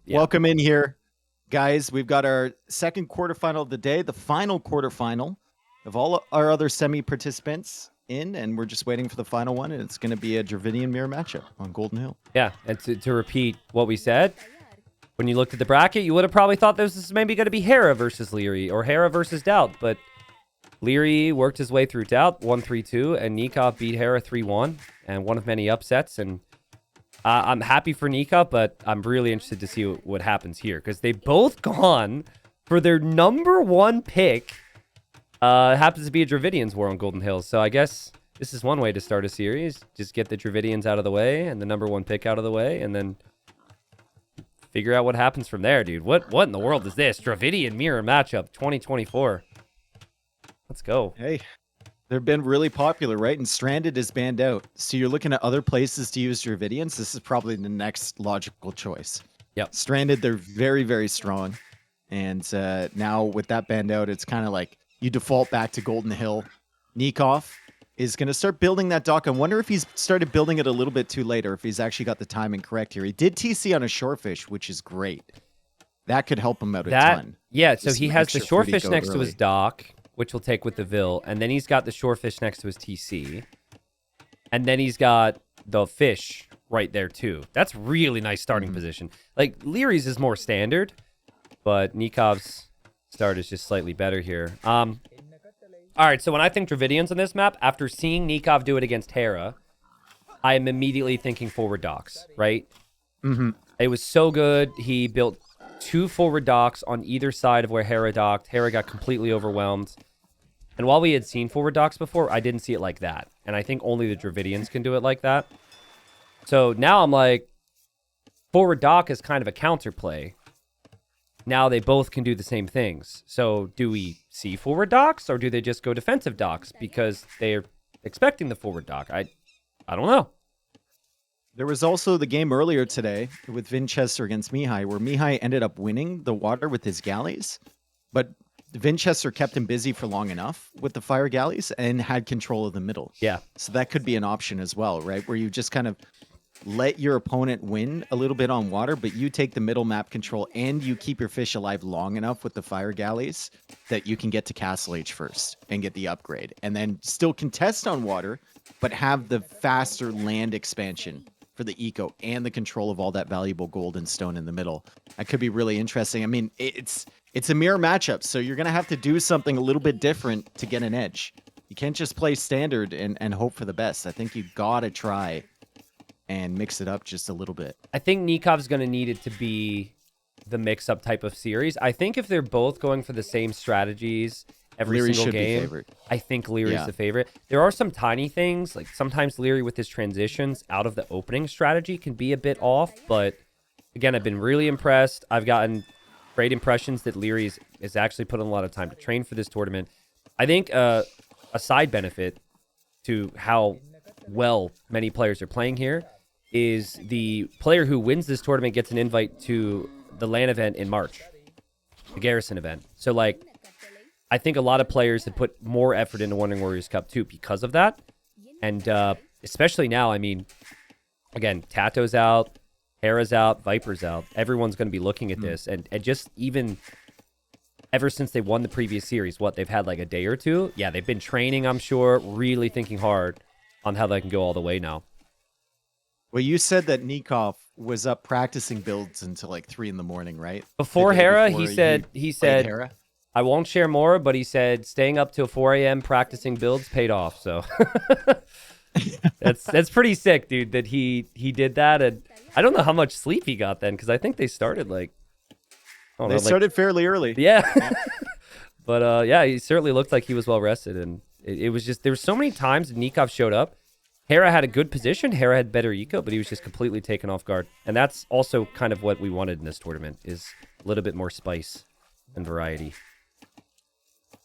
welcome in here, guys. We've got our second quarterfinal of the day, the final quarterfinal of all our other semi-participants in, and we're just waiting for the final one, and it's going to be a Dravidian mirror matchup on Golden Hill. Yeah, and to repeat what we said, when you looked at the bracket, you would have probably thought this was maybe going to be Hera versus Liereyy or Hera versus Doubt, but Liereyy worked his way through Doubt, 1-3-2, and Nicov beat Hera 3-1, and one of many upsets, and I'm happy for Nicov, but I'm really interested to see what happens here, because they've both gone for their #1 pick. Happens to be a Dravidians war on Golden Hills, so I guess this is one way to start a series. Just get the Dravidians out of the way and the #1 pick out of the way, and then figure out what happens from there, dude. What in the world is this? Dravidian mirror matchup 2024. Let's go. Hey, they've been really popular, right? And Stranded is banned out. So you're looking at other places to use Dravidians. This is probably the next logical choice. Yep. Stranded, they're very, very strong. And now with that banned out, it's kind of like you default back to Golden Hill. Nicov is going to start building that dock. I wonder if he's started building it a little bit too late or if he's actually got the timing correct here. He did TC on a shorefish, which is great. That could help him out a ton. Yeah, so he has the shorefish next to his dock, which will take with the Vil, and then he's got the shorefish next to his TC, and then he's got the fish right there too. That's really nice starting position. Like, Lierey's is more standard, but Nikov's start is just slightly better here. All right, so when I think Dravidians on this map, after seeing Nicov do it against Hera, I am immediately thinking forward docks, right? It was so good. He built 2 forward docks on either side of where Hera docked. Hera got completely overwhelmed. And while we had seen forward docks before, I didn't see it like that. And I think only the Dravidians can do it like that. So now I'm like, forward dock is kind of a counterplay. Now they both can do the same things. So do we see forward docks or do they just go defensive docks because they're expecting the forward dock? I don't know. There was also the game earlier today with Vinchester against Mihai, where Mihai ended up winning the water with his galleys, but Vinchester kept him busy for long enough with the fire galleys and had control of the middle. Yeah. So that could be an option as well, right? Where you just kind of let your opponent win a little bit on water, but you take the middle map control and you keep your fish alive long enough with the fire galleys that you can get to Castle Age first and get the upgrade, and then still contest on water, but have the faster land expansion for the eco and the control of all that valuable gold and stone in the middle. That could be really interesting. I mean, it's a mirror matchup, so you're going to have to do something a little bit different to get an edge. You can't just play standard and hope for the best. I think you got to try and mix it up just a little bit. I think Nikov's going to need it to be the mix-up type of series. I think if they're both going for the same strategies every Liereyy single game, I think Lierey's the favorite. There are some tiny things, like sometimes Liereyy with his transitions out of the opening strategy can be a bit off, but again, I've been really impressed. I've gotten great impressions that Liereyy is actually putting a lot of time to train for this tournament. I think a side benefit to how well many players are playing here is the player who wins this tournament gets an invite to the LAN event in March, the Garrison event. So, like, I think a lot of players have put more effort into Wandering Warriors Cup too because of that. And especially now, I mean, again, Tato's out, Hera's out, Viper's out. Everyone's going to be looking at this. And just even ever since they won the previous series, they've had like a day or two? Yeah, they've been training, I'm sure, really thinking hard on how they can go all the way now. Well, you said that Nicov was up practicing builds until like 3 a.m, right? Before Hera, he said, Hera? I won't share more, but he said staying up till 4 a.m. practicing builds paid off. So that's pretty sick, dude, that he did that. And I don't know how much sleep he got then, because I think they started started fairly early. Yeah. But yeah, he certainly looked like he was well rested. And it was just, there were so many times that Nicov showed up. Hera had a good position. Hera had better eco, but he was just completely taken off guard. And that's also kind of what we wanted in this tournament, is a little bit more spice and variety.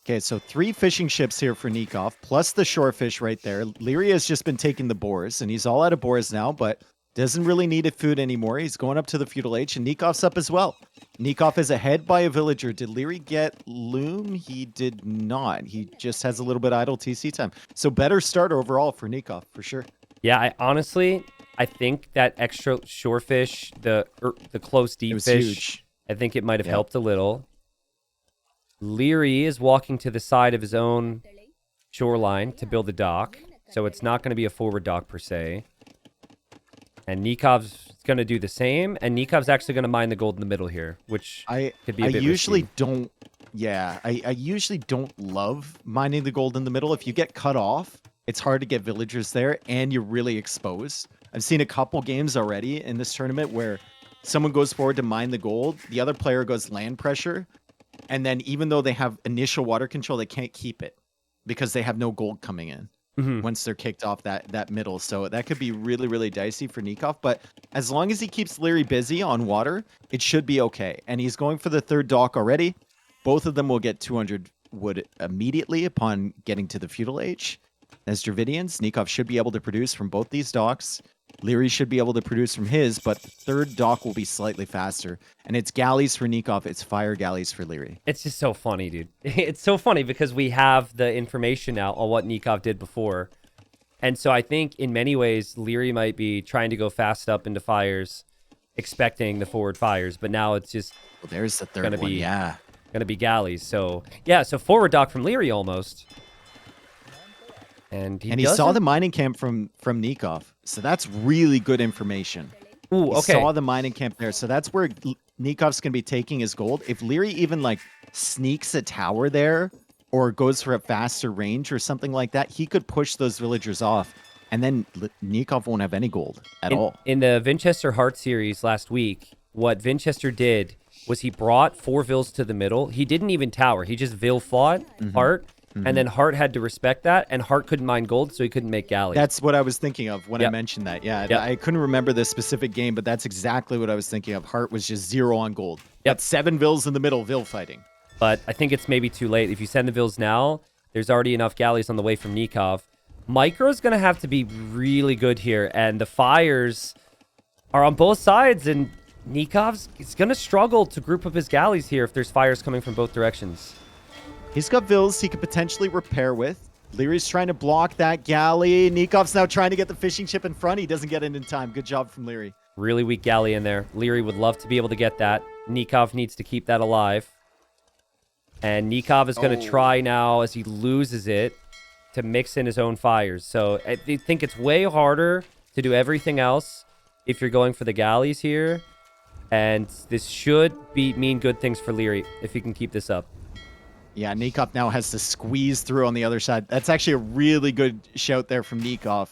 Okay, so 3 fishing ships here for Nicov, plus the shorefish right there. Liereyy has just been taking the boars, and he's all out of boars now, but doesn't really need a food anymore. He's going up to the feudal age, and Nikov's up as well. Nicov is ahead by a villager. Did Liereyy get loom? He did not. He just has a little bit idle TC time. So better start overall for Nicov, for sure. Yeah, I honestly, I think that extra shorefish, the close deep fish, huge. I think it might have helped a little. Liereyy is walking to the side of his own shoreline to build a dock, so it's not going to be a forward dock per se. And Nikov's going to do the same, and Nikov's actually going to mine the gold in the middle here, which could be a bit usually risky. don't. Yeah, I usually don't love mining the gold in the middle. If you get cut off, it's hard to get villagers there, and you're really exposed. I've seen a couple games already in this tournament where someone goes forward to mine the gold, the other player goes land pressure, and then even though they have initial water control, they can't keep it because they have no gold coming in once they're kicked off that middle. So that could be really, really dicey for Nicov. But as long as he keeps Liereyy busy on water, it should be okay. And he's going for the third dock already. Both of them will get 200 wood immediately upon getting to the feudal age. As Dravidians, Nicov should be able to produce from both these docks. Liereyy should be able to produce from his, but the third dock will be slightly faster. And it's galleys for Nicov, it's fire galleys for Liereyy. It's just so funny, dude. It's so funny because we have the information now on what Nicov did before. And so I think in many ways, Liereyy might be trying to go fast up into fires, expecting the forward fires, but now it's just... Well, there's the third one, yeah. Going to be galleys. So, yeah, so forward dock from Liereyy almost. And he saw the mining camp from Nicov. So that's really good information. Ooh, okay. He saw the mining camp there. So that's where Nikov's going to be taking his gold. If Liereyy even like sneaks a tower there or goes for a faster range or something like that, he could push those villagers off. And then Nicov won't have any gold at all. In the Winchester Hart series last week, what Winchester did was he brought 4 vills to the middle. He didn't even tower. He just vill fought Hart. And then Hart had to respect that, and Hart couldn't mine gold, so he couldn't make galleys. That's what I was thinking of when I mentioned that. Yeah, I couldn't remember the specific game, but that's exactly what I was thinking of. Hart was just 0 on gold. Yep. 7 vills in the middle, vill fighting. But I think it's maybe too late. If you send the vills now, there's already enough galleys on the way from Nicov. Micro's going to have to be really good here, and the fires are on both sides, and Nikov's going to struggle to group up his galleys here if there's fires coming from both directions. He's got vills he could potentially repair with. Lierey's trying to block that galley. Nikov's now trying to get the fishing ship in front. He doesn't get it in time. Good job from Liereyy. Really weak galley in there. Liereyy would love to be able to get that. Nicov needs to keep that alive. And Nicov is going to try now, as he loses it, to mix in his own fires. So I think it's way harder to do everything else if you're going for the galleys here. And this should mean good things for Liereyy if he can keep this up. Yeah, Nicov now has to squeeze through on the other side. That's actually a really good shout there from Nicov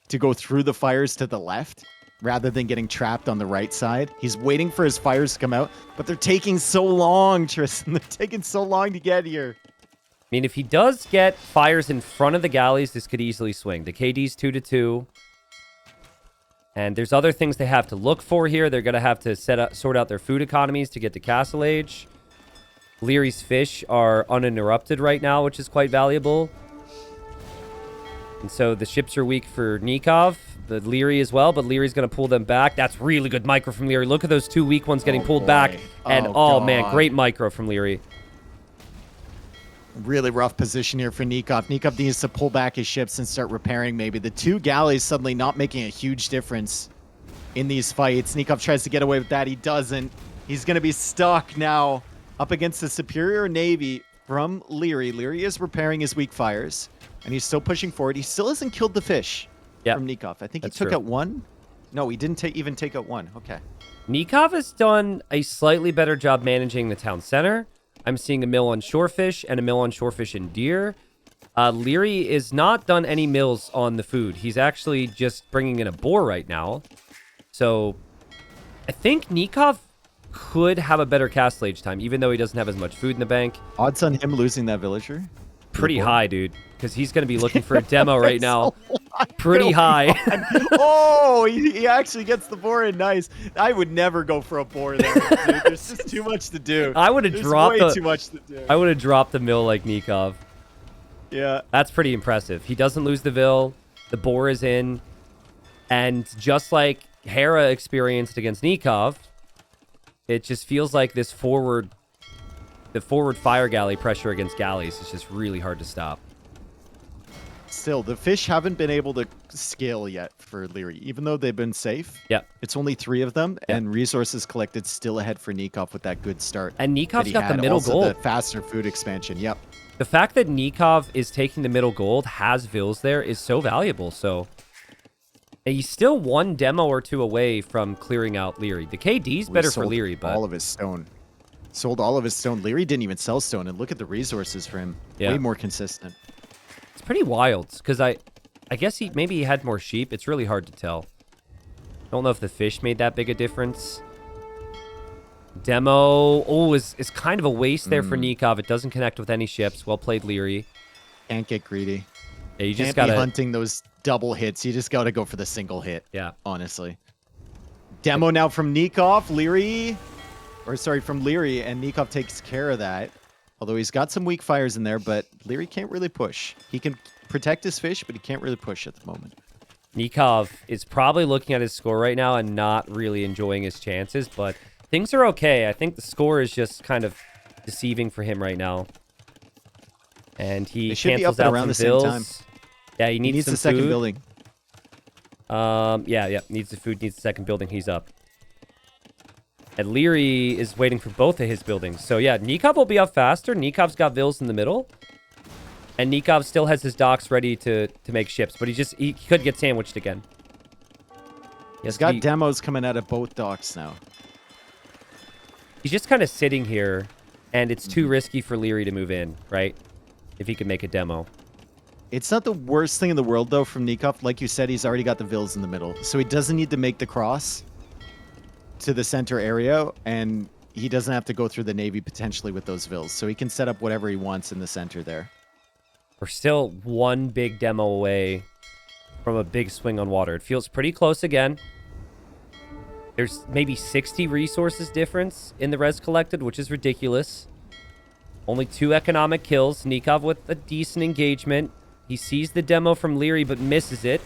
to go through the fires to the left rather than getting trapped on the right side. He's waiting for his fires to come out, but they're taking so long, Tristan. They're taking so long to get here. I mean, if he does get fires in front of the galleys, this could easily swing. The KD's 2-2. And there's other things they have to look for here. They're going to have to sort out their food economies to get to Castle Age. Lierey's fish are uninterrupted right now, which is quite valuable. And so the ships are weak for Nicov, the Liereyy as well, but Lierey's going to pull them back. That's really good micro from Liereyy. Look at those 2 weak ones getting pulled back. And man, great micro from Liereyy. Really rough position here for Nicov. Nicov needs to pull back his ships and start repairing maybe. The 2 galleys suddenly not making a huge difference in these fights. Nicov tries to get away with that. He doesn't. He's going to be stuck now up against the superior navy from Liereyy. Liereyy is repairing his weak fires, and he's still pushing forward. He still hasn't killed the fish from Nicov. I think he took out 1. No, he didn't even take out 1. Okay. Nicov has done a slightly better job managing the town center. I'm seeing a mill on shorefish and a mill on shorefish and deer. Liereyy is not done any mills on the food. He's actually just bringing in a boar right now. So I think Nicov could have a better castle age time, even though he doesn't have as much food in the bank. Odds on him losing that villager? Pretty high, dude, because he's going to be looking for a demo right now. Pretty high. Oh, he actually gets the boar in. Nice. I would never go for a boar there, dude. There's just too much to do. I would have dropped way too much to do. I would have dropped the mill like Nicov. Yeah. That's pretty impressive. He doesn't lose the vill. The boar is in. And just like Hera experienced against Nicov, it just feels like the forward fire galley pressure against galleys is just really hard to stop. Still, the fish haven't been able to scale yet for Liereyy, even though they've been safe. Yeah. It's only 3 of them, Yeah. and resources collected still ahead for Nicov with that good start. And Nikov's got the middle also gold. The faster food expansion. Yep. The fact that Nicov is taking the middle gold, has Vils there, is so valuable. So he's still 1 demo or 2 away from clearing out Liereyy. The KD's better for Liereyy, but all of his stone. Sold all of his stone. Liereyy didn't even sell stone, and look at the resources for him. Yeah. Way more consistent. It's pretty wild, because I guess maybe he had more sheep. It's really hard to tell. Don't know if the fish made that big a difference. Demo, is kind of a waste there for Nicov. It doesn't connect with any ships. Well played, Liereyy. Can't get greedy. Yeah, you just Can't gotta be hunting those double hits. You just gotta go for the single hit. Yeah. Honestly. Demo now from Nicov, Liereyy. Or sorry, from Liereyy, and Nicov takes care of that. Although he's got some weak fires in there, but Liereyy can't really push. He can protect his fish, but he can't really push at the moment. Nicov is probably looking at his score right now and not really enjoying his chances, but things are okay. I think the score is just kind of deceiving for him right now. And he cancels out some bills. Yeah, he needs some the second food. building. Yeah, needs the food, needs the second building. He's up. And Liereyy is waiting for both of his buildings. So yeah, Nicov will be up faster. Nikov's got Vils in the middle. And Nicov still has his docks ready to make ships, but he could get sandwiched again. He's got demos coming out of both docks now. He's just kind of sitting here, and it's too risky for Liereyy to move in, right? If he could make a demo. It's not the worst thing in the world, though, from Nicov. Like you said, he's already got the Vils in the middle. So he doesn't need to make the cross to the center area, and he doesn't have to go through the Navy potentially with those Vils. So he can set up whatever he wants in the center there. We're still 1 big demo away from a big swing on water. It feels pretty close again. There's maybe 60 resources difference in the res collected, which is ridiculous. Only 2 economic kills. Nicov with a decent engagement. He sees the demo from Liereyy, but misses it.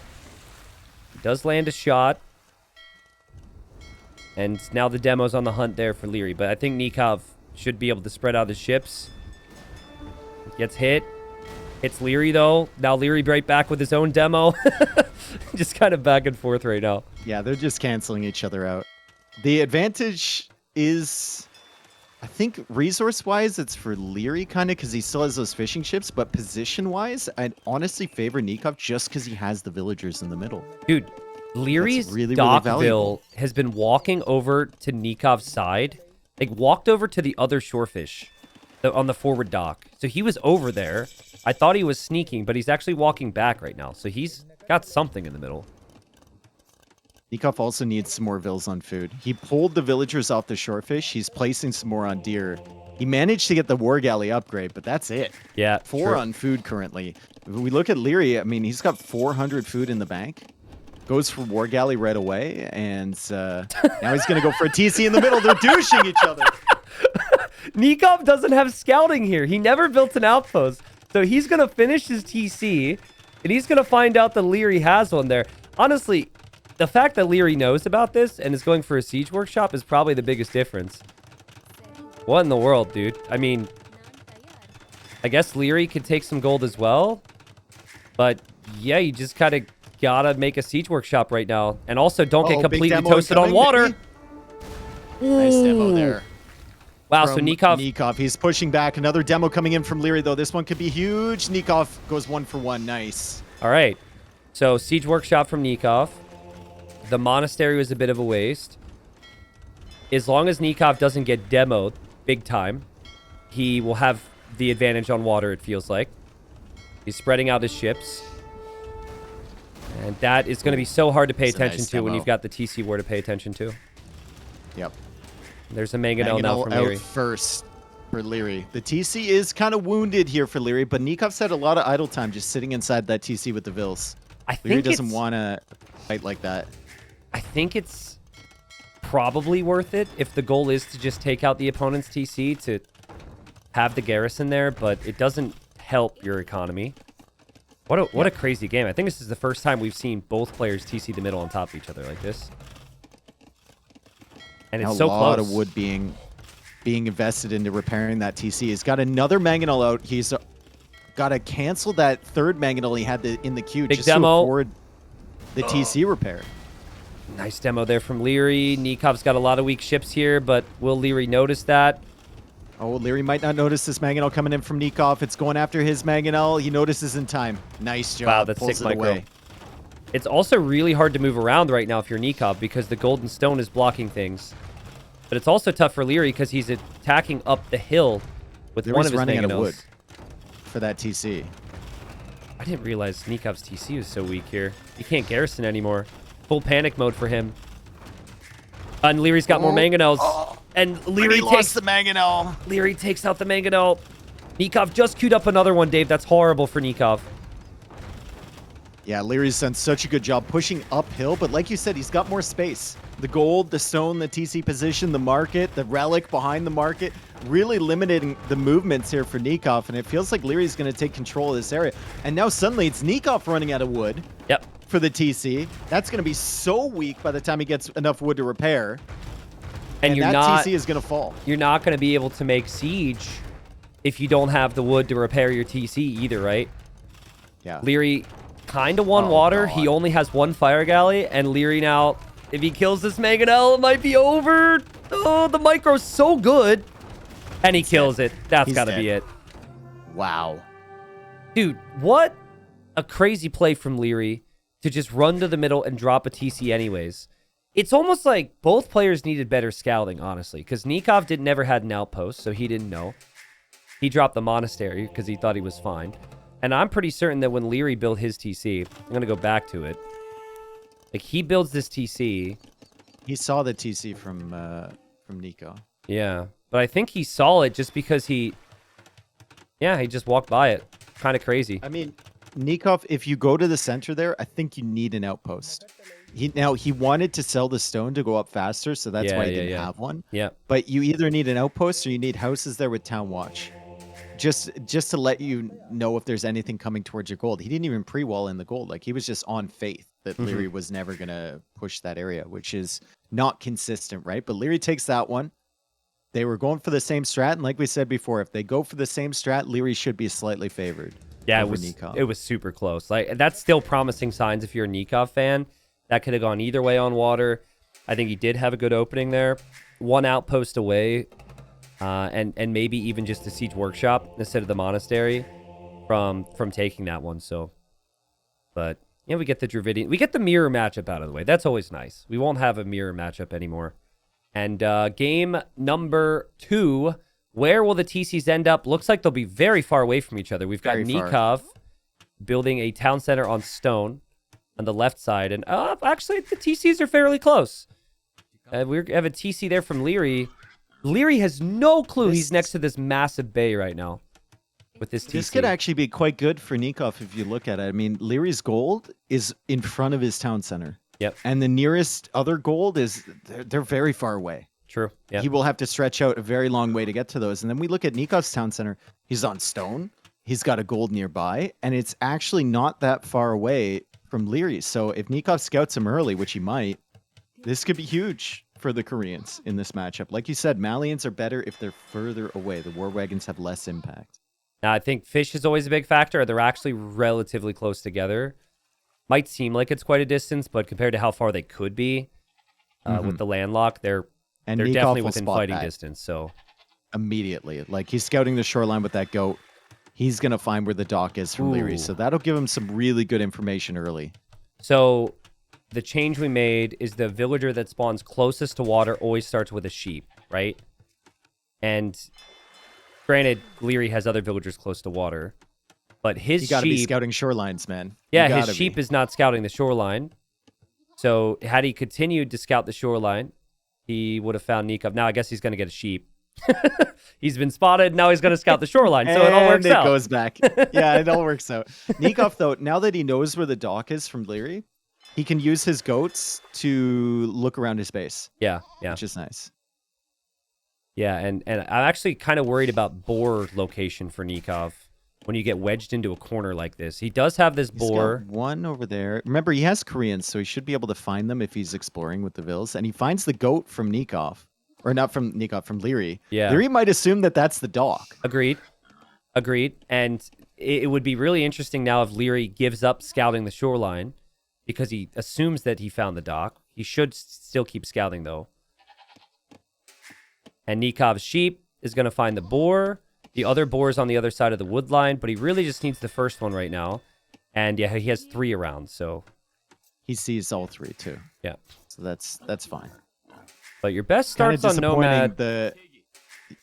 He does land a shot. And now the demo's on the hunt there for Liereyy. But I think Nicov should be able to spread out his ships. Gets hit. Hits Liereyy, though. Now Liereyy right back with his own demo. Just kind of back and forth right now. Yeah, they're just canceling each other out. The advantage is, I think, resource-wise, it's for Liereyy, kind of, because he still has those fishing ships. But position-wise, I'd honestly favor Nicov just because he has the villagers in the middle. Dude, Lierey's really Dockville has been walking over to Nikov's side. Like, walked over to the other shorefish on the forward dock. So he was over there. I thought he was sneaking, but he's actually walking back right now. So he's got something in the middle. Nicov also needs some more Vils on food. He pulled the villagers off the shorefish. He's placing some more on deer. He managed to get the War Galley upgrade, but that's it. Yeah, 4 on food currently. If we look at Liereyy, I mean, he's got 400 food in the bank. Goes for War Galley right away, and now he's going to go for a TC in the middle. They're douching each other. Nicov doesn't have scouting here. He never built an outpost. So he's going to finish his TC, and he's going to find out that Liereyy has one there. Honestly, the fact that Liereyy knows about this and is going for a siege workshop is probably the biggest difference. What in the world, dude? I mean, I guess Liereyy could take some gold as well. But yeah, you just kind of gotta make a siege workshop right now. And also don't get completely toasted on water. Nice demo there. Wow, so Nicov, he's pushing back. Another demo coming in from Liereyy, though. This one could be huge. Nicov goes 1 for 1. Nice. All right. So siege workshop from Nicov. The monastery was a bit of a waste. As long as Nicov doesn't get demoed big time, he will have the advantage on water, it feels like. He's spreading out his ships. And that is going to be so hard to pay attention to when you've got the TC war to pay attention to. Yep. There's a Mangonel now from Liereyy. First for Liereyy. The TC is kind of wounded here for Liereyy, but Nikov's had a lot of idle time just sitting inside that TC with the Vils. Liereyy doesn't want to fight like that. I think it's probably worth it if the goal is to just take out the opponent's TC to have the garrison there, but it doesn't help your economy. What a crazy game. I think this is the first time we've seen both players TC the middle on top of each other like this. And it's so close. A lot of wood being invested into repairing that TC. He's got another Mangonel out. He's Gotta cancel that third mangonel he had in the queue Big just demo. to afford the TC repair. Nice demo there from Liereyy. Nikov's got a lot of weak ships here, but will Liereyy notice that? Oh, Liereyy might not notice this mangonel coming in from Nicov. It's going after his mangonel. He notices in time. Nice job. Wow, that's Pulls sick it micro. away. It's also really hard to move around right now if you're Nicov because the golden stone is blocking things. But it's also tough for Liereyy because he's attacking up the hill with Lierey's one of his running out of mangonels. wood for that TC. I didn't realize Nikov's TC was so weak here. He can't garrison anymore. Full panic mode for him. And Lierey's got more mangonels. And Liereyy takes the mangonel. Liereyy takes out the mangonel. Nicov just queued up another one, Dave. That's horrible for Nicov. Yeah, Lierey's done such a good job pushing uphill, but like you said, he's got more space. The gold, the stone, the TC position, the market, the relic behind the market, really limiting the movements here for Nicov, and it feels like Lierey's going to take control of this area. And now suddenly it's Nicov running out of wood. Yep. For the TC. That's going to be so weak by the time he gets enough wood to repair. And you're that not, TC is going to fall. You're not going to be able to make siege if you don't have the wood to repair your TC either, right? Yeah. Liereyy kind of won water. God. He only has one fire galley, and Liereyy now, if he kills this mangonel, it might be over. Oh, the micro's so good. And he kills it. That's got to be it. Wow. Dude, what a crazy play from Liereyy to just run to the middle and drop a TC anyways. It's almost like both players needed better scouting, honestly, because Nicov never had an outpost, so he didn't know. He dropped the monastery because he thought he was fine. And I'm pretty certain that when Liereyy built his TC, I'm going to go back to it. Like, he builds this TC. He saw the TC from Nico. Yeah, but I think he saw it just because he just walked by it. Kind of crazy. I mean, Nicov, if you go to the center there, I think you need an outpost. He wanted to sell the stone to go up faster, so that's why he didn't have one. Yeah. But you either need an outpost or you need houses there with town watch. Just to let you know if there's anything coming towards your gold. He didn't even pre-wall in the gold. Like, he was just on faith that Liereyy was never going to push that area, which is not consistent, right? But Liereyy takes that one. They were going for the same strat, and like we said before, if they go for the same strat, Liereyy should be slightly favored. Yeah, it was super close. Like, that's still promising signs if you're a Nicov fan. That could have gone either way on water. I think he did have a good opening there. One outpost away, and maybe even just a siege workshop instead of the monastery from taking that one. So, but yeah, we get the Dravidian. We get the mirror matchup out of the way. That's always nice. We won't have a mirror matchup anymore. And game number 2, where will the TCs end up? Looks like they'll be very far away from each other. We've got Nicov building a town center on stone on the left side. And actually, the TCs are fairly close. We have a TC there from Liereyy. Liereyy has no clue he's next to this massive bay right now with this TC. This could actually be quite good for Nicov if you look at it. I mean, Lierey's gold is in front of his town center. Yep. And the nearest other gold is, they're very far away. True. Yeah. He will have to stretch out a very long way to get to those. And then we look at Nikov's town center. He's on stone. He's got a gold nearby. And it's actually not that far away from Liereyy. So if Nicov scouts him early, which he might, this could be huge for the Koreans in this matchup. Like you said, Malians are better if they're further away. The war wagons have less impact. Now, I think fish is always a big factor. They're actually relatively close together. Might seem like it's quite a distance, but compared to how far they could be with the landlock, they're definitely within fighting distance. So immediately, like, he's scouting the shoreline with that goat. He's gonna find where the dock is from Liereyy, so that'll give him some really good information early. So the change we made is the villager that spawns closest to water always starts with a sheep, right? And granted, Liereyy has other villagers close to water. But his sheep... You gotta be scouting shorelines, man. Yeah, his sheep is not scouting the shoreline. So had he continued to scout the shoreline, he would have found Nicov. Now I guess he's going to get a sheep. He's been spotted. Now he's going to scout the shoreline. So it all works out. And it goes back. Yeah, it all works out. Nicov, though, now that he knows where the dock is from Liereyy, he can use his goats to look around his base. Yeah. Which is nice. Yeah, and I'm actually kind of worried about boar location for Nicov. When you get wedged into a corner like this. He does have this boar. He's got one over there. Remember, he has Koreans, so he should be able to find them if he's exploring with the Vills. And he finds the goat from Nicov. Or not from Nicov, from Liereyy. Yeah. Liereyy might assume that that's the dock. Agreed. And it would be really interesting now if Liereyy gives up scouting the shoreline because he assumes that he found the dock. He should still keep scouting, though. And Nikov's sheep is going to find the boar. The other boar is on the other side of the wood line, but he really just needs the first one right now. And yeah, he has 3 around, so... He sees all 3, too. Yeah. So that's fine. But your best starts on Nomad...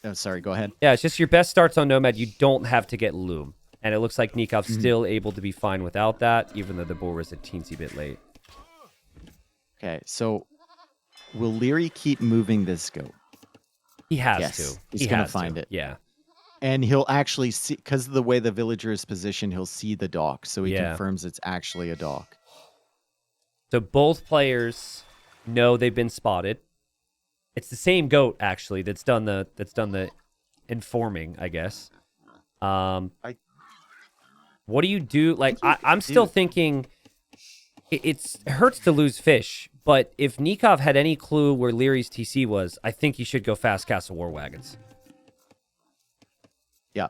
Oh, sorry, go ahead. Yeah, it's just your best starts on Nomad. You don't have to get Loom. And it looks like Nikov's still able to be fine without that, even though the boar was a teensy bit late. Okay, so will Liereyy keep moving this goat? He has Yes, to. he's going to find it. Yeah. And he'll actually see, because of the way the villager is positioned, he'll see the dock. So he confirms it's actually a dock. So both players know they've been spotted. It's the same goat, actually, that's done the informing, I guess. What do you do? Like, I'm still thinking it hurts to lose fish, but if Nicov had any clue where Lierey's TC was, I think he should go fast castle war wagons. Yeah,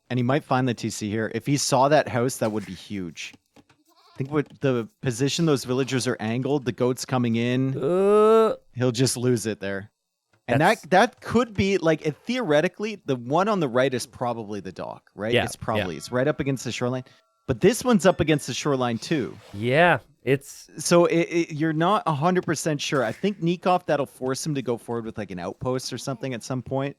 and he might find the TC here. If he saw that house, that would be huge. I think with the position those villagers are angled, the goat's coming in, he'll just lose it there. And that could be, like, theoretically, the one on the right is probably the dock, right? Yeah, it's right up against the shoreline. But this one's up against the shoreline, too. Yeah, it's... So you're not 100% sure. I think Nicov, that'll force him to go forward with, like, an outpost or something at some point,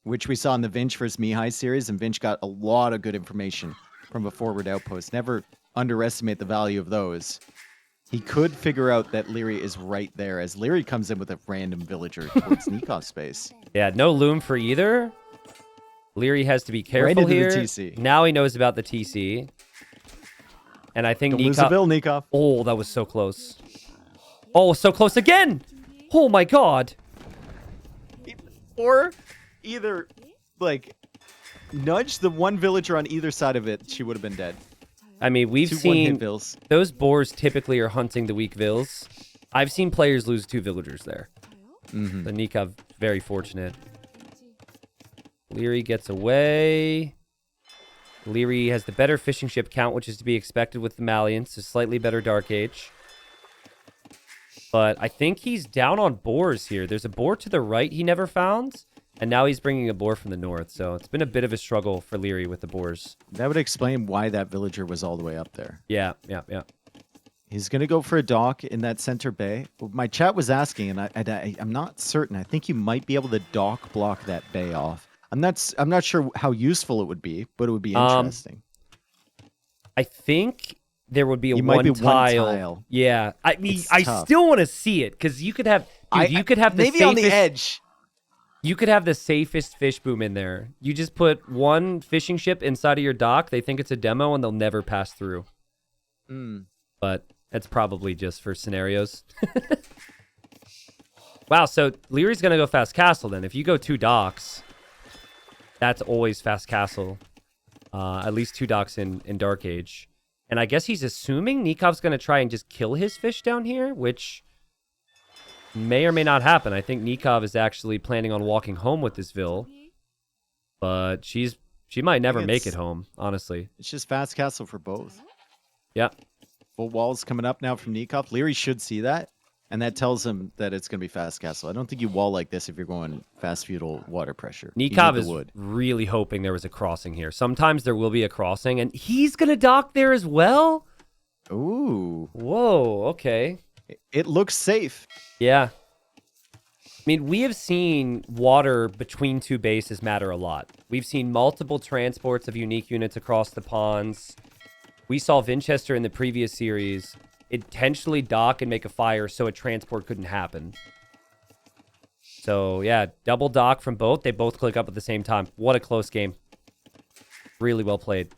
which we saw in the Vinch versus Mihai series, and Vinch got a lot of good information from a forward outpost. Never underestimate the value of those. He could figure out that Liereyy is right there as Liereyy comes in with a random villager towards Nikov's space. Yeah, no loom for either. Liereyy has to be careful right into here. The TC. Now he knows about the TC. And I think Don't lose the bill, Nicov. Oh, that was so close. Oh, so close again! Oh my god! Or either, like, nudge the one villager on either side of it, she would have been dead. I mean, we've seen vills. Those boars typically are hunting the weak vills. I've seen players lose 2 villagers there. So Nicov, very fortunate. Liereyy gets away. Liereyy has the better fishing ship count, which is to be expected with the Malians, so slightly better Dark Age. But I think he's down on boars here. There's a boar to the right he never found, and now he's bringing a boar from the north. So it's been a bit of a struggle for Liereyy with the boars. That would explain why that villager was all the way up there. Yeah. He's going to go for a dock in that center bay. My chat was asking, and I'm not certain. I think you might be able to dock block that bay off. I'm not sure how useful it would be, but it would be interesting. I think there would be one tile. One tile. Yeah. I mean, I still want to see it because you could have you could have the maybe safest, on the edge. You could have the safest fish boom in there. You just put one fishing ship inside of your dock. They think it's a demo and they'll never pass through. But that's probably just for scenarios. Wow, so Lierey's going to go fast castle then. If you go 2 docks, that's always fast castle. At least 2 docks in Dark Age. And I guess he's assuming Nikov's going to try and just kill his fish down here, which may or may not happen. I think Nicov is actually planning on walking home with this Vil. But she might never make it home, honestly. It's just fast castle for both. Yeah. Full walls coming up now from Nicov. Liereyy should see that. And that tells him that it's going to be fast castle. I don't think you wall like this if you're going fast feudal water pressure. Nicov is really hoping there was a crossing here. Sometimes there will be a crossing, and he's going to dock there as well? Ooh. Whoa, okay. It looks safe. Yeah. I mean, we have seen water between 2 bases matter a lot. We've seen multiple transports of unique units across the ponds. We saw Vinchester in the previous series intentionally dock and make a fire so a transport couldn't happen. So, yeah, double dock from both. They both click up at the same time. What a close game. Really well played.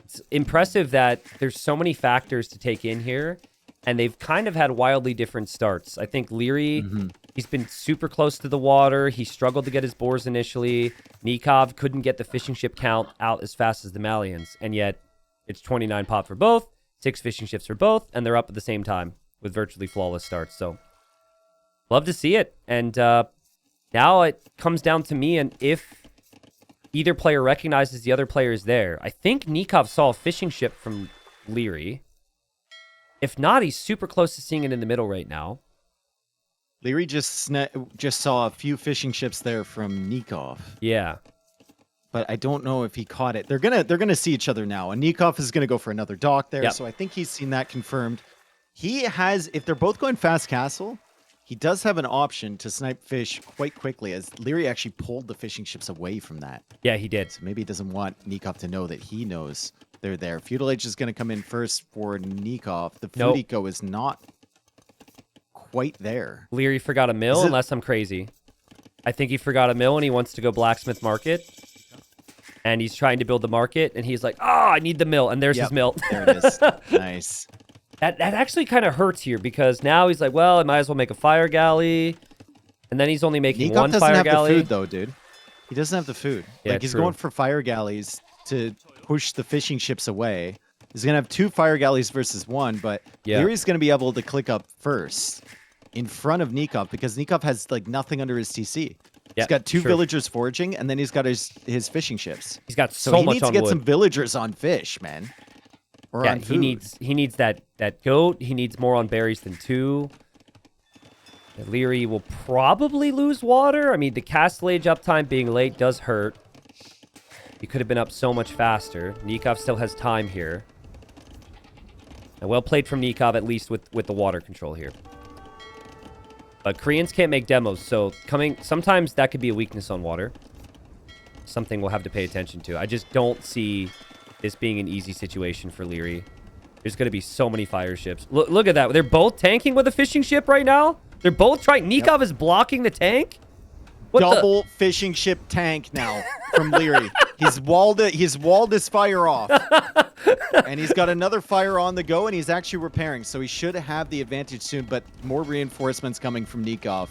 It's impressive that there's so many factors to take in here, and they've kind of had wildly different starts. I think Liereyy, he's been super close to the water. He struggled to get his boars initially. Nicov couldn't get the fishing ship count out as fast as the Malians, and yet it's 29 pop for both, 6 fishing ships for both, and they're up at the same time with virtually flawless starts. So, love to see it. And now it comes down to me, and if either player recognizes the other player is there. I think Nicov saw a fishing ship from Liereyy. If not, he's super close to seeing it in the middle right now. Liereyy just saw a few fishing ships there from Nicov. Yeah. But I don't know if he caught it. They're gonna see each other now, and Nicov is gonna go for another dock there. Yep. So I think he's seen that confirmed. He has, if they're both going fast castle, he does have an option to snipe fish quite quickly, as Liereyy actually pulled the fishing ships away from that. Yeah, he did. So maybe he doesn't want Nicov to know that he knows they're there. Feudal Age is gonna come in first for Nicov. The food eco is not quite there. Liereyy forgot a mill, unless I'm crazy. I think he forgot a mill and he wants to go blacksmith market. And he's trying to build the market, and he's like, I need the mill. And there's his mill. There it is. Nice. That actually kind of hurts here, because now he's like, well, I might as well make a fire galley. And then he's only making one fire galley. Nicov doesn't have the food, though, dude. He doesn't have the food. Yeah, like, he's going for fire galleys to push the fishing ships away. He's going to have 2 fire galleys versus 1, but Leary's going to be able to click up first in front of Nicov, because Nicov has, like, nothing under his TC. He's got 2 villagers foraging, and then he's got his fishing ships. He's got so he much needs on to get wood. some villagers on fish, man. Or on food. he needs that goat. He needs more on berries than 2. Liereyy will probably lose water. I mean, the castle age uptime being late does hurt. He could have been up so much faster. Nicov still has time here. And well played from Nicov, at least with the water control here. But Koreans can't make demos, so sometimes that could be a weakness on water. Something we'll have to pay attention to. I just don't see this being an easy situation for Liereyy. There's going to be so many fire ships. Look at that. They're both tanking with a fishing ship right now. They're both trying. Nicov is blocking the tank. Double fishing ship tank now from Liereyy. He's walled his fire off. And he's got another fire on the go, and he's actually repairing. So he should have the advantage soon, but more reinforcements coming from Nicov.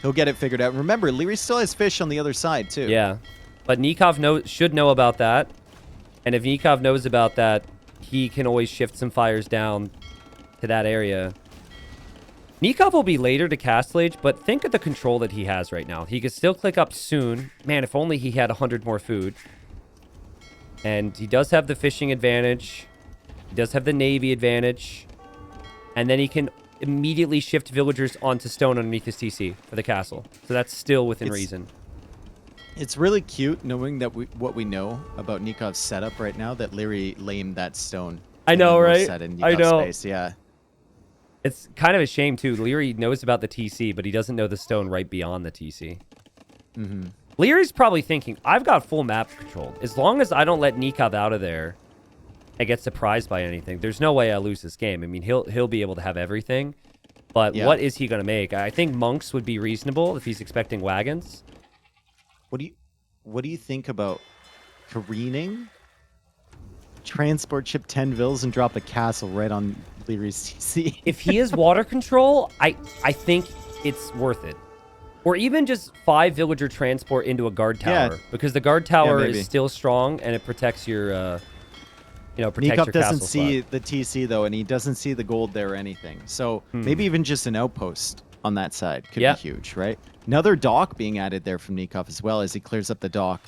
He'll get it figured out. Remember, Liereyy still has fish on the other side, too. Yeah. But Nicov should know about that. And if Nicov knows about that, he can always shift some fires down to that area. Nicov will be later to Castle Age, but think of the control that he has right now. He could still click up soon. Man, if only he had 100 more food. And he does have the fishing advantage. He does have the navy advantage. And then he can immediately shift villagers onto stone underneath his TC for the castle. So that's still within reason. It's really cute knowing that what we know about Nikov's setup right now, that Liereyy lamed that stone. I know, right? I know. Space. Yeah. It's kind of a shame, too. Liereyy knows about the TC, but he doesn't know the stone right beyond the TC. Mm-hmm. Lierey's probably thinking, I've got full map control. As long as I don't let Nicov out of there and get surprised by anything, there's no way I lose this game. I mean, he'll be able to have everything. But what is he going to make? I think monks would be reasonable if he's expecting wagons. What do you think about careening, transport ship 10 vills, and drop a castle right on Lierey's TC? If he has water control, I think it's worth it. Or even just 5 villager transport into a guard tower, because the guard tower is still strong and it protects your, Nicov doesn't see the TC though, and he doesn't see the gold there or anything. So maybe even just an outpost on that side could be huge, right? Another dock being added there from Nicov as well, as he clears up the dock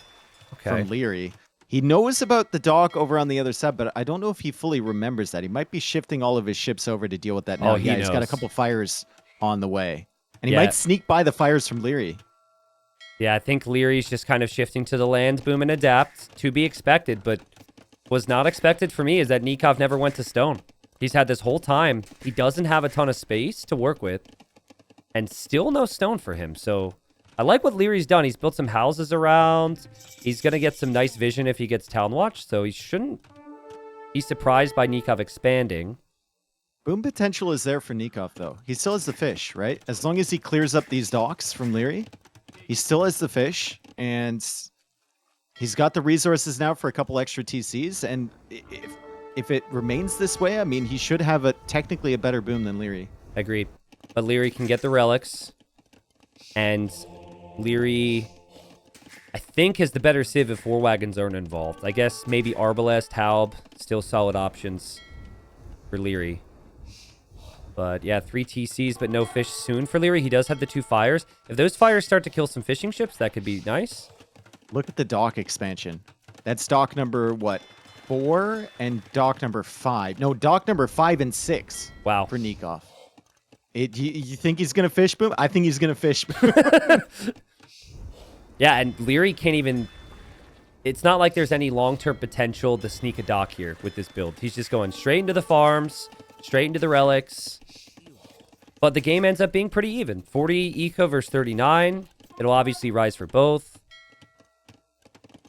from Liereyy. He knows about the dock over on the other side, but I don't know if he fully remembers that. He might be shifting all of his ships over to deal with that now. Oh, he's got a couple fires on the way. And he might sneak by the fires from Liereyy. Yeah, I think Lierey's just kind of shifting to the land, boom, and adapt. To be expected, but was not expected for me is that Nicov never went to stone. He's had this whole time. He doesn't have a ton of space to work with. And still no stone for him. So I like what Lierey's done. He's built some houses around. He's going to get some nice vision if he gets Town Watch. So he shouldn't be surprised by Nicov expanding. Boom potential is there for Nicov, though. He still has the fish, right? As long as he clears up these docks from Liereyy, he still has the fish, and he's got the resources now for a couple extra TCs. And if it remains this way, I mean, he should have technically a better boom than Liereyy. Agreed. But Liereyy can get the relics, and Liereyy, I think, has the better civ if 4 wagons aren't involved. I guess maybe Arbalest, Halb, still solid options for Liereyy. But yeah, 3 TCs, but no fish soon for Liereyy. He does have the 2 fires. If those fires start to kill some fishing ships, that could be nice. Look at the dock expansion. That's dock number, what, 4 and dock number 5. No, dock number 5 and 6. Wow. For Nicov. You think he's going to fish boom? I think he's going to fish boom. Yeah, and Liereyy can't even... It's not like there's any long-term potential to sneak a dock here with this build. He's just going straight into the farms, straight into the relics. But the game ends up being pretty even. 40 eco versus 39. It'll obviously rise for both.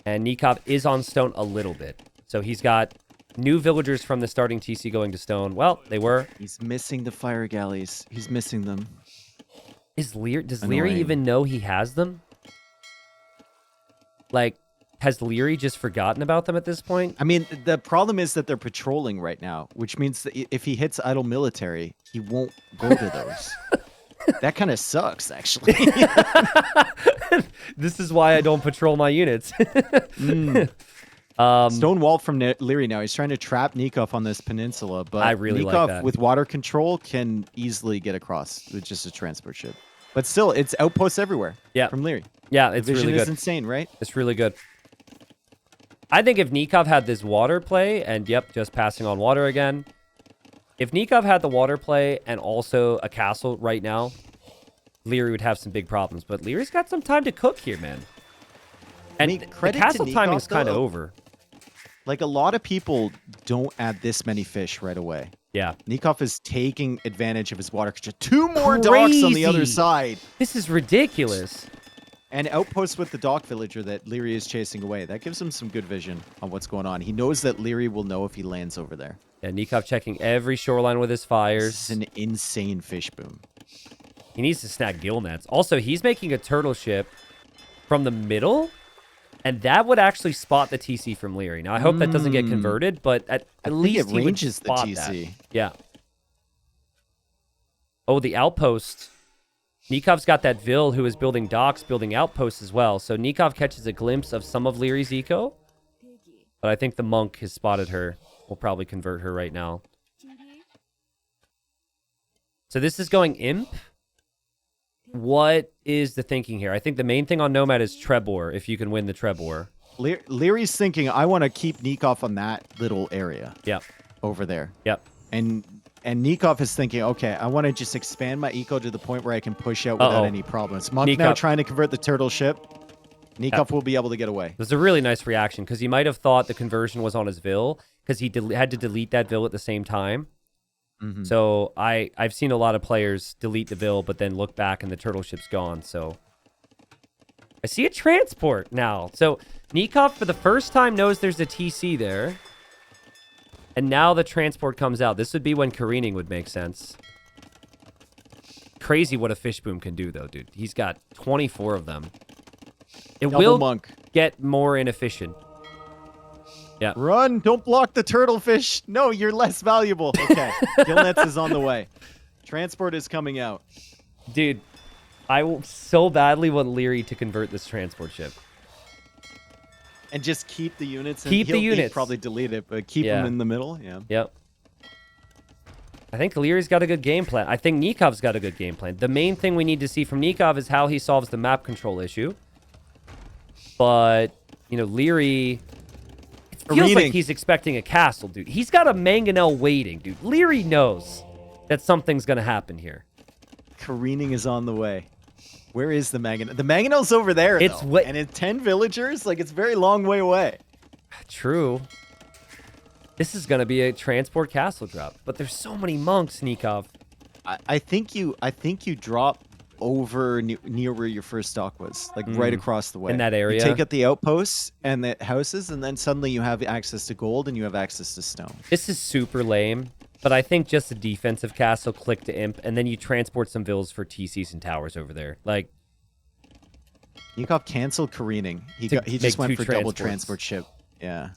And Nicov is on stone a little bit. So he's got new villagers from the starting TC going to stone. Well, they were. He's missing the fire galleys. He's missing them. Does Liereyy even know he has them? Like, has Liereyy just forgotten about them at this point? I mean, the problem is that they're patrolling right now, which means that if he hits idle military, he won't go to those. That kind of sucks, actually. This is why I don't patrol my units. Stonewall from Liereyy now. He's trying to trap Nicov on this peninsula, but I really Nicov like that. with water control can easily get across with just a transport ship. But still, it's outposts everywhere. Yeah. From Liereyy. Yeah, it's Vision really good. is insane, right? It's really good. I think if Nicov had this water play, and yep, just passing on water again. If Nicov had the water play and also a castle right now, Liereyy would have some big problems. But Lierey's got some time to cook here, man. And the castle timing's kind of over. Like, a lot of people don't add this many fish right away. Yeah. Nicov is taking advantage of his water control. 2 more docks on the other side. This is ridiculous. And outposts with the dock villager that Liereyy is chasing away. That gives him some good vision on what's going on. He knows that Liereyy will know if he lands over there. Yeah, Nicov checking every shoreline with his fires. This is an insane fish boom. He needs to snag gill nets. Also, he's making a turtle ship from the middle, and that would actually spot the TC from Liereyy. Now, I hope that doesn't get converted, but at least it ranges the TC. That. Yeah. Oh, the outpost. Nikov's got that Vil who is building docks, building outposts as well. So Nicov catches a glimpse of some of Lierey's eco. But I think the monk has spotted her. We'll probably convert her right now. So this is going imp. What is the thinking here? I think the main thing on Nomad is Trebor, if you can win the Trebor. Lierey's thinking, I want to keep Nicov on that little area. Yep. Over there. Yep. And Nicov is thinking, okay, I want to just expand my eco to the point where I can push out without any problems. Monk now trying to convert the turtle ship. Nicov will be able to get away. It was a really nice reaction because he might have thought the conversion was on his Vil because he had to delete that Vil at the same time. Mm-hmm. So I've seen a lot of players delete the Vil but then look back and the turtle ship's gone. So I see a transport now. So Nicov for the first time knows there's a TC there. And now the transport comes out. This would be when careening would make sense. Crazy what a fish boom can do, though, dude. He's got 24 of them. It will get more inefficient. Yeah. Run! Don't block the turtle fish. No, you're less valuable. Okay. Gillnets is on the way. Transport is coming out. Dude, I so badly want Liereyy to convert this transport ship. And just keep the units. Keep the units. He'll probably delete it, but keep them in the middle. Yeah. Yep. I think Lierey's got a good game plan. I think Nikov's got a good game plan. The main thing we need to see from Nicov is how he solves the map control issue. But, you know, Liereyy... It feels like he's expecting a castle, dude. He's got a mangonel waiting, dude. Liereyy knows that something's going to happen here. Careening is on the way. Where is the mangonel? The mangonel's over there, though. And it's 10 villagers? Like, it's a very long way away. True. This is going to be a transport castle drop. But there's so many monks, Nicov. I think you drop over near where your first dock was. Like, right across the way. In that area? You take out the outposts and the houses, and then suddenly you have access to gold and you have access to stone. This is super lame. But I think just a defensive castle, click to imp, and then you transport some vills for TCs and towers over there. Like, Nicov canceled careening. He just went for double transport ship. Yeah.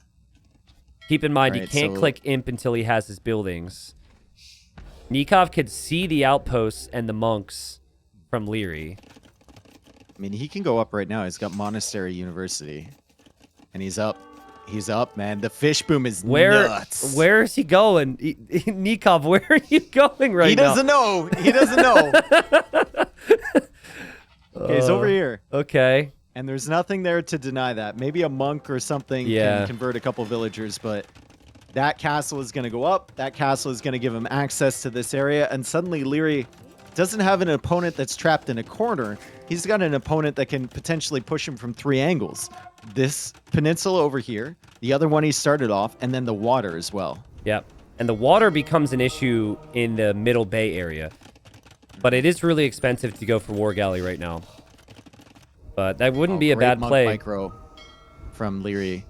Keep in mind, you can't click imp until he has his buildings. Nicov could see the outposts and the monks from Liereyy. I mean, he can go up right now. He's got Monastery University. And he's up. He's up, man. The fish boom is nuts. Where is he going? Nicov, where are you going right now? He doesn't know. He doesn't know. Okay, he's over here. Okay. And there's nothing there to deny that. Maybe a monk or something can convert a couple villagers, but that castle is going to go up. That castle is going to give him access to this area. And suddenly Liereyy doesn't have an opponent that's trapped in a corner. He's got an opponent that can potentially push him from 3 angles. This peninsula over here, the other one he started off, and then the water as well. Yep. And the water becomes an issue in the middle bay area. But it is really expensive to go for War Galley right now. But that wouldn't be a bad play. Micro from Liereyy.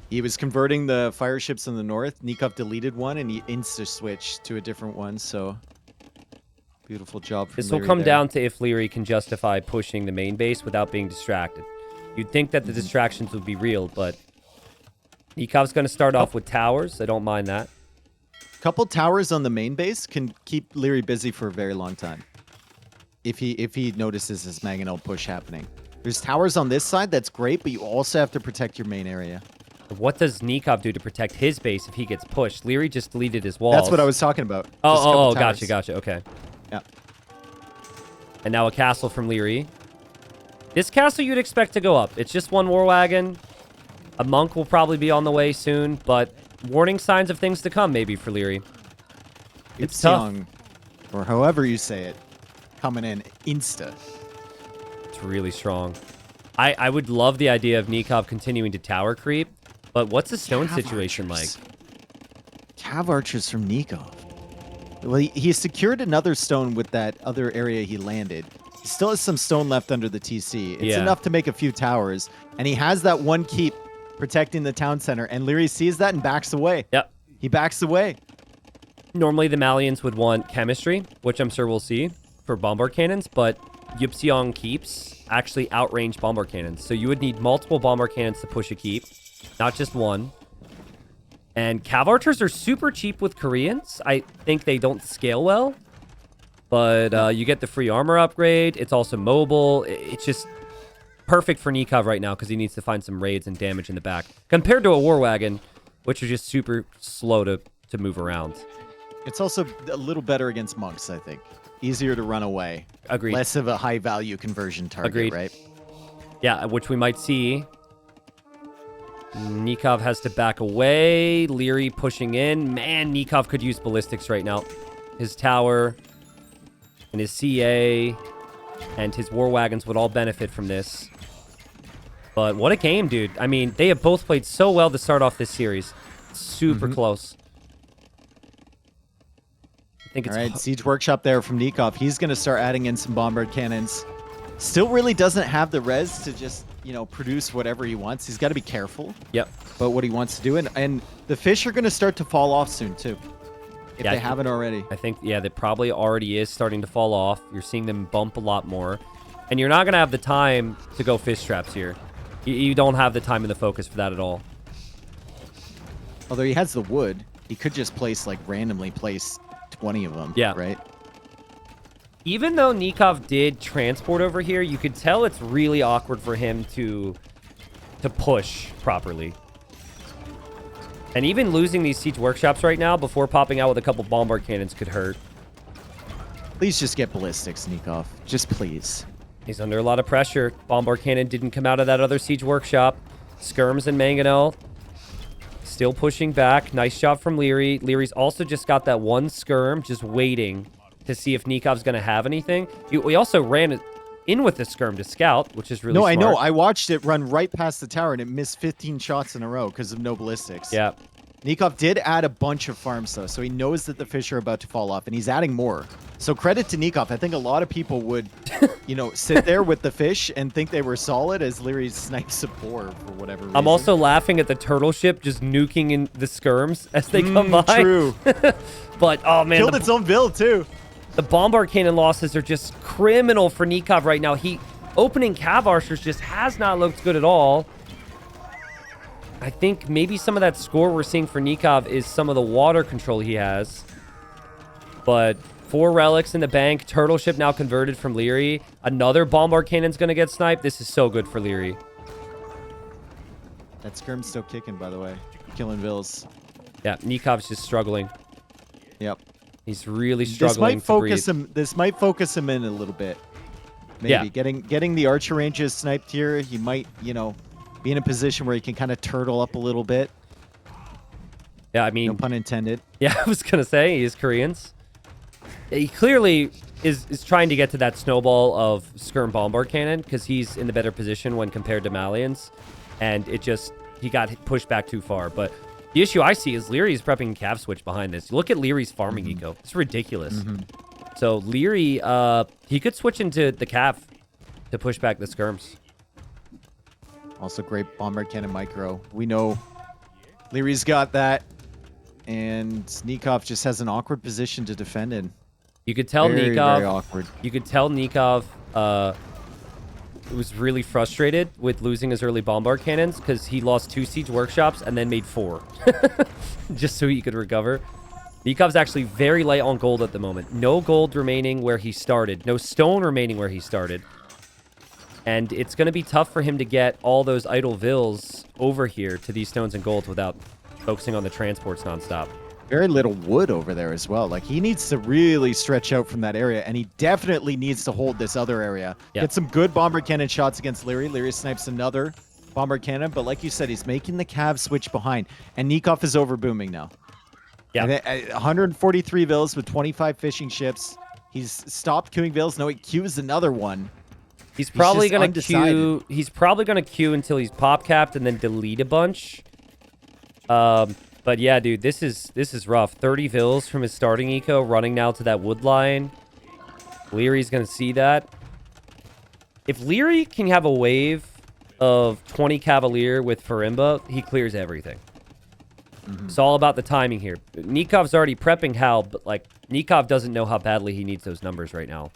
He was converting the fire ships in the north. Nicov deleted one, and he insta-switched to a different one, so... Beautiful job from This will come down to if Liereyy can justify pushing the main base without being distracted. You'd think that the distractions would be real, but Nikov's going to start off with towers. I don't mind that. Couple towers on the main base can keep Liereyy busy for a very long time. If he notices this mangonel push happening. There's towers on this side, that's great, but you also have to protect your main area. What does Nicov do to protect his base if he gets pushed? Liereyy just deleted his walls. That's what I was talking about. Oh, gotcha. Okay. Yeah. And now a castle from Liereyy. This castle you'd expect to go up. It's just one war wagon. A monk will probably be on the way soon, but warning signs of things to come maybe for Liereyy. It's tough. Or however you say it, coming in insta. It's really strong. I would love the idea of Nicov continuing to tower creep, but what's the stone situation like? Cav archers from Nicov. Well, he secured another stone with that other area he landed. He still has some stone left under the TC. It's enough to make a few towers. And he has that one keep protecting the town center. And Liereyy sees that and backs away. Yep. He backs away. Normally the Malians would want chemistry, which I'm sure we'll see for bombard cannons, but Yupseong keeps actually outrange bombard cannons. So you would need multiple bombard cannons to push a keep, not just one. And Cav archers are super cheap with Koreans. I think they don't scale well, but you get the free armor upgrade. It's also mobile. It's just perfect for Nicov right now because he needs to find some raids and damage in the back compared to a war wagon, which are just super slow to move around. It's also a little better against monks, I think. Easier to run away. Agreed. Less of a high-value conversion target, right? Yeah, which we might see. Nicov has to back away. Liereyy pushing in. Man, Nicov could use ballistics right now. His tower and his CA and his war wagons would all benefit from this. But what a game, dude. I mean, they have both played so well to start off this series. Super close. I think it's all right, Siege Workshop there from Nicov. He's going to start adding in some bombard cannons. Still really doesn't have the res to just, produce whatever he wants. He's got to be careful. Yep. About what he wants to do. And the fish are going to start to fall off soon, too. If they haven't already. I think, that probably already is starting to fall off. You're seeing them bump a lot more. And you're not going to have the time to go fish traps here. You don't have the time and the focus for that at all. Although he has the wood, he could just randomly place 20 of them. Yeah. Right? Even though Nicov did transport over here, you could tell it's really awkward for him to push properly. And even losing these siege workshops right now before popping out with a couple bombard cannons could hurt. Please just get ballistics, Nicov. Just please. He's under a lot of pressure. Bombard cannon didn't come out of that other siege workshop. Skirms and Mangonel still pushing back. Nice job from Liereyy. Lierey's also just got that one skirm just waiting to see if Nikov's going to have anything. We also ran in with the skirm to scout, which is really smart. I know. I watched it run right past the tower, and it missed 15 shots in a row because of no ballistics. Yeah. Nicov did add a bunch of farms, though, so he knows that the fish are about to fall off, and he's adding more. So credit to Nicov. I think a lot of people would, sit there with the fish and think they were solid as Liereyy snipes a boar for whatever reason. I'm also laughing at the turtle ship just nuking in the skirms as they come by. True. But, oh, man. Killed its own build, too. The bombard cannon losses are just criminal for Nicov right now. Opening Cav archers just has not looked good at all. I think maybe some of that score we're seeing for Nicov is some of the water control he has. But 4 relics in the bank. Turtle ship now converted from Liereyy. Another bombard cannon's going to get sniped. This is so good for Liereyy. That skirm's still kicking, by the way. Killing Vills. Yeah, Nikov's just struggling. Yep. He's really struggling This might focus him in a little bit. Maybe Yeah. getting the archer ranges sniped here, he might, you know, be in a position where he can kind of turtle up a little bit. Yeah, I mean, no pun intended. Yeah, I was gonna say he's Koreans. He clearly is trying to get to that snowball of skirm bombard cannon because he's in the better position when compared to Malians, and he got pushed back too far. But the issue I see is Lierey's prepping cav switch behind this. Look at Lierey's farming eco. It's ridiculous. So Liereyy, he could switch into the cav to push back the skirms. Also great bombard cannon micro. We know Lierey's got that, and Nicov just has an awkward position to defend in. You could tell very, Nicov. very awkward. You could tell Nicov was really frustrated with losing his early bombard cannons because he lost 2 siege workshops and then made 4 just so he could recover. Nikov's actually very light on gold at the moment. No gold remaining where he started. No stone remaining where he started. And it's going to be tough for him to get all those idle vills over here to these stones and golds without focusing on the transports nonstop. Very little wood over there as well. Like, he needs to really stretch out from that area, and he definitely needs to hold this other area. Yep. Get some good bombard cannon shots against Liereyy. Liereyy snipes another bombard cannon, but like you said, he's making the cav switch behind, and Nicov is over booming now. Yeah. 143 vills with 25 fishing ships. He's stopped queuing vills. No, he queues another one. He's probably going to queue. He's probably going to queue until he's pop capped and then delete a bunch. But yeah, dude, this is rough. 30 vills from his starting eco running now to that wood line. Lierey's going to see that. If Liereyy can have a wave of 20 Cavalier with Farimba, he clears everything. It's all about the timing here. Nikov's already prepping Hal, but like Nicov doesn't know how badly he needs those numbers right now.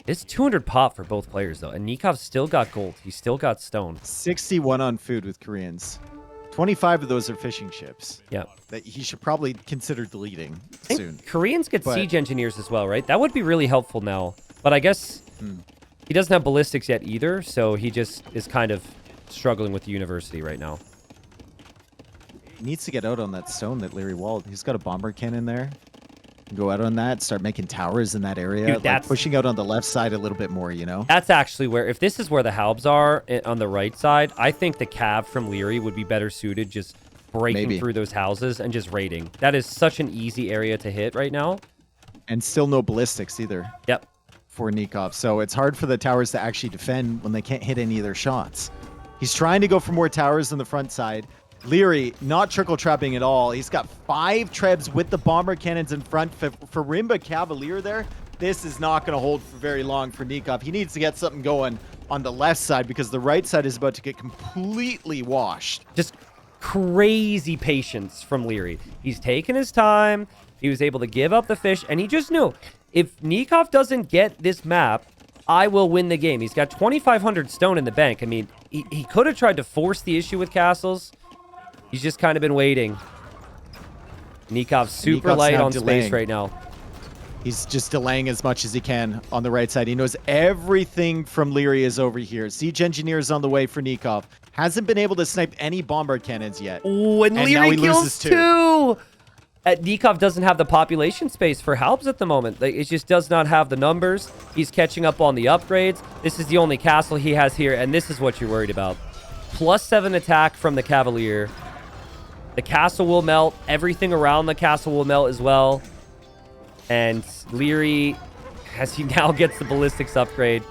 It's 200 pop for both players though, and Nikov's still got gold. He's still got stone. 61 on food with Koreans. 25 of those are fishing ships. Yeah. That he should probably consider deleting soon. Koreans get siege engineers as well, right? That would be really helpful now. But I guess he doesn't have ballistics yet either, so he just is kind of struggling with the university right now. He needs to get out on that stone that Liereyy walled. He's got a bombard cannon there. Go out on that, start making towers in that area. Dude, like pushing out on the left side a little bit more, you know? That's actually where, if this is where the halbs are on the right side, I think the cav from Liereyy would be better suited just breaking through those houses and just raiding. That is such an easy area to hit right now. And still no ballistics either. Yep. For Nicov. So it's hard for the towers to actually defend when they can't hit any of their shots. He's trying to go for more towers on the front side. Liereyy not trickle trapping at all. He's got 5 trebs with the bomber cannons in front. For Farimba Cavalier there, this is not going to hold for very long for Nicov. He needs to get something going on the left side because the right side is about to get completely washed. Just crazy patience from Liereyy. He's taken his time. He was able to give up the fish, and he just knew, if Nicov doesn't get this map, I will win the game. He's got 2,500 stone in the bank. I mean, he could have tried to force the issue with castles. He's just kind of been waiting. Nikov's super light on space right now. He's just delaying as much as he can on the right side. He knows everything from Liereyy is over here. Siege engineers on the way for Nicov. Hasn't been able to snipe any bombard cannons yet. Oh, and Liereyy kills 2. Nicov doesn't have the population space for halbs at the moment. Like, it just does not have the numbers. He's catching up on the upgrades. This is the only castle he has here, and this is what you're worried about. +7 attack from the Cavalier. The castle will melt. Everything around the castle will melt as well. And Liereyy, as he now gets the ballistics upgrade,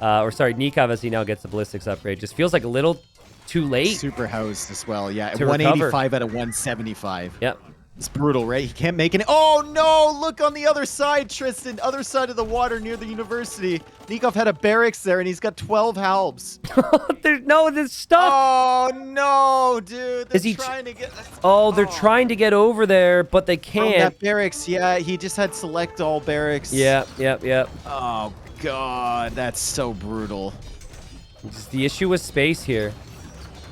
Nicov, as he now gets the ballistics upgrade, just feels like a little too late. Super housed as well. Yeah, 185 185 out of 175. Yep. It's brutal, right? He can't make it. Oh, no! Look on the other side, Tristan. Other side of the water near the university. Nicov had a barracks there, and he's got 12 halbs. There's stuff. Oh, no, dude. They're trying to get... Oh, they're trying to get over there, but they can't. From that barracks, yeah. He just had select all barracks. Yep. Oh, God. That's so brutal. The issue with space here.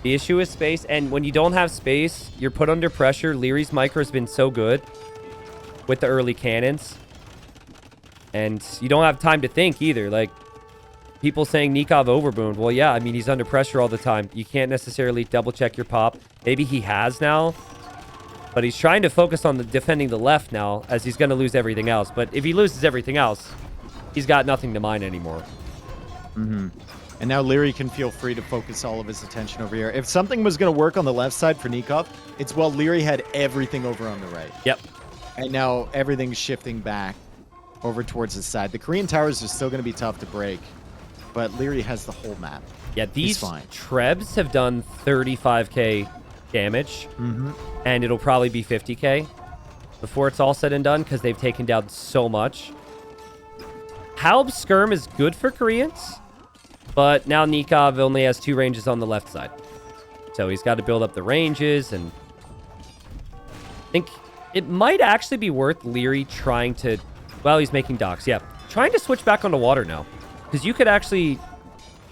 The issue is space, and when you don't have space, you're put under pressure. Lierey's micro has been so good with the early cannons. And you don't have time to think either. Like, people saying Nicov overboomed. Well, yeah, I mean, he's under pressure all the time. You can't necessarily double-check your pop. Maybe he has now. But he's trying to focus on defending the left now, as he's going to lose everything else. But if he loses everything else, he's got nothing to mine anymore. And now Liereyy can feel free to focus all of his attention over here. If something was going to work on the left side for Nicov, it's well, Liereyy had everything over on the right. Yep. And now everything's shifting back over towards the side. The Korean towers are still going to be tough to break, but Liereyy has the whole map. Yeah, these Trebs have done 35k damage, and it'll probably be 50k before it's all said and done because they've taken down so much. Halb Skirm is good for Koreans, but now Nicov only has 2 ranges on the left side. So he's got to build up the ranges, and I think it might actually be worth Liereyy trying to... Well, he's making docks, yeah. Trying to switch back onto water now, because you could actually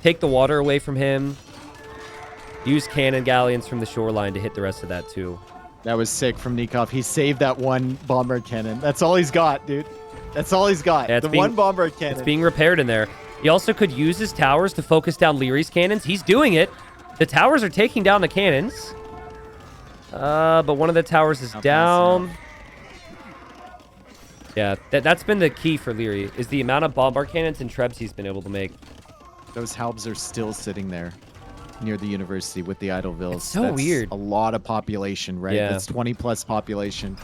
take the water away from him, use cannon galleons from the shoreline to hit the rest of that too. That was sick from Nicov. He saved that one bombard cannon. That's all he's got, dude. That's all he's got. Yeah, one bombard cannon. It's being repaired in there. He also could use his towers to focus down Lierey's cannons. He's doing it. The towers are taking down the cannons. But one of the towers is down. Yeah, that's been the key for Liereyy, is the amount of bombard cannons and trebs he's been able to make. Those Halbs are still sitting there near the university with the idle vills. It's so weird. A lot of population, right? Yeah. That's 20 plus population.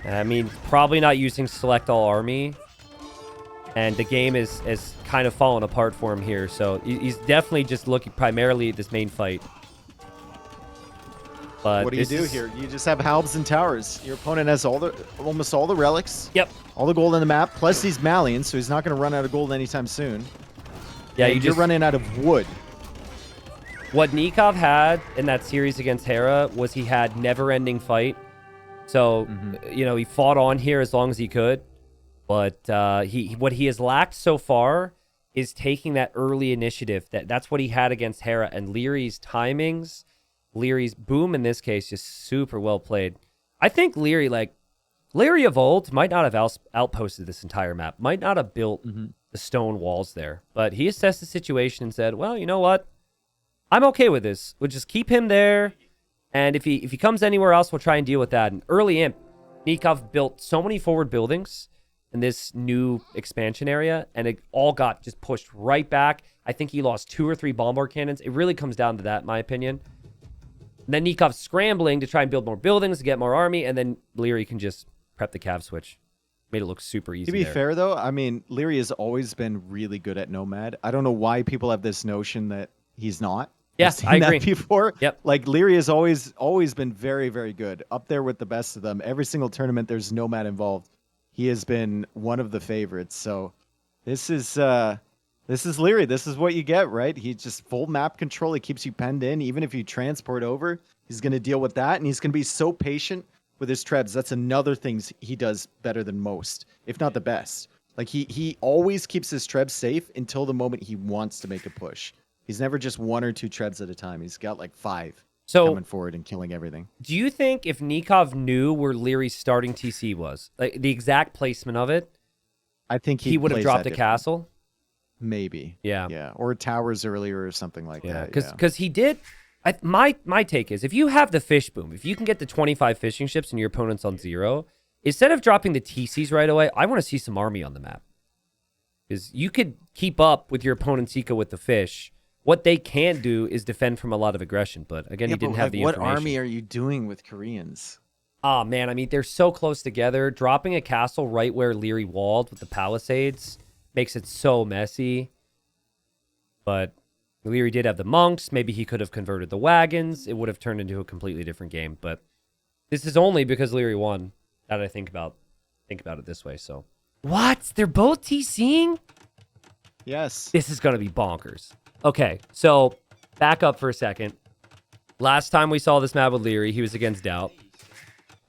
I mean, probably not using select all army. And the game is kind of fallen apart for him here. So he's definitely just looking primarily at this main fight. But what do you do here? You just have Halbs and towers. Your opponent has almost all the relics. Yep. All the gold on the map, plus these Malians, so he's not going to run out of gold anytime soon. Yeah, and you're running out of wood. What Nicov had in that series against Hera was he had never-ending fight. So, you know, he fought on here as long as he could. But what he has lacked so far is taking that early initiative. That's what he had against Hera. And Lierey's timings, Lierey's boom in this case, just super well played. I think Liereyy of old might not have outposted this entire map, might not have built the stone walls there. But he assessed the situation and said, well, you know what? I'm okay with this. We'll just keep him there. And if he comes anywhere else, we'll try and deal with that. And early imp, Nicov built so many forward buildings in this new expansion area, and it all got just pushed right back. I think he lost 2 or 3 bombard cannons. It really comes down to that, in my opinion. And then Nikov's scrambling to try and build more buildings, to get more army, and then Liereyy can just prep the cav switch. Made it look super easy. To be fair, though, I mean, Liereyy has always been really good at Nomad. I don't know why people have this notion that he's not. Yes, I agree. That before. Yep. Like, Liereyy has always been very, very good. Up there with the best of them. Every single tournament, there's Nomad involved. He has been one of the favorites. So this is Liereyy. This is what you get, right? He just full map control. He keeps you penned in. Even if you transport over, he's going to deal with that. And he's going to be so patient with his trebs. That's another thing he does better than most, if not the best. Like, he always keeps his trebs safe until the moment he wants to make a push. He's never just 1 or 2 trebs at a time. He's got like 5 coming forward and killing everything. Do you think if Nicov knew where Lierey's starting TC was, like the exact placement of it, I think he would have dropped a castle? Maybe. Yeah. Yeah. Or towers earlier or something like that. Because he did. My take is, if you have the fish boom, if you can get the 25 fishing ships and your opponent's on 0, instead of dropping the TCs right away, I want to see some army on the map. Because you could keep up with your opponent's eco with the fish. What they can't do is defend from a lot of aggression. But again, he didn't have the information. What army are you doing with Koreans? Oh, man. I mean, they're so close together. Dropping a castle right where Liereyy walled with the palisades makes it so messy. But Liereyy did have the monks. Maybe he could have converted the wagons. It would have turned into a completely different game. But this is only because Liereyy won that I think about it this way. So what? They're both TCing? Yes. This is going to be bonkers. Okay, so back up for a second. Last time we saw this map with Liereyy, he was against Doubt.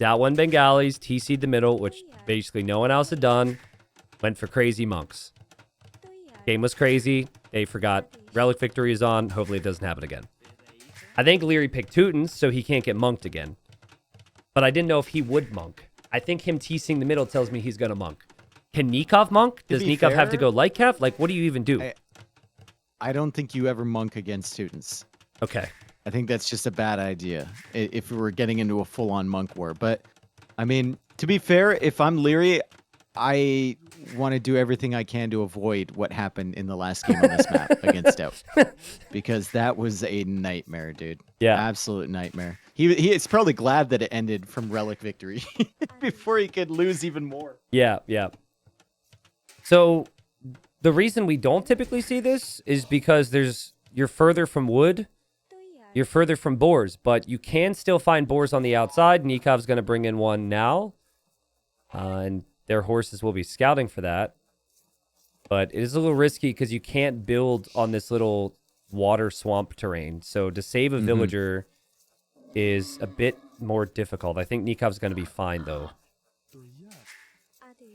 Doubt won Bengalis, TC'd the middle, which basically no one else had done. Went for crazy monks. Game was crazy. They forgot Relic Victory is on. Hopefully it doesn't happen again. I think Liereyy picked Teutons, so he can't get monked again. But I didn't know if he would monk. I think him TCing the middle tells me he's going to monk. Can Nicov monk? Does Nicov have to go light cav? Like, what do you even do? I don't think you ever monk against Teutons. Okay. I think that's just a bad idea if we were getting into a full-on monk war. But, I mean, to be fair, if I'm Liereyy, I want to do everything I can to avoid what happened in the last game on this map against Out, because that was a nightmare, dude. Yeah, absolute nightmare. He is probably glad that it ended from relic victory before he could lose even more. Yeah. So the reason we don't typically see this is because you're further from wood, you're further from boars, but you can still find boars on the outside. Nikov's going to bring in one now, and their horses will be scouting for that. But it is a little risky because you can't build on this little water swamp terrain. So to save a villager is a bit more difficult. I think Nikov's going to be fine, though.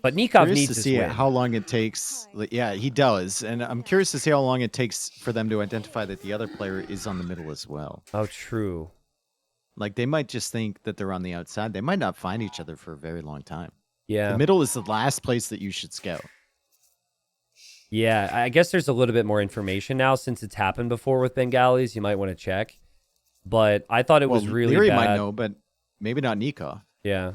But Nicov needs to see win. how long it takes. Yeah, he does. And I'm curious to see how long it takes for them to identify that the other player is on the middle as well. Oh, true. Like, they might just think that they're on the outside. They might not find each other for a very long time. Yeah. The middle is the last place that you should scout. Yeah, I guess there's a little bit more information now since it's happened before with Bengalis. You might want to check. But I thought it was really Liereyy bad. might know, but maybe not Nicov. Yeah.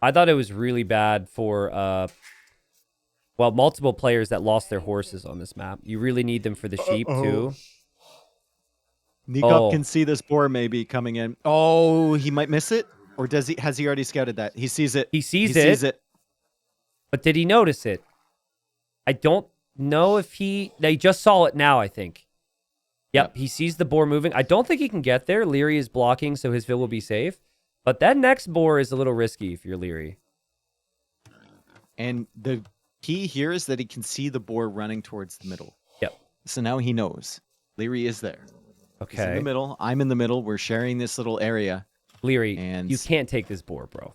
I thought it was really bad for, multiple players that lost their horses on this map. You really need them for the sheep, too. Nicov can see this boar maybe coming in. Oh, he might miss it? Or has he already scouted that? He sees it. He sees it. But did he notice it? I don't know if he just saw it now, I think. Yep, he sees the boar moving. I don't think he can get there. Liereyy is blocking, so his vill will be safe. But that next boar is a little risky if you're Liereyy. And the key here is that he can see the boar running towards the middle. Yep. So now he knows. Liereyy is there. Okay. He's in the middle. I'm in the middle. We're sharing this little area. Liereyy, you can't take this boar, bro.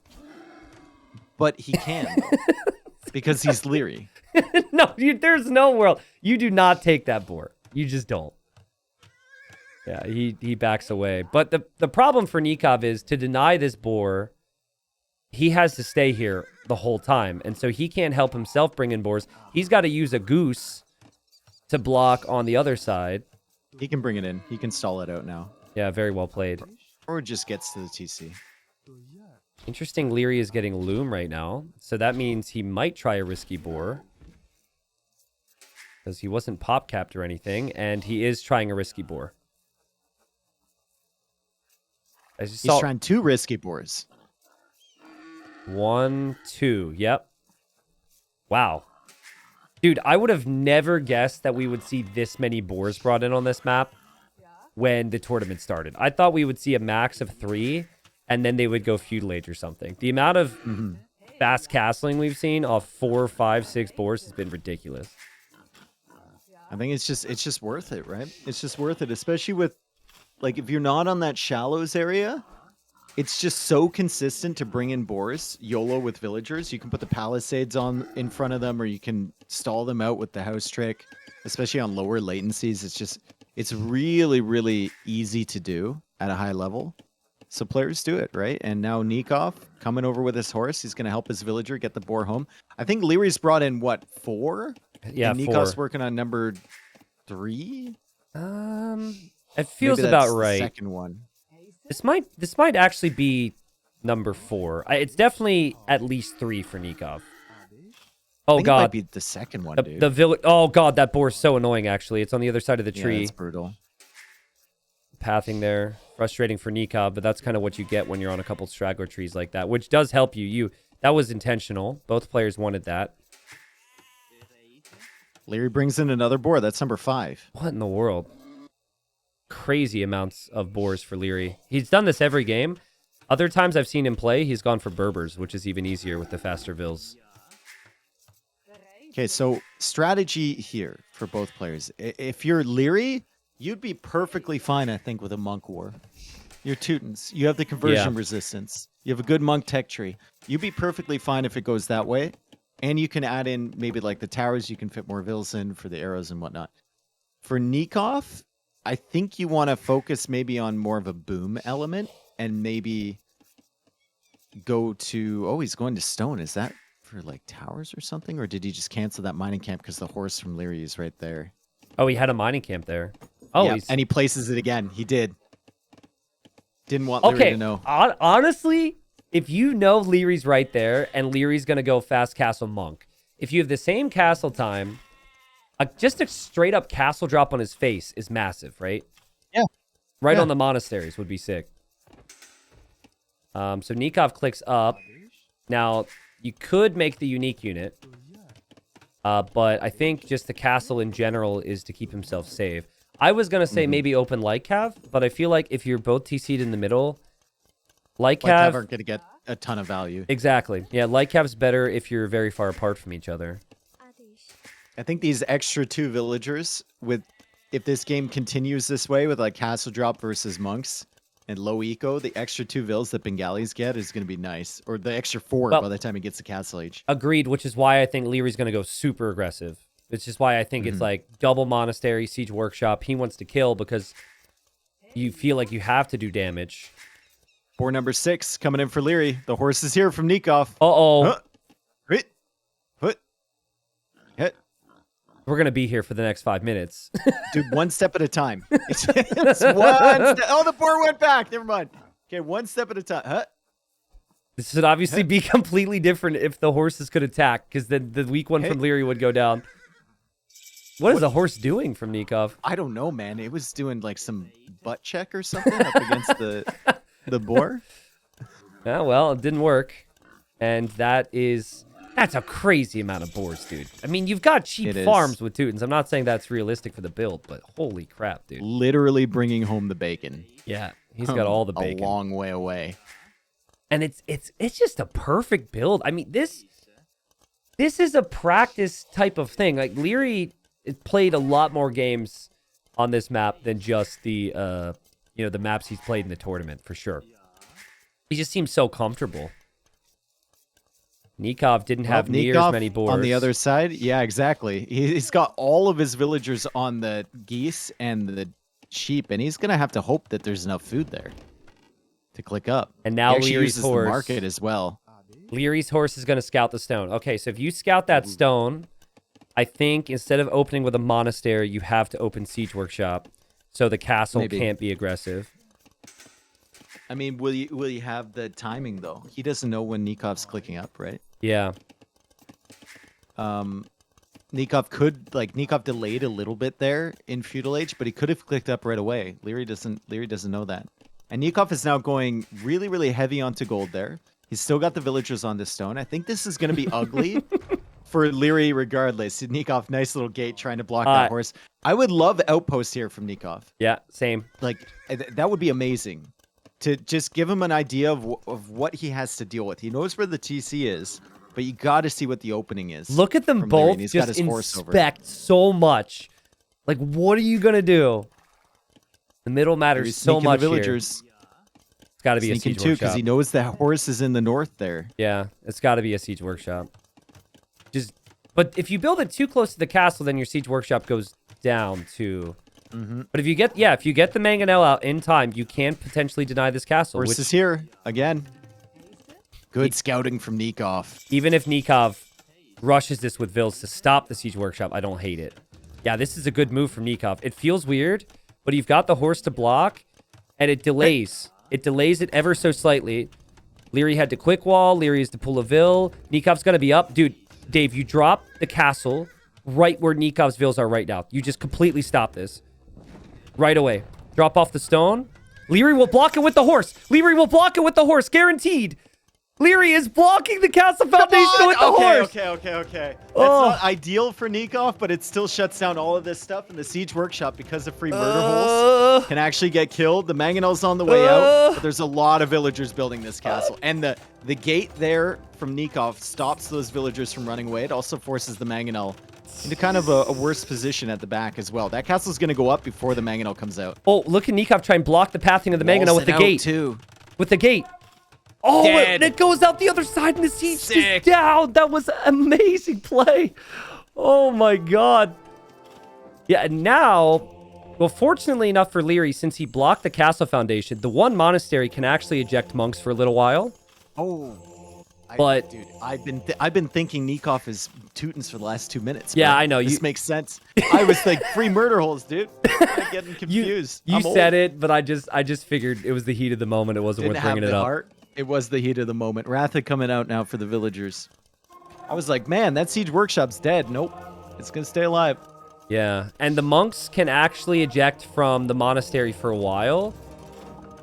But he can, though, because he's Liereyy. No, there's no world. You do not take that boar. You just don't. Yeah, he backs away. But the problem for Nicov is to deny this boar, he has to stay here the whole time. And so he can't help himself bring in boars. He's got to use a goose to block on the other side. He can bring it in. He can stall it out now. Yeah, very well played. Or just gets to the TC. Interesting, Liereyy is getting loom right now. So that means he might try a risky boar. Because he wasn't pop capped or anything. And he is trying a risky boar. He's trying 2 risky boars. 1, 2. Yep. Wow. Dude, I would have never guessed that we would see this many boars brought in on this map when the tournament started. I thought we would see a max of 3, and then they would go feudal age or something. The amount of fast castling we've seen off 4, 5, 6 boars has been ridiculous. I think it's just worth it, right? It's just worth it, especially with, like, if you're not on that shallows area, it's just so consistent to bring in boars, YOLO with villagers. You can put the palisades on in front of them, or you can stall them out with the house trick, especially on lower latencies. It's really, really easy to do at a high level. So players do it, right? And now Nicov coming over with his horse. He's going to help his villager get the boar home. I think Lierey's brought in, what, 4? Yeah, and 4. Nikov's working on number 3? It feels about right. The second one. This might actually be number 4. It's definitely at least 3 for Nicov. Oh god, it might be the second one, dude. The village. Oh god, that boar's so annoying. Actually, it's on the other side of the tree. Yeah, it's brutal. Pathing there, frustrating for Nicov, but that's kind of what you get when you're on a couple straggler trees like that, which does help you. That was intentional. Both players wanted that. Liereyy brings in another boar. That's number 5. What in the world? Crazy amounts of boars for Liereyy. He's done this every game. Other times I've seen him play, he's gone for Berbers, which is even easier with the faster vills. Okay, so strategy here for both players. If you're Liereyy, you'd be perfectly fine, I think, with a monk war. You're Teutons. You have the conversion resistance. You have a good monk tech tree. You'd be perfectly fine if it goes that way. And you can add in maybe like the towers, you can fit more vills in for the arrows and whatnot. For Nicov, I think you want to focus maybe on more of a boom element and maybe go to... Oh, he's going to stone. Is that for like towers or something? Or did he just cancel that mining camp because the horse from Liereyy is right there? Oh, he had a mining camp there. Oh, yeah, and he places it again. He did. Didn't want Liereyy to know. Honestly, if you know Lierey's right there and Lierey's going to go fast castle monk, if you have the same castle time, just a straight up castle drop on his face is massive, right? Yeah. Right on the monasteries would be sick. So Nicov clicks up. Now, you could make the unique unit. But I think just the castle in general is to keep himself safe. I was going to say maybe open Liereyy, but I feel like if you're both TC'd in the middle, Liereyy aren't going to get a ton of value. Exactly. Yeah, Lierey's better if you're very far apart from each other. I think these extra 2 villagers, if this game continues this way with like castle drop versus monks and low eco, the extra 2 vills that Bengalis get is going to be nice. Or the extra 4 by the time he gets the castle age. Agreed, which is why I think Lierey's going to go super aggressive. It's just why I think it's like double monastery, siege workshop. He wants to kill because you feel like you have to do damage. Boar number 6 coming in for Liereyy. The horse is here from Nicov. Uh-oh. Hit. Put. Hit. We're going to be here for the next 5 minutes. Dude, 1 step at a time. It's 1 step. Oh, the boar went back. Never mind. Okay, 1 step at a time. Huh? This would obviously be completely different if the horses could attack, because then the weak one from Liereyy would go down. What is the horse doing from Nicov? I don't know, man. It was doing like some butt check or something up against the boar. Yeah, well, it didn't work. And that's a crazy amount of boars, dude. I mean, you've got cheap farms with Teutons. I'm not saying that's realistic for the build, but holy crap, dude. Literally bringing home the bacon. Yeah, he's got all the bacon. A long way away. And it's just a perfect build. I mean, this is a practice type of thing. Like, Liereyy played a lot more games on this map than just the the maps he's played in the tournament, for sure. He just seems so comfortable. Nicov didn't have near as many boars. On the other side, yeah, exactly. He's got all of his villagers on the geese and the sheep, and he's going to have to hope that there's enough food there to click up. And now Lierey's horse. The market as well. Lierey's horse is going to scout the stone. Okay, so if you scout that stone, I think instead of opening with a monastery, you have to open siege workshop, so the castle can't be aggressive. I mean, will you have the timing though? He doesn't know when Nikov's clicking up, right? Yeah. Nicov delayed a little bit there in feudal age, but he could have clicked up right away. Liereyy doesn't know that. And Nicov is now going really, really heavy onto gold there. He's still got the villagers on the stone. I think this is going to be ugly for Liereyy regardless. Nicov, nice little gate trying to block that horse. I would love outpost here from Nicov. Yeah, same. Like, that would be amazing. To just give him an idea of what he has to deal with. He knows where the TC is, but you got to see what the opening is. Look at them both just inspect so much. Like, what are you going to do? The middle matters so much the villagers. Here. It's got to be a siege workshop. Because he knows that horse is in the north there. Yeah, it's got to be a siege workshop. But if you build it too close to the castle, then your siege workshop goes down too. But if you get the mangonel out in time, you can potentially deny this castle. Horse is here again. Good scouting from Nicov. Even if Nicov rushes this with vills to stop the siege workshop, I don't hate it. Yeah, this is a good move from Nicov. It feels weird, but you've got the horse to block, and it delays. It delays it ever so slightly. Liereyy had to quick wall. Liereyy has to pull a vill. Nikov's gonna be up, dude. Dave, you drop the castle right where Nikov's vills are right now. You just completely stop this. Right away. Drop off the stone. Liereyy will block it with the horse. Liereyy will block it with the horse. Guaranteed. Liereyy is blocking the castle foundation with the horse. Okay. That's not ideal for Nicov, but it still shuts down all of this stuff. And the siege workshop, because of free murder holes, can actually get killed. The mangonel's on the way out, but there's a lot of villagers building this castle. And the gate there from Nicov stops those villagers from running away. It also forces the mangonel into kind of a worse position at the back as well. That castle's going to go up before the mangonel comes out. Oh, look at Nicov try and block the pathing of the mangonel with the gate. Too. With the gate. Oh, it goes out the other side and the siege is down. That was an amazing play. Oh, my God. Yeah, and now, well, fortunately enough for Liereyy, since he blocked the castle foundation, the one monastery can actually eject monks for a little while. Oh. But dude, I've been thinking Nicov is Teutons for the last 2 minutes. Yeah, I know. This makes sense. I was like, free murder holes, dude. I'm getting confused. You said it, but I just figured it was the heat of the moment. It wasn't worth bringing it up. It was the heat of the moment. Ratha coming out now for the villagers. I was like, man, that siege workshop's dead. Nope. It's going to stay alive. Yeah. And the monks can actually eject from the monastery for a while.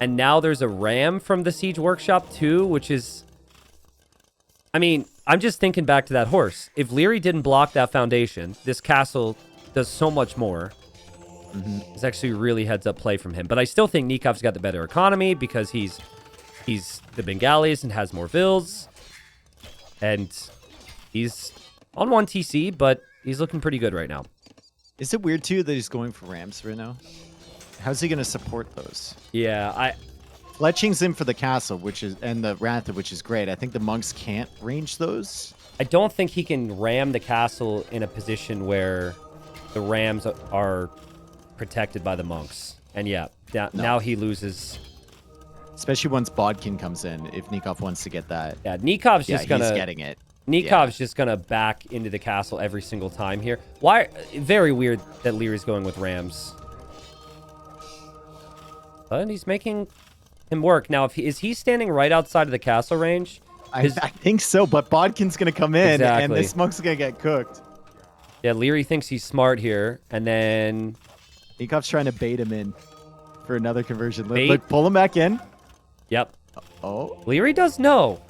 And now there's a ram from the siege workshop too, which is... I mean, I'm just thinking back to that horse. If Liereyy didn't block that foundation, this castle does so much more. It's actually really heads-up play from him. But I still think Nikov's got the better economy because he's the Bengalis and has more vills. And he's on 1 TC, but he's looking pretty good right now. Is it weird, too, that he's going for rams right now? How's he going to support those? Yeah, Fletching's in for the castle, and the Ratha, which is great. I think the monks can't range those. I don't think he can ram the castle in a position where the rams are protected by the monks. And yeah, now he loses. Especially once Bodkin comes in, if Nicov wants to get that. Yeah, Nikov's just gonna... he's getting it. Nikov's just gonna back into the castle every single time here. Why? Very weird that Lierey's going with rams. But he's making him work. Now, is he standing right outside of the castle range? I think so, but Bodkin's going to come in, Exactly. and this monk's going to get cooked. Yeah, Liereyy thinks he's smart here, and then... Nikov's trying to bait him in for another conversion. Bait? Look, pull him back in. Yep. Oh. Liereyy does know.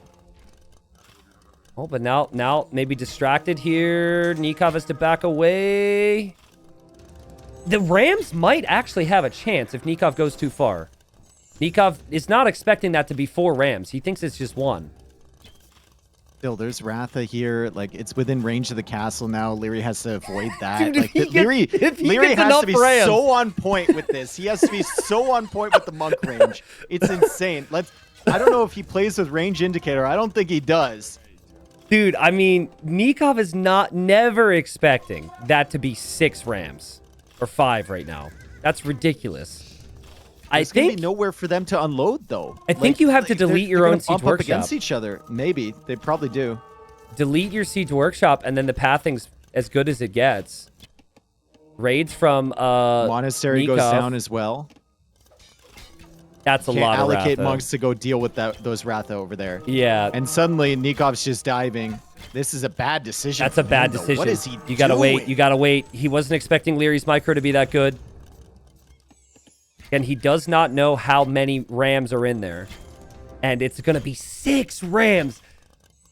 Oh, but now maybe distracted here. Nicov has to back away. The Rams might actually have a chance if Nicov goes too far. Nicov is not expecting that to be 4 Rams. He thinks it's just 1. Still, there's Ratha here. Like, it's within range of the castle now. Liereyy has to avoid that. Dude, like, Liereyy has to be Rams. so on point with this. He has to be so on point with the monk range. It's insane. I don't know if he plays with range indicator. I don't think he does. Dude, I mean, Nicov is never expecting that to be 6 Rams. Or 5 right now. That's ridiculous. There's going to be nowhere for them to unload, though. I think you have to delete your own siege workshop. Up against each other. Maybe. They probably do. Delete your siege workshop, and then the pathing's as good as it gets. Raids from Monastery Nicov. goes down as well. That's a lot of allocate Ratha. monks to go deal with those Ratha over there. Yeah. And suddenly, Nikov's just diving. This is a bad decision. That's a bad decision. What is he You gotta doing? wait. You gotta wait. He wasn't expecting Lierey's micro to be that good. And he does not know how many Rams are in there. And it's going to be 6 Rams.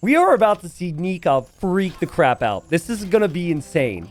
We are about to see Nicov freak the crap out. This is going to be insane.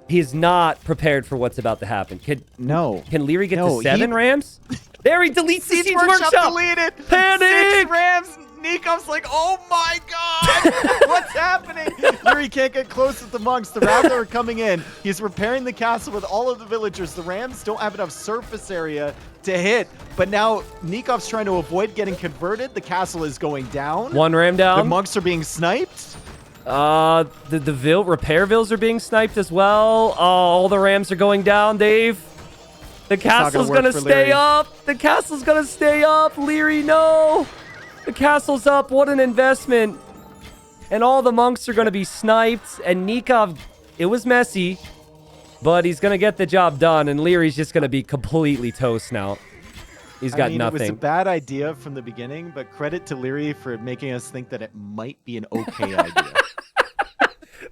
He is not prepared for what's about to happen. Can Liereyy get to 7 Rams? There, he deletes the siege workshop. Deleted. Panic! 6 Rams. Nikov's like, oh my god, what's happening? Liereyy can't get close with the monks. The Ratha are coming in. He's repairing the castle with all of the villagers. The Rams don't have enough surface area to hit. But now Nikov's trying to avoid getting converted. The castle is going down. 1 Ram down. The monks are being sniped. The repair vills are being sniped as well. All the Rams are going down, Dave. The castle's gonna stay up. The castle's gonna stay up. Liereyy, no. The castle's up. What an investment. And all the monks are going to be sniped. And Nicov, it was messy, but he's going to get the job done. And Lierey's just going to be completely toast now. He's got nothing. It was a bad idea from the beginning, but credit to Liereyy for making us think that it might be an okay idea.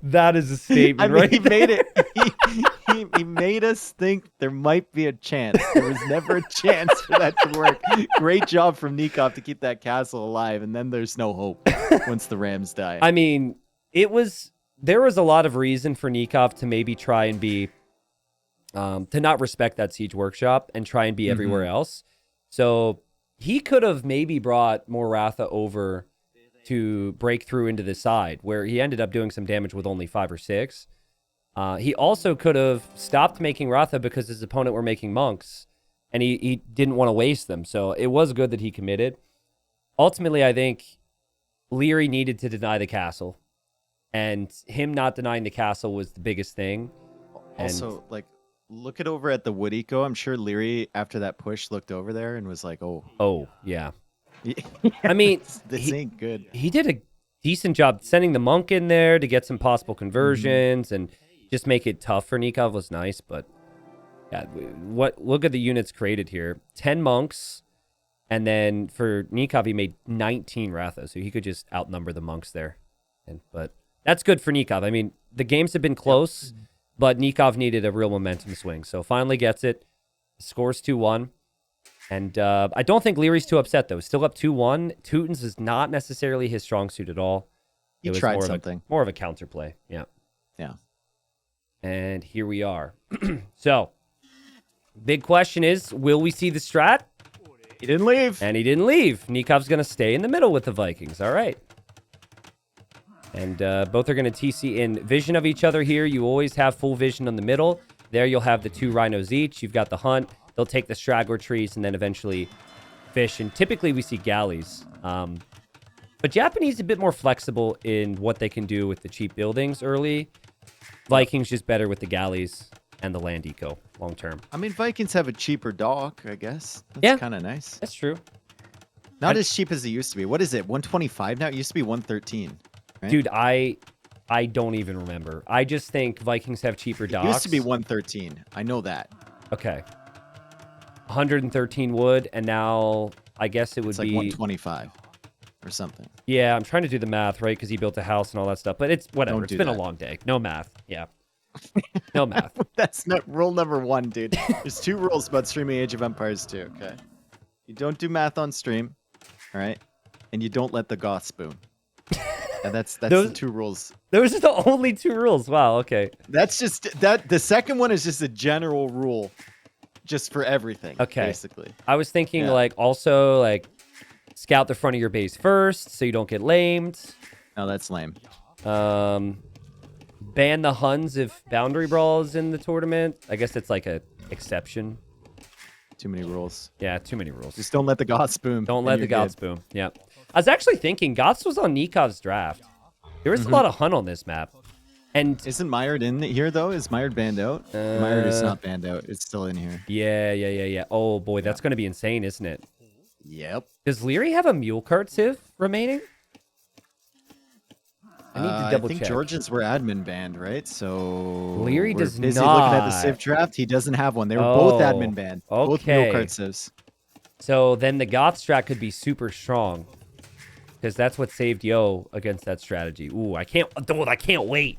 That is a statement, right? He made it. He made us think there might be a chance. There was never a chance for that to work. Great job from Nicov to keep that castle alive, and then there's no hope once the Rams die. I mean, there was a lot of reason for Nicov to maybe try and be, to not respect that siege workshop and try and be everywhere else. So he could have maybe brought more Ratha over to break through into the side, where he ended up doing some damage with only 5 or 6. He also could have stopped making Ratha because his opponent were making monks, and he didn't want to waste them. So it was good that he committed. Ultimately, I think Liereyy needed to deny the castle, and him not denying the castle was the biggest thing. Also, look over at the wood eco. I'm sure Liereyy, after that push, looked over there and was like, oh, yeah. I mean, this ain't good. He did a decent job sending the monk in there to get some possible conversions and just make it tough for Nicov was nice. But yeah, look at the units created here: 10 monks, And then for Nicov, he made 19 Ratha, so he could just outnumber the monks there. But that's good for Nicov. I mean, the games have been close, but Nicov needed a real momentum swing. So finally gets it. Scores 2-1. And I don't think Lierey's too upset, though. Still up 2-1. Teutons is not necessarily his strong suit at all. He tried something. More of a counterplay. Yeah. Yeah. And here we are. So, big question is, will we see the strat? He didn't leave. And he didn't leave. Nikov's going to stay in the middle with the Vikings. All right. And both are going to TC in vision of each other here. You always have full vision on the middle. There you'll have the 2 rhinos each. You've got the hunt. They'll take the straggler trees and then eventually fish. And typically we see galleys. But Japanese is a bit more flexible in what they can do with the cheap buildings early. Vikings just better with the galleys and the land eco long term. I mean, Vikings have a cheaper dock, I guess. That's kind of nice. That's true. Not as cheap as it used to be. What is it? 125 now? It used to be 113. Right? Dude, I don't even remember. I just think Vikings have cheaper docks. It used to be 113. I know that. Okay. 113 wood, and now I guess it would be 125 or something. Yeah, I'm trying to do the math, right? Because he built a house and all that stuff. But it's whatever. It's been a long day. No math. Yeah. No math. That's not rule number 1, dude. There's 2 rules about streaming Age of Empires 2, okay? You don't do math on stream, all right? And you don't let the goth spoon. And that's the 2 rules. Those are the only 2 rules. Wow, okay. That's just that. The second one is just a general rule just for everything, basically. I was thinking also scout the front of your base first so you don't get lamed. No, that's lame. Ban the Huns if boundary brawl is in the tournament. I guess it's like a exception. Too many rules. Yeah, too many rules. Just don't let the goth spoon. Don't let the goth spoon. Yeah. I was actually thinking Goths was on Nikov's draft. There was a lot of Hun on this map. And isn't Myred in here though? Is Myred banned out? Myred is not banned out. It's still in here. Yeah. Oh boy, that's going to be insane, isn't it? Yep. Does Liereyy have a mule cart civ remaining? I need to double check. I think Georgians were admin banned, right? So Liereyy does busy not. Looking at the civ draft, he doesn't have one. They were both admin banned. Both mule cart civs. So then the Goth strat could be super strong. Because that's what saved Yo against that strategy. Ooh, I can't wait.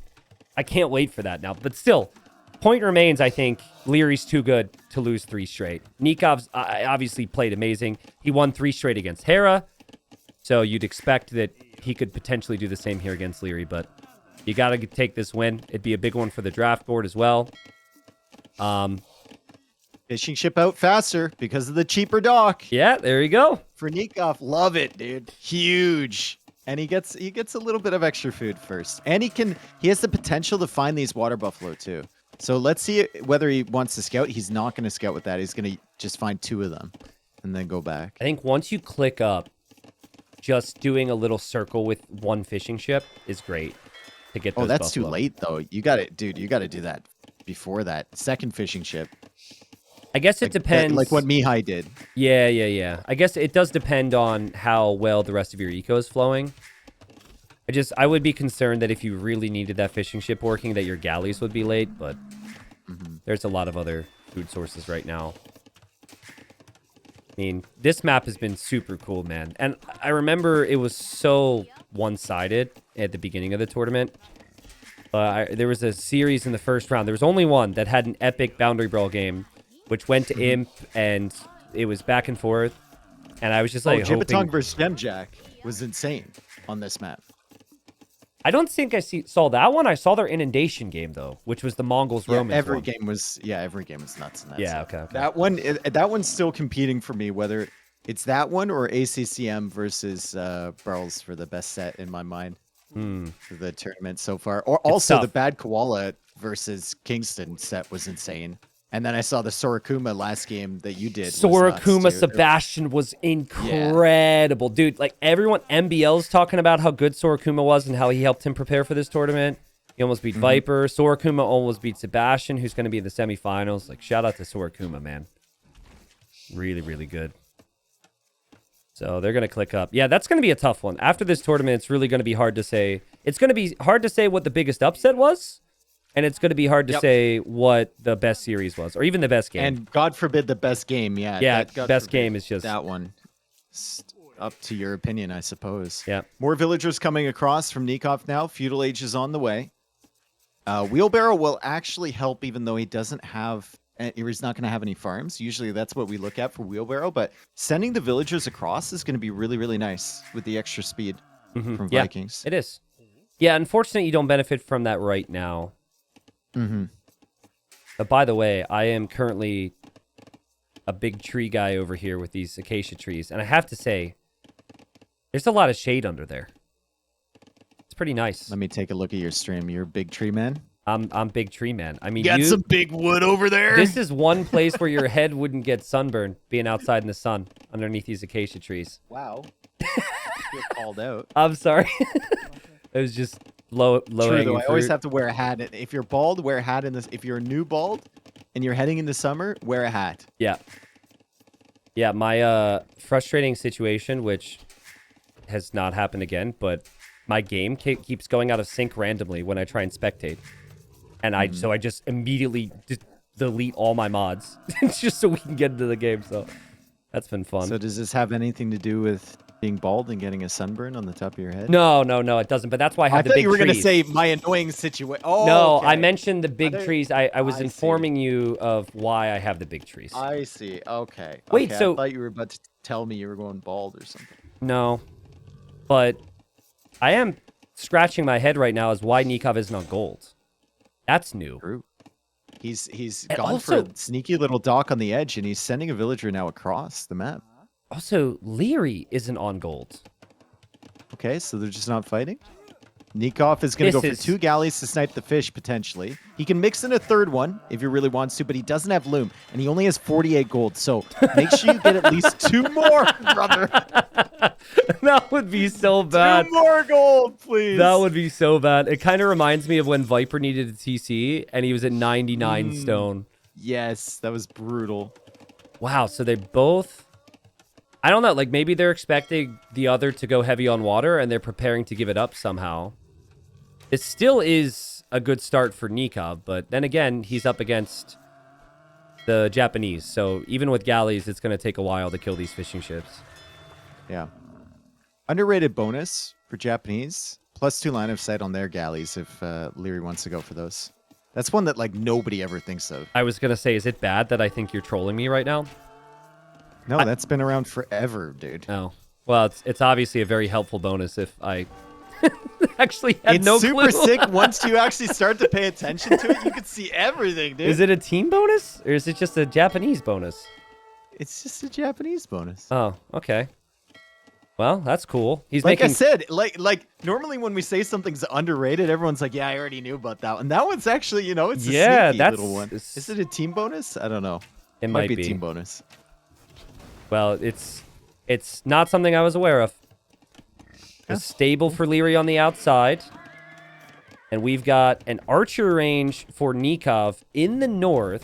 I can't wait for that now. But still, point remains, I think, Lierey's too good to lose 3 straight. Nikov's obviously played amazing. He won 3 straight against Hera. So you'd expect that he could potentially do the same here against Liereyy. But you got to take this win. It'd be a big one for the draft board as well. Fishing ship out faster because of the cheaper dock. Yeah, there you go. For Nicov, love it, dude. Huge. And he gets a little bit of extra food first. And he has the potential to find these water buffalo too. So let's see whether he wants to scout. He's not going to scout with that. He's going to just find 2 of them and then go back. I think once you click up, just doing a little circle with 1 fishing ship is great to get those that's buffalo. Too late though. You got to do that before that second fishing ship. I guess it depends. Like what Mihai did. Yeah. I guess it does depend on how well the rest of your eco is flowing. I would be concerned that if you really needed that fishing ship working, that your galleys would be late, but there's a lot of other food sources right now. I mean, this map has been super cool, man. And I remember it was so one-sided at the beginning of the tournament. There was a series in the first round. There was only one that had an epic boundary brawl game, which went to Imp, and it was back and forth. And I was just like, Jibbatong versus Femjack was insane on this map. I don't think I saw that one. I saw their inundation game though, which was the Mongols Romans. Every game was nuts in that. Yeah, okay. That one's still competing for me, whether it's that one or ACCM versus Burls for the best set in my mind for the tournament so far. Or also the Bad Koala versus Kingston set was insane. And then I saw the Sorakuma last game that you did. Sorakuma Sebastian was incredible. Yeah. Dude, like everyone, MBL's talking about how good Sorakuma was and how he helped him prepare for this tournament. He almost beat Viper. Sorakuma almost beat Sebastian, who's going to be in the semifinals. Like, shout out to Sorakuma, man. Really, really good. So they're going to click up. Yeah, that's going to be a tough one. After this tournament, it's really going to be hard to say. It's going to be hard to say what the biggest upset was. And it's going to be hard to say what the best series was, or even the best game. And God forbid the best game, Yeah, best game is just that one. Up to your opinion, I suppose. Yeah. More villagers coming across from Nicov now. Feudal Age is on the way. Wheelbarrow will actually help, even though he doesn't have... He's not going to have any farms. Usually that's what we look at for Wheelbarrow, but sending the villagers across is going to be really, really nice with the extra speed from Vikings. It is. Yeah, unfortunately, you don't benefit from that right now. But by the way, I am currently a big tree guy over here with these acacia trees, and I have to say, there's a lot of shade under there. It's pretty nice. Let me take a look at your stream. You're a big tree man? I'm big tree man. I mean, you got some big wood over there. This is one place where your head wouldn't get sunburned, being outside in the sun underneath these acacia trees. Wow. I feel called out. I'm sorry. It was just low True, hanging though. I fruit. always have to wear a hat. If you're bald, wear a hat in this. If you're a new bald and you're heading into summer, wear a hat. Yeah. Yeah, my frustrating situation, which has not happened again, but my game keeps going out of sync randomly when I try and spectate. And so I just immediately delete all my mods just so we can get into the game. So that's been fun. So does this have anything to do with being bald and getting a sunburn on the top of your head? No, it doesn't. But that's why I have the big trees. I thought you were going to say my annoying situation. Oh, no, okay. I mentioned the big trees. I was informing you of why I have the big trees. I see. Okay. Wait, so... I thought you were about to tell me you were going bald or something. No. But I am scratching my head right now as why Nicov isn't on gold. That's new. True. He's gone for a sneaky little dock on the edge, and he's sending a villager now across the map. Also, Liereyy isn't on gold. Okay, so they're just not fighting? Nicov is going to go for 2 galleys to snipe the fish, potentially. He can mix in a third one if he really wants to, but he doesn't have loom, and he only has 48 gold, so make sure you get at least 2 more, brother. That would be so bad. 2 more gold, please. That would be so bad. It kind of reminds me of when Viper needed a TC, and he was at 99 stone. Yes, that was brutal. Wow, so they both... I don't know, like maybe they're expecting the other to go heavy on water, and they're preparing to give it up somehow. It still is a good start for Nicov, but then again, he's up against the Japanese. So even with galleys, it's going to take a while to kill these fishing ships. Yeah. Underrated bonus for Japanese. +2 line of sight on their galleys if Liereyy wants to go for those. That's one that like nobody ever thinks of. I was going to say, is it bad that I think you're trolling me right now? No, that's been around forever, dude. Oh. Well, it's obviously a very helpful bonus if I... actually had no clue. It's super sick. Once you actually start to pay attention to it, you can see everything, dude. Is it a team bonus or is it just a Japanese bonus? It's just a Japanese bonus. Oh, okay. Well, that's cool. He's like making... I said, like normally when we say something's underrated, everyone's like, "Yeah, I already knew about that one." That one's actually, you know, it's a sneaky little one. Is it a team bonus? I don't know. It might be a team bonus. Well, it's not something I was aware of. A stable for Liereyy on the outside. And we've got an archer range for Nicov in the north,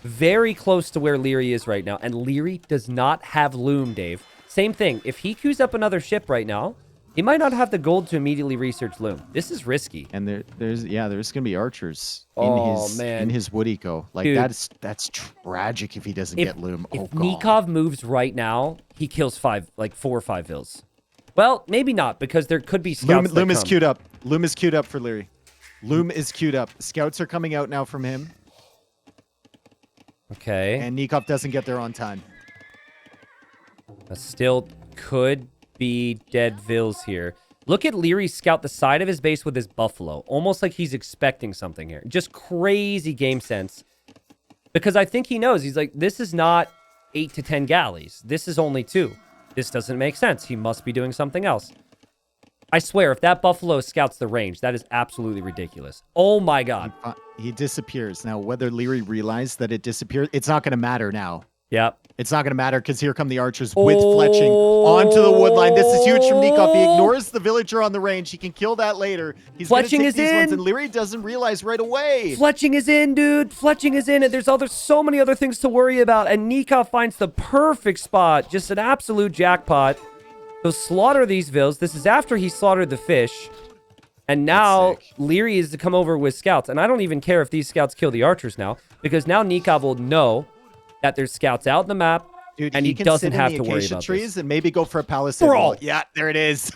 very close to where Liereyy is right now. And Liereyy does not have loom, Dave. Same thing. If he queues up another ship right now, he might not have the gold to immediately research loom. This is risky. And there's going to be archers in his wood eco. Like, dude, that's tragic if he doesn't get loom. If Nicov moves right now, he kills 4 or 5 vills. Well, maybe not, because there could be scouts Loom is queued up. Loom is queued up for Liereyy. Loom is queued up. Scouts are coming out now from him. Okay. And Nicov doesn't get there on time. Still could be dead vills here. Look at Liereyy scout the side of his base with his buffalo. Almost like he's expecting something here. Just crazy game sense. Because I think he knows. He's like, this is not 8 to 10 galleys. This is only 2. This doesn't make sense. He must be doing something else. I swear, if that buffalo scouts the range, that is absolutely ridiculous. Oh my god. He disappears. Now, whether Liereyy realized that it disappeared, it's not going to matter now. Yep. It's not going to matter because here come the archers with fletching onto the wood line. This is huge from Nicov. He ignores the villager on the range. He can kill that later. He's fletching is in. Ones, and Liereyy doesn't realize right away. Fletching is in, dude. Fletching is in. And there's so many other things to worry about. And Nicov finds the perfect spot. Just an absolute jackpot. So slaughter these vills. This is after he slaughtered the fish. And now Liereyy is to come over with scouts. And I don't even care if these scouts kill the archers now. Because now Nicov will know that there's scouts out in the map. Dude, and he can doesn't sit in have the to worry acacia about trees this. and maybe go for a palisade wall. Yeah, there it is.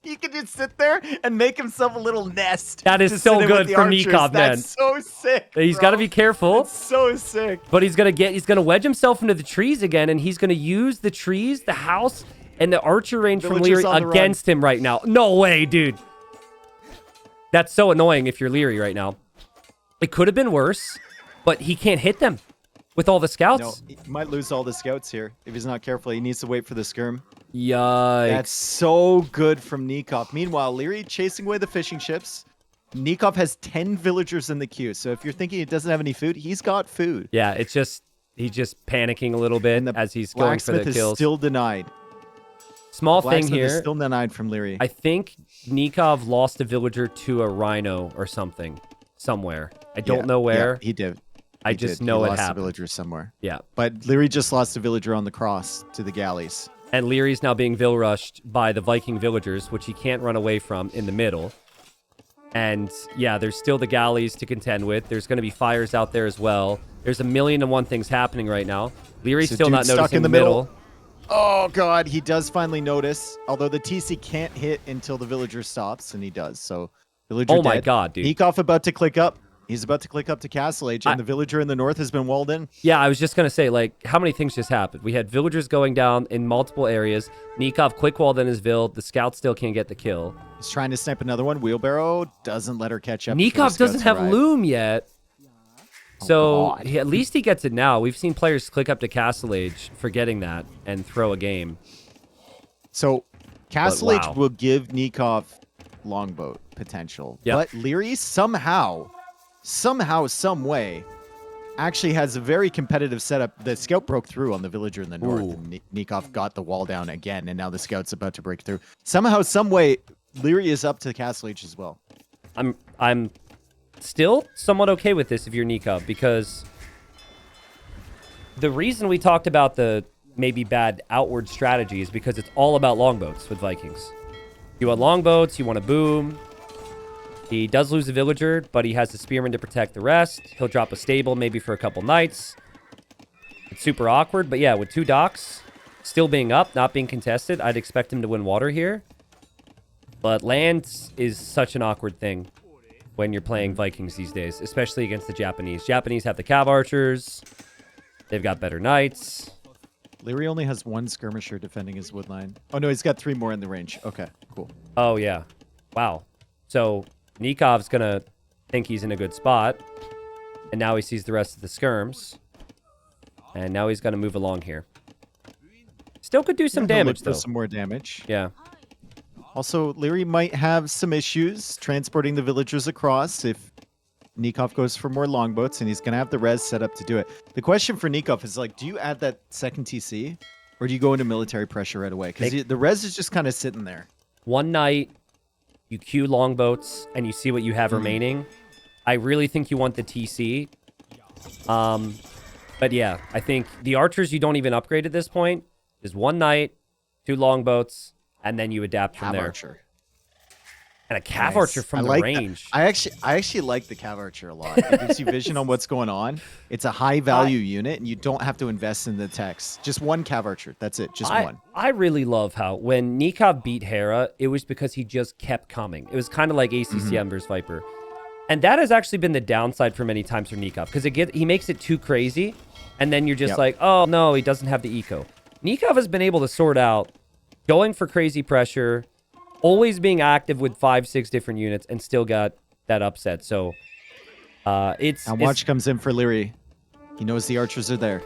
He can just sit there and make himself a little nest. That is so good from Nicov, man. That's so sick. He's got to be careful. It's so sick. But he's gonna wedge himself into the trees again, and he's gonna use the trees, the house, and the archer range from Liereyy against him right now. No way, dude. That's so annoying if you're Liereyy right now. It could have been worse, but he can't hit them with all the scouts. No, he might lose all the scouts here if he's not careful. He needs to wait for the skirm. Yikes. That's so good from Nicov. Meanwhile, Liereyy chasing away the fishing ships. Nicov has 10 villagers in the queue. So if you're thinking he doesn't have any food, he's got food. Yeah, it's just he's just panicking a little bit as he's going for the kills. Blacksmith is still denied. Small thing here. Is still denied from Liereyy. I think Nicov lost a villager to a rhino or something somewhere. I don't know where. Yeah, he did. I just know it happened. He lost a villager somewhere. Yeah. But Liereyy just lost a villager on the cross to the galleys. And Lierey's now being vill rushed by the Viking villagers, which he can't run away from in the middle. And yeah, there's still the galleys to contend with. There's going to be fires out there as well. There's 1,000,001 things happening right now. Lierey's still not noticing the middle. Oh, God. He does finally notice. Although the TC can't hit until the villager stops, and he does. So, villager my God, dude. Nicov about to click up. He's about to click up to Castle Age, and the villager in the north has been walled in. Yeah, I was just going to say, like, how many things just happened? We had villagers going down in multiple areas. Nicov quick walled in his vill. The scout still can't get the kill. He's trying to snipe another one. Wheelbarrow doesn't let her catch up. Nicov doesn't have loom yet. So at least he gets it now. We've seen players click up to Castle Age forgetting that and throw a game. So Castle Age will give Nicov longboat potential. Yep. But Liereyy somehow, some way, actually has a very competitive setup. The scout broke through on the villager in the north, and Nicov got the wall down again, and now the scout's about to break through. Somehow, some way, Liereyy is up to Castle Age as well. I'm still somewhat okay with this if you're Nicov, because the reason we talked about the maybe bad outward strategy is because it's all about longboats with Vikings. You want longboats, you want a boom. He does lose a villager, but he has the spearman to protect the rest. He'll drop a stable maybe for a couple nights. It's super awkward, but yeah, with 2 docks still being up, not being contested, I'd expect him to win water here. But land is such an awkward thing when you're playing Vikings these days, especially against the Japanese. Japanese have the cav archers. They've got better knights. Liereyy only has 1 skirmisher defending his wood line. Oh, no, he's got 3 more in the range. Okay, cool. Oh, yeah. Wow. So Nikov's going to think he's in a good spot. And now he sees the rest of the skirms. And now he's going to move along here. Still could do some damage, though. Some more damage. Yeah. Also, Liereyy might have some issues transporting the villagers across if Nicov goes for more longboats, and he's going to have the res set up to do it. The question for Nicov is, like, do you add that second TC, or do you go into military pressure right away? Because the res is just kind of sitting there. One night, you queue longboats, and you see what you have remaining. I really think you want the TC. But yeah, I think the archers you don't even upgrade at this point is 1 night, 2 longboats, and then you adapt from there. Archer. And a cav archer from the range. I actually like the cav archer a lot. It gives you vision on what's going on. It's a high value unit, and you don't have to invest in the techs. Just 1 cav archer. That's it. Just 1. I really love how when Nicov beat Hera, it was because he just kept coming. It was kind of like ACCM versus Viper. And that has actually been the downside for many times for Nicov, because he makes it too crazy, and then you're just like, oh no, he doesn't have the eco. Nicov has been able to sort out going for crazy pressure, always being active with 5-6 different units, and still got that upset. So it's... Now watch comes in for Liereyy. He knows the archers are there.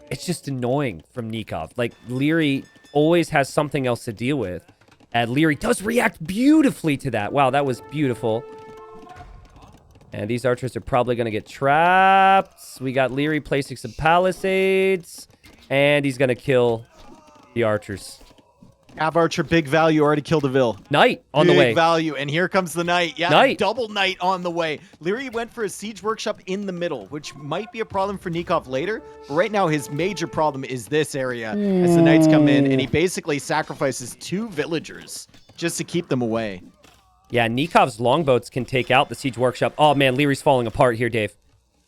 It's just annoying from Nicov. Like, Liereyy always has something else to deal with. And Liereyy does react beautifully to that. Wow, that was beautiful. And these archers are probably going to get trapped. We got Liereyy placing some palisades. And he's going to kill the archers. Cav archer, big value, already killed a vill. Knight on the way. Big value, and here comes the knight. Yeah, knight. Double knight on the way. Liereyy went for a siege workshop in the middle, which might be a problem for Nicov later. But right now, his major problem is this area as the knights come in, and he basically sacrifices 2 villagers just to keep them away. Yeah, Nikov's longboats can take out the siege workshop. Oh man, Lierey's falling apart here, Dave.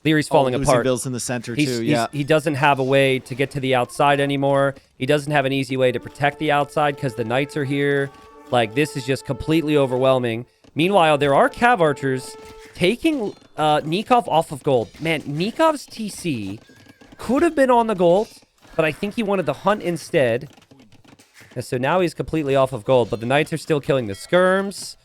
Lierey's falling losing apart. Bills in the center too. Yeah, he doesn't have a way to get to the outside anymore. He doesn't have an easy way to protect the outside because the Knights are here. Like, this is just completely overwhelming. Meanwhile, there are Cav Archers taking Nicov off of gold. Man, Nikov's TC could have been on the gold, but I think he wanted to hunt instead. And so now he's completely off of gold, but the Knights are still killing the skirms.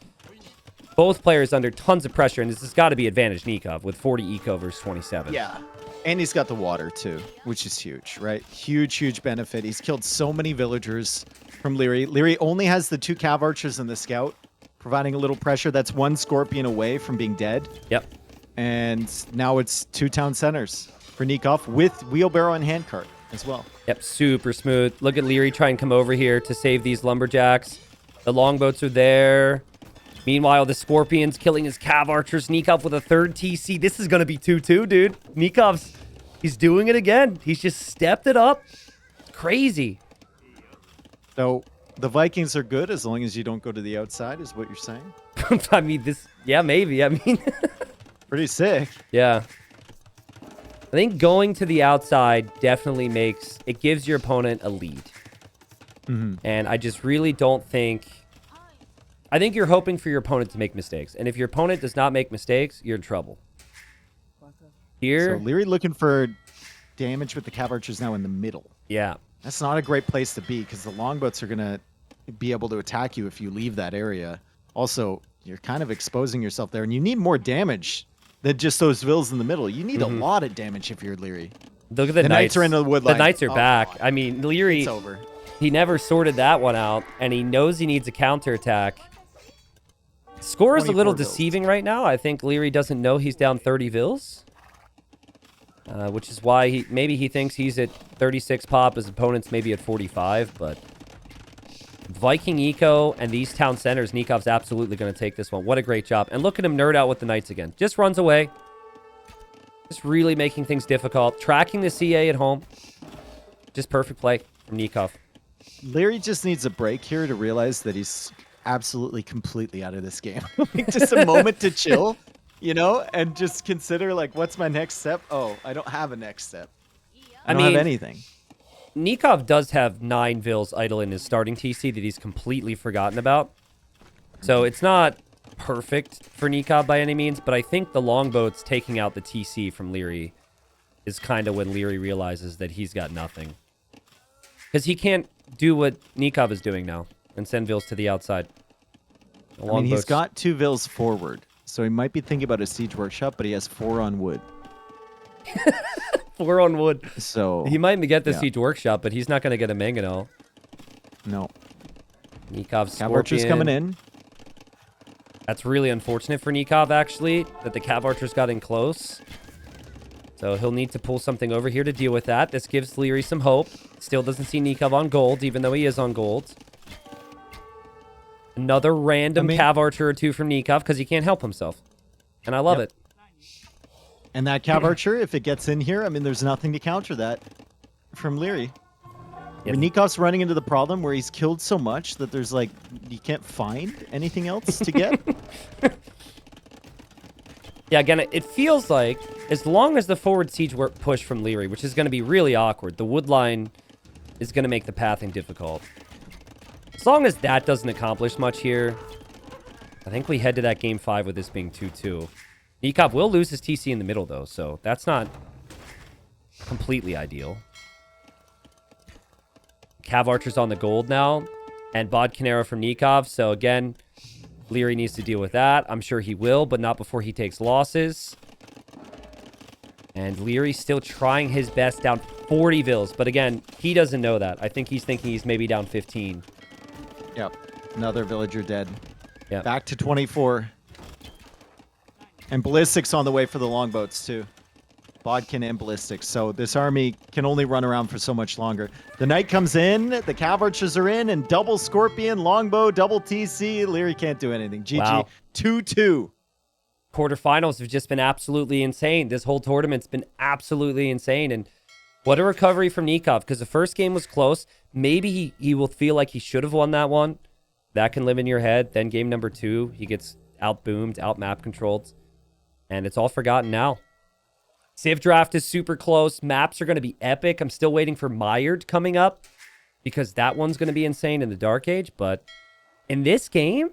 Both players under tons of pressure, and this has got to be advantage Nicov with 40 eco versus 27. yeah. And he's got the water too, which is huge, right? Huge benefit. He's killed so many villagers from Liereyy. Liereyy only has the 2 Cav Archers and the Scout, providing a little pressure. That's 1 Scorpion away from being dead. Yep. And now it's 2 town centers for Nicov with wheelbarrow and handcart as well. Yep, super smooth. Look at Liereyy try and come over here to save these lumberjacks. The longboats are there. Meanwhile, the Scorpion's killing his Cav Archers. Nicov with a 3rd TC. This is going to be 2-2, dude. He's doing it again. He's just stepped it up. Crazy. So the Vikings are good as long as you don't go to the outside, is what you're saying? I mean, yeah, maybe. I mean, pretty sick. Yeah. I think going to the outside definitely gives your opponent a lead. And I just really don't think... I think you're hoping for your opponent to make mistakes. And if your opponent does not make mistakes, you're in trouble. Here... So Liereyy looking for damage with the Cav Archers now in the middle. Yeah. That's not a great place to be because the longboats are going to be able to attack you if you leave that area. Also, you're kind of exposing yourself there, and you need more damage than just those vills in the middle. You need a lot of damage if you're Liereyy. Look at the Knights. Are in the wood line. The Knights are back. God. I mean, Liereyy... It's over. He never sorted that one out, and he knows he needs a counterattack. Score is a little deceiving right now. I think Liereyy doesn't know he's down 30 vills, which is why maybe he thinks he's at 36 pop. His opponent's maybe at 45, but Viking Eco and these town centers, Nikov's absolutely going to take this one. What a great job. And look at him nerd out with the Knights again. Just runs away. Just really making things difficult. Tracking the CA at home. Just perfect play from Nicov. Liereyy just needs a break here to realize that he's absolutely completely out of this game. Just a moment to chill, and just consider, like, what's my next step? Oh, I don't have a next step. I don't have anything. Nicov does have 9 vills idle in his starting TC that he's completely forgotten about. So it's not perfect for Nicov by any means, but I think the longboats taking out the TC from Liereyy is kind of when Liereyy realizes that he's got nothing. Because he can't do what Nicov is doing now and send vills to the outside. I mean, he's got 2 vills forward, so he might be thinking about a siege workshop, but he has 4 on wood. 4 on wood. So he might get the siege workshop, but he's not going to get a mangonel. No. Nikov's Cav Archers coming in. That's really unfortunate for Nicov, actually, that the Cav Archers got in close. So he'll need to pull something over here to deal with that. This gives Liereyy some hope. Still doesn't see Nicov on gold, even though he is on gold. Another random Cav Archer or 2 from Nicov because he can't help himself. And I love it. And that Cav Archer, if it gets in here, I mean, there's nothing to counter that from Liereyy. I mean, Nikov's running into the problem where he's killed so much that there's, like, you can't find anything else to get. Yeah, again, it feels like as long as the forward siege push from Liereyy, which is going to be really awkward, the wood line is going to make the pathing difficult. As long as that doesn't accomplish much here, I think we head to that game 5 with this being 2-2. Nicov will lose his TC in the middle, though, so that's not completely ideal. Cav Archer's on the gold now, and Bodkin arrow from Nicov, so again, Liereyy needs to deal with that. I'm sure he will, but not before he takes losses. And Lierey's still trying his best, down 40 vills, but again, he doesn't know that. I think he's thinking he's maybe down 15. Yep. Another villager dead. Yep. Back to 24. And ballistics on the way for the longboats, too. Bodkin and ballistics. So this army can only run around for so much longer. The knight comes in, the Cav Archers are in, and double Scorpion, longbow, double TC. Liereyy can't do anything. GG. Wow. 2-2. Quarterfinals have just been absolutely insane. This whole tournament's been absolutely insane. And what a recovery from Nicov, because the first game was close. Maybe he will feel like he should have won that one. That can live in your head. Then game number 2, he gets out-boomed, out-map controlled. And it's all forgotten now. Civ draft is super close. Maps are going to be epic. I'm still waiting for Mired coming up because that one's going to be insane in the Dark Age. But in this game,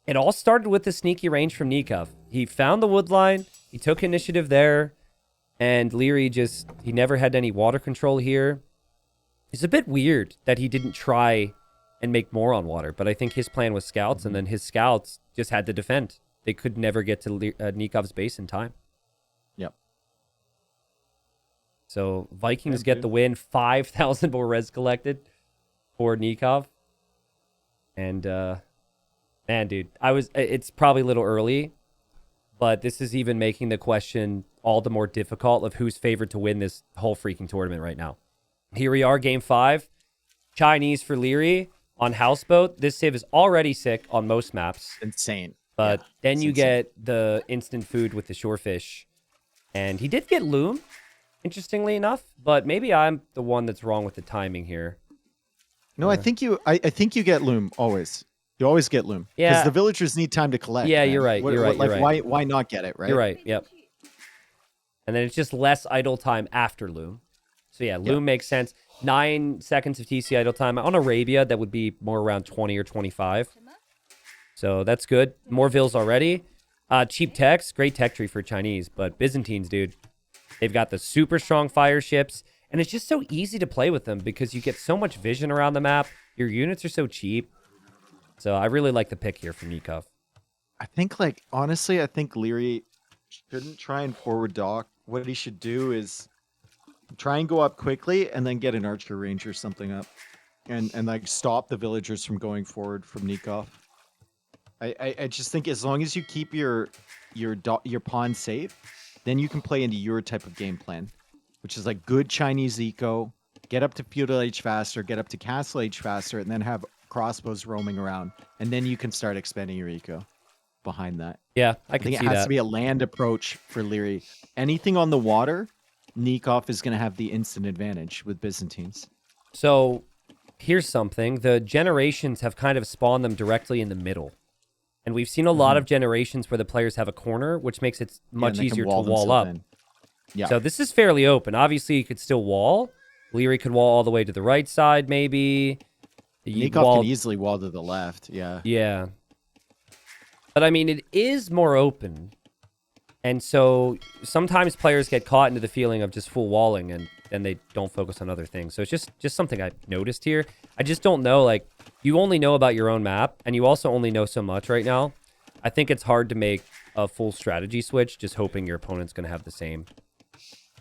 it all started with the sneaky range from Nicov. He found the wood line. He took initiative there. And Liereyy he never had any water control here. It's a bit weird that he didn't try and make more on water. But I think his plan was scouts, and then his scouts just had to defend. They could never get to Nikov's base in time. Yep. So Vikings get the win. 5,000 more res collected for Nicov. And, man, dude, it's probably a little early, but this is even making the question all the more difficult of who's favored to win this whole freaking tournament right now. Here we are, game 5. Chinese for Liereyy on Houseboat. This civ is already sick on most maps. Insane. But then you get the instant food with the shorefish. And he did get loom, interestingly enough, but maybe I'm the one that's wrong with the timing here. No, I think you get loom always. You always get loom. Yeah. Because the villagers need time to collect. Yeah, man. you're right. You're right. You're right. Why not get it, right? You're right. Yep. And then it's just less idle time after loom. So yeah, loom makes sense. 9 seconds of TC idle time. On Arabia, that would be more around 20 or 25. So that's good. More vills already. Cheap techs. Great tech tree for Chinese. But Byzantines, dude, they've got the super strong fire ships. And it's just so easy to play with them because you get so much vision around the map. Your units are so cheap. So I really like the pick here from Nicov. I think, honestly, I think Liereyy shouldn't try and forward dock. What he should do is try and go up quickly and then get an archer range or something up. And stop the villagers from going forward from Nicov. I just think as long as you keep your pawn safe, then you can play into your type of game plan, which is good Chinese eco, get up to feudal age faster, get up to castle age faster, and then have crossbows roaming around, and then you can start expanding your eco behind that. Yeah, I can see that. It has to be a land approach for Liereyy. Anything on the water, Nicov is going to have the instant advantage with Byzantines. So here's something. The generations have kind of spawned them directly in the middle. And we've seen a lot of generations where the players have a corner, which makes it much easier to wall up. Yeah. So this is fairly open. Obviously, you could still wall. Liereyy could wall all the way to the right side, maybe. Nicov can easily wall to the left, yeah. Yeah. But, I mean, it is more open. And so sometimes players get caught into the feeling of just full walling, and then they don't focus on other things. So it's just something I noticed here. I just don't know, you only know about your own map, and you also only know so much right now. I think it's hard to make a full strategy switch, just hoping your opponent's going to have the same.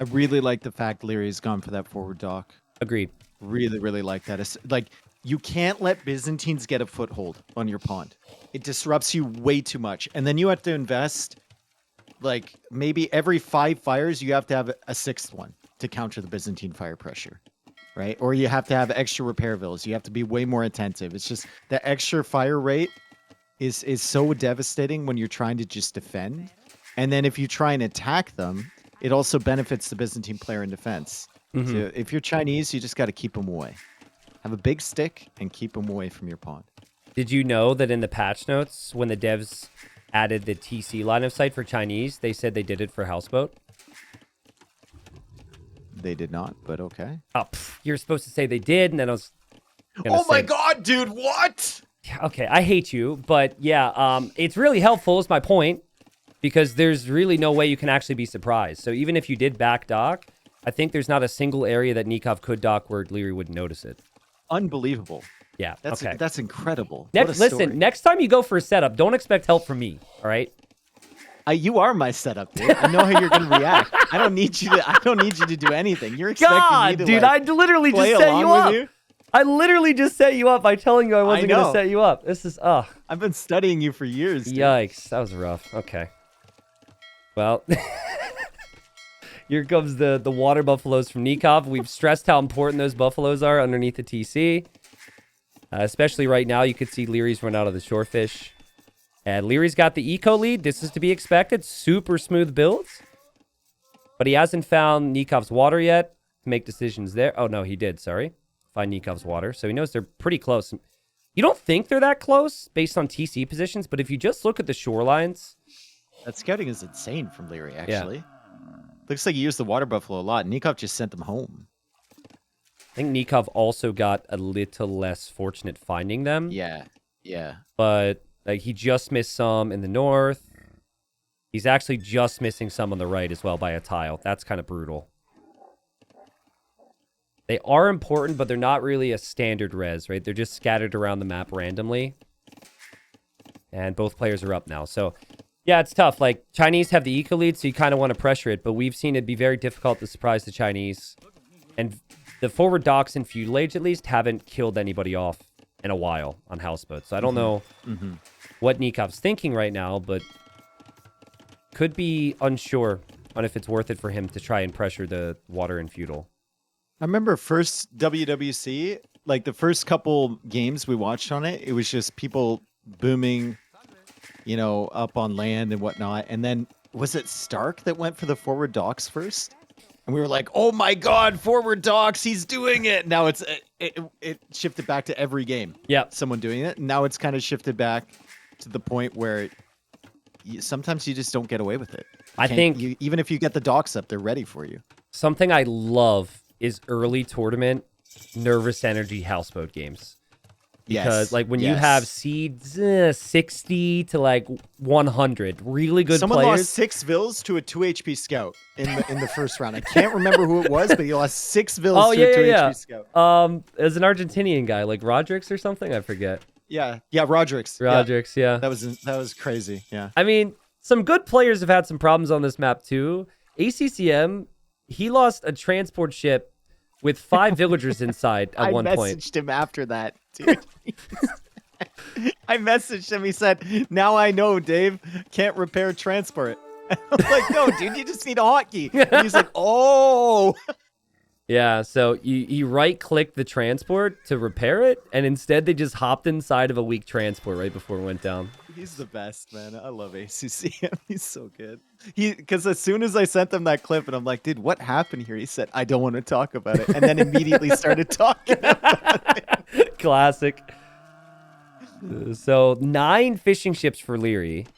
I really like the fact Leary's gone for that forward dock. Agreed. Really, really like that. It's you can't let Byzantines get a foothold on your pond. It disrupts you way too much. And then you have to invest, maybe every 5 fires, you have to have a 6th one to counter the Byzantine fire pressure, right? Or you have to have extra repair villas. You have to be way more attentive. It's just the extra fire rate is so devastating when you're trying to just defend. And then if you try and attack them, it also benefits the Byzantine player in defense. Mm-hmm. So if you're Chinese, you just got to keep them away. Have a big stick and keep them away from your pond. Did you know that in the patch notes, when the devs added the TC line of sight for Chinese, they said they did it for Houseboat? They did not, but okay. Oh, you're supposed to say they did, and then I was my God, dude, what? Okay, I hate you, but yeah, it's really helpful is my point, because there's really no way you can actually be surprised. So even if you did back dock, I think there's not a single area that Nicov could dock where Liereyy wouldn't notice it. Unbelievable. Yeah, that's incredible. Listen, next time you go for a setup, don't expect help from me, all right? You are my setup, dude. I know how you're going to react. I don't need you to do anything. You're expecting me to dude, I literally just set you up. I literally just set you up by telling you I wasn't going to set you up. This is, I've been studying you for years, dude. Yikes, that was rough. Okay. Well, here comes the water buffaloes from Nicov. We've stressed how important those buffaloes are underneath the TC. Especially right now, you could see Lierey's run out of the shorefish. And Lierey's got the eco lead. This is to be expected. Super smooth builds. But he hasn't found Nikov's water yet to make decisions there. Oh, no, he did. Sorry. Find Nikov's water. So he knows they're pretty close. You don't think they're that close based on TC positions, but if you just look at the shorelines. That scouting is insane from Liereyy, actually. Looks like he used the water buffalo a lot. Nicov just sent them home. I think Nicov also got a little less fortunate finding them. Yeah. But like he just missed some in the north. He's actually just missing some on the right as well by a tile. That's kind of brutal. They are important, but they're not really a standard res, right? They're just scattered around the map randomly. And both players are up now. So, yeah, it's tough. Like, Chinese have the eco lead, so you kind of want to pressure it. But we've seen it be very difficult to surprise the Chinese. And the forward docks in Feudal Age, at least, haven't killed anybody off in a while on houseboats. So I don't know what Nikov's thinking right now, but could be unsure on if it's worth it for him to try and pressure the water in Feudal. I remember first WWC, like the first couple games we watched on it, it was just people booming, you know, up on land and whatnot. And then was it Stark that went for the forward docks first? And we were like, oh my God, forward docks, he's doing it. Now it shifted back to every game. Yeah. Someone doing it. And now it's kind of shifted back to the point where sometimes you just don't get away with it. I think even if you get the docks up, they're ready for you. Something I love is early tournament nervous energy houseboat games. Because like when you have seeds 60 to like 100, really good Someone players. lost 6 vills to a 2 HP scout in the first round. I can't remember who it was, but he lost 6 vills to a 2 HP scout. As an Argentinian guy, like Rodrix or something, I forget. Yeah, Rodrix. Rodrix, yeah. That was crazy. Yeah. I mean, some good players have had some problems on this map too. ACCM, he lost a transport ship with 5 villagers inside at one point. I messaged him after that, dude. I messaged him. He said, now I know, Dave, can't repair transport. I was like, no, dude, you just need a hotkey. And he's like, oh. Yeah, so you right-click the transport to repair it, and instead they just hopped inside of a weak transport right before it went down. He's the best, man. I love ACCM. He's so good. Because as soon as I sent him that clip, and I'm like, dude, what happened here? He said, I don't want to talk about it. And then immediately started talking about it. Classic. So 9 fishing ships for Liereyy.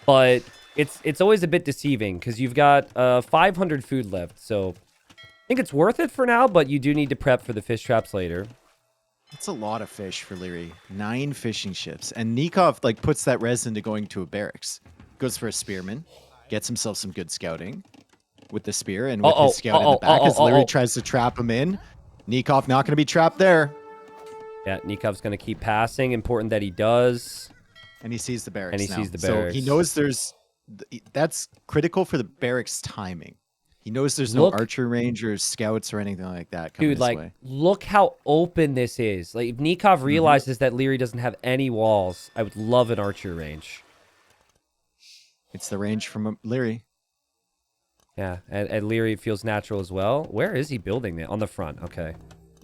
But it's always a bit deceiving, because you've got 500 food left, so I think it's worth it for now, but you do need to prep for the fish traps later. It's a lot of fish for Liereyy. 9 fishing ships. And Nicov like puts that res into going to a barracks. Goes for a spearman. Gets himself some good scouting with the spear and with his scout in the back as Liereyy tries to trap him in. Nicov not going to be trapped there. Yeah, Nikov's going to keep passing. Important that he does. And he sees the barracks And he sees the barracks. So he knows that's critical for the barracks timing. He knows there's no archer range or scouts or anything like that coming Dude, his like, way. look how open this is. Like, if Nicov realizes that Liereyy doesn't have any walls, I would love an archer range. It's the range from Liereyy. Yeah, and Liereyy feels natural as well. Where is he building it? On the front, okay.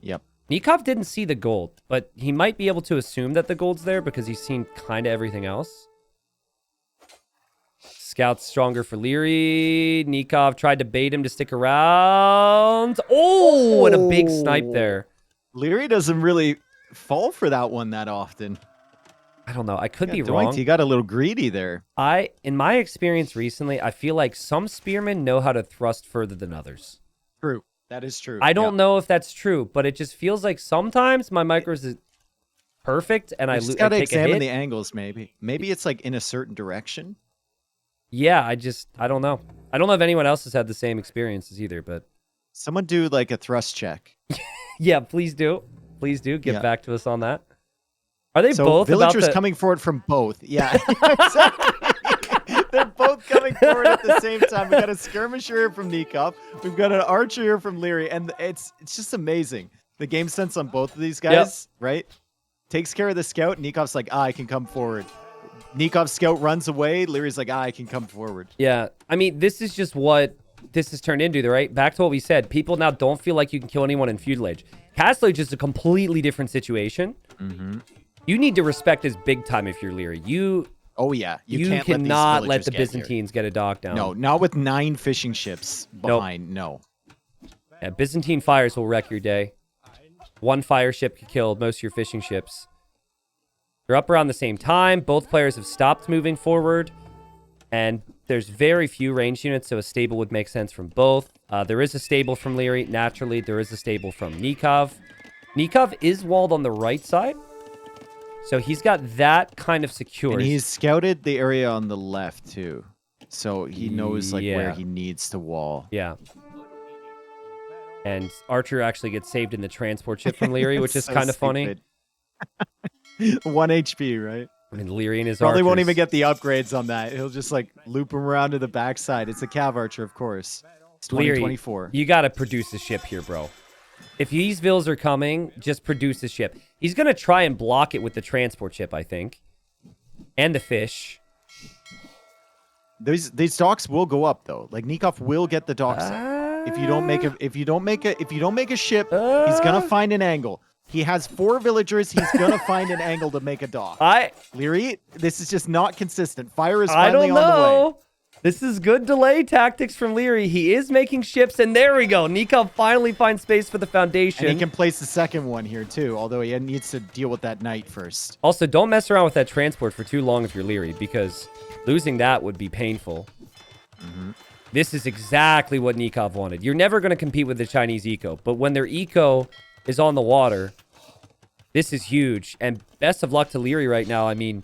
Yep. Nicov didn't see the gold, but he might be able to assume that the gold's there because he's seen kind of everything else. Scout's stronger for Liereyy. Nicov tried to bait him to stick around. Oh, and a big snipe there. Liereyy doesn't really fall for that one that often. I don't know. I could be wrong. He got a little greedy there. In my experience recently, I feel like some spearmen know how to thrust further than others. True. That is true. I don't know if that's true, but it just feels like sometimes my micros is perfect and I take a hit. Gotta examine the angles, maybe. Maybe it's like in a certain direction. Yeah, I don't know. I don't know if anyone else has had the same experiences either, but someone do like a thrust check. Yeah, please do. Please do get back to us on that. Are they both villagers coming forward from both? Yeah, exactly. They're both coming forward at the same time. We got a skirmisher here from Nicov. We've got an archer here from Liereyy, and it's just amazing. The game sense on both of these guys, right? Takes care of the scout. Nikov's like, I can come forward. Nikov's scout runs away. Lierey's like, I can come forward. Yeah, I mean, this is just what this has turned into, right? Back to what we said. People now don't feel like you can kill anyone in Feudal Age. Castle Age is a completely different situation. You need to respect his big time if you're Liereyy. You cannot let the Byzantines get a dock down. No, not with 9 fishing ships behind. Nope. No. Yeah, Byzantine fires will wreck your day. 1 fire ship could kill most of your fishing ships. They're up around the same time. Both players have stopped moving forward. And There's very few ranged units, so a stable would make sense from both. There is a stable from Liereyy. Naturally, there is a stable from Nicov. Nicov is walled on the right side, so he's got that kind of secured. And he's scouted the area on the left, too. So he knows like where he needs to wall. Yeah. And Archer actually gets saved in the transport ship from Liereyy, which is so kind of funny. 1 HP, right? I mean, Liereyy and his probably archers won't even get the upgrades on that. He'll just like loop him around to the backside. It's a Cav Archer, of course. It's 2024. Liereyy, you got to produce a ship here, bro. If these vills are coming, just produce the ship. He's going to try and block it with the transport ship, I think. And the fish. These docks will go up though. Like Nicov will get the docks up. If you don't make a ship, he's going to find an angle. He has 4 villagers. He's going to find an angle to make a dock. Liereyy, this is just not consistent. Fire is finally on the way. This is good delay tactics from Liereyy. He is making ships, and there we go. Nicov finally finds space for the foundation. And he can place the second one here, too, although he needs to deal with that knight first. Also, don't mess around with that transport for too long if you're Liereyy, because losing that would be painful. This is exactly what Nicov wanted. You're never going to compete with the Chinese eco, but when their eco is on the water, this is huge. And best of luck to Liereyy right now. I mean,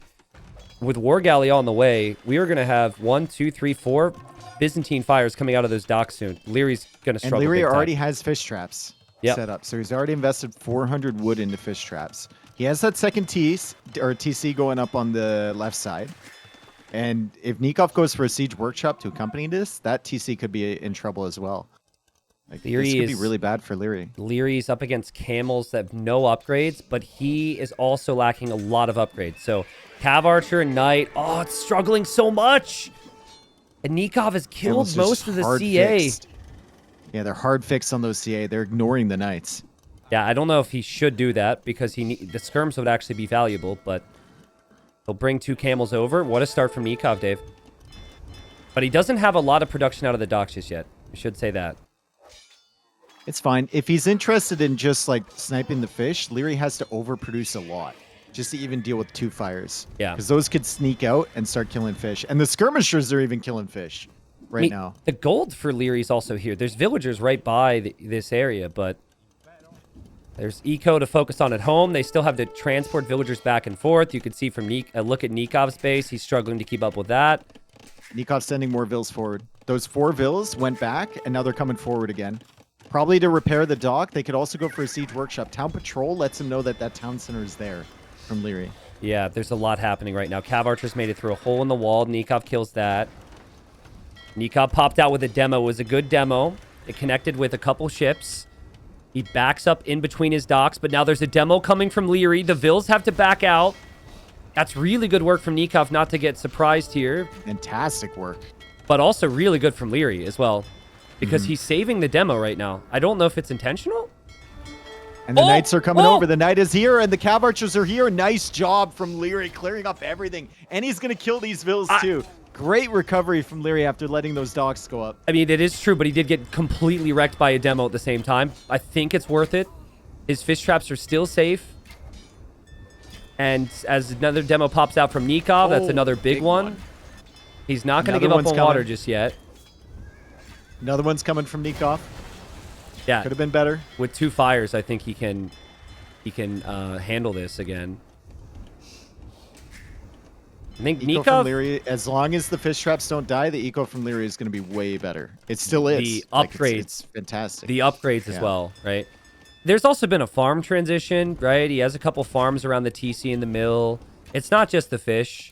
with War Galley on the way, we are going to have 1, 2, 3, 4 Byzantine fires coming out of those docks soon. Lierey's going to struggle. And Liereyy already has fish traps set up. So he's already invested 400 wood into fish traps. He has that second TC going up on the left side. And if Nicov goes for a siege workshop to accompany this, that TC could be in trouble as well. Like, this could be really bad for Liereyy. Lierey's up against camels that have no upgrades, but he is also lacking a lot of upgrades. So Cav Archer and Knight, it's struggling so much. And Nicov has killed most of the CA. Fixed. Yeah, they're hard fixed on those CA. They're ignoring the Knights. Yeah, I don't know if he should do that because the skirms would actually be valuable, but he'll bring 2 camels over. What a start from Nicov, Dave. But he doesn't have a lot of production out of the docks just yet. I should say that. It's fine. If he's interested in just like sniping the fish, Liereyy has to overproduce a lot just to even deal with 2 fires. Yeah. Because those could sneak out and start killing fish. And the skirmishers are even killing fish now. The gold for Liereyy is also here. There's villagers right by this area, but there's eco to focus on at home. They still have to transport villagers back and forth. You can see from a look at Nikov's base. He's struggling to keep up with that. Nikov's sending more vills forward. Those 4 vills went back, and now they're coming forward again. Probably to repair the dock. They could also go for a siege workshop. Town patrol lets him know that that town center is there from Liereyy. Yeah, there's a lot happening right now. Cav Archer's made it through a hole in the wall. Nicov kills that. Nicov popped out with a demo. It was a good demo. It connected with a couple ships. He backs up in between his docks, but now there's a demo coming from Liereyy. The vills have to back out. That's really good work from Nicov not to get surprised here. Fantastic work. But also really good from Liereyy as well. Because he's saving the demo right now. I don't know if it's intentional. And the Knights are coming over. The Knight is here, and the Cav Archers are here. Nice job from Liereyy clearing up everything. And he's going to kill these vills too. Great recovery from Liereyy after letting those docks go up. I mean, it is true, but he did get completely wrecked by a demo at the same time. I think it's worth it. His fish traps are still safe. And as another demo pops out from Nicov, that's another big one. He's not going to give up on water just yet. Another one's coming from Nicov. Yeah. Could have been better. With 2 fires, I think he can handle this again. I think Nicov from Liereyy, as long as the fish traps don't die, the eco from Liereyy is going to be way better. It still is. The upgrades. It's fantastic. The upgrades as well, right? There's also been a farm transition, right? He has a couple farms around the TC in the mill. It's not just the fish.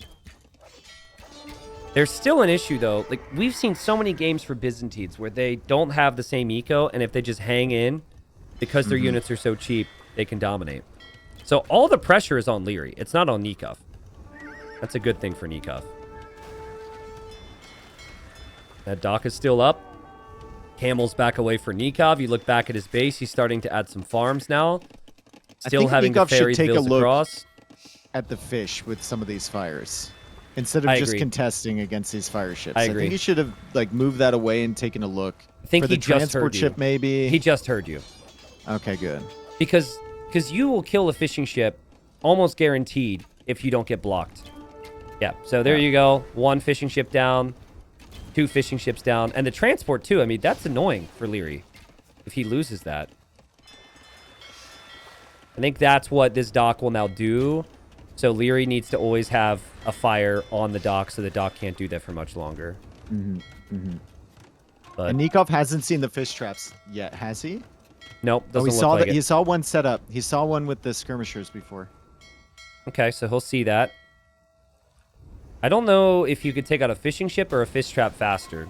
There's still an issue, though. Like, we've seen so many games for Byzantines where they don't have the same eco, and if they just hang in, because their units are so cheap, they can dominate. So all the pressure is on Liereyy. It's not on Nicov. That's a good thing for Nicov. That dock is still up. Camel's back away for Nicov. You look back at his base. He's starting to add some farms now. Still having to ferry bills across. At the fish with some of these fires. Instead of just contesting against these fire ships. I agree. think he should have moved that away and taken a look. I think for the transport ship, maybe. He just heard you. Okay, good. Because you will kill a fishing ship almost guaranteed if you don't get blocked. Yeah, so there you go. 1 fishing ship down. 2 fishing ships down. And the transport, too. I mean, that's annoying for Liereyy if he loses that. I think that's what this dock will now do. So Liereyy needs to always have a fire on the dock so the dock can't do that for much longer. But And Nicov hasn't seen the fish traps yet, has he? nope, Oh, doesn't he look saw like that. it. He saw one set up. He saw one with the skirmishers before. Okay, so he'll see that. I don't know if you could take out a fishing ship or a fish trap faster.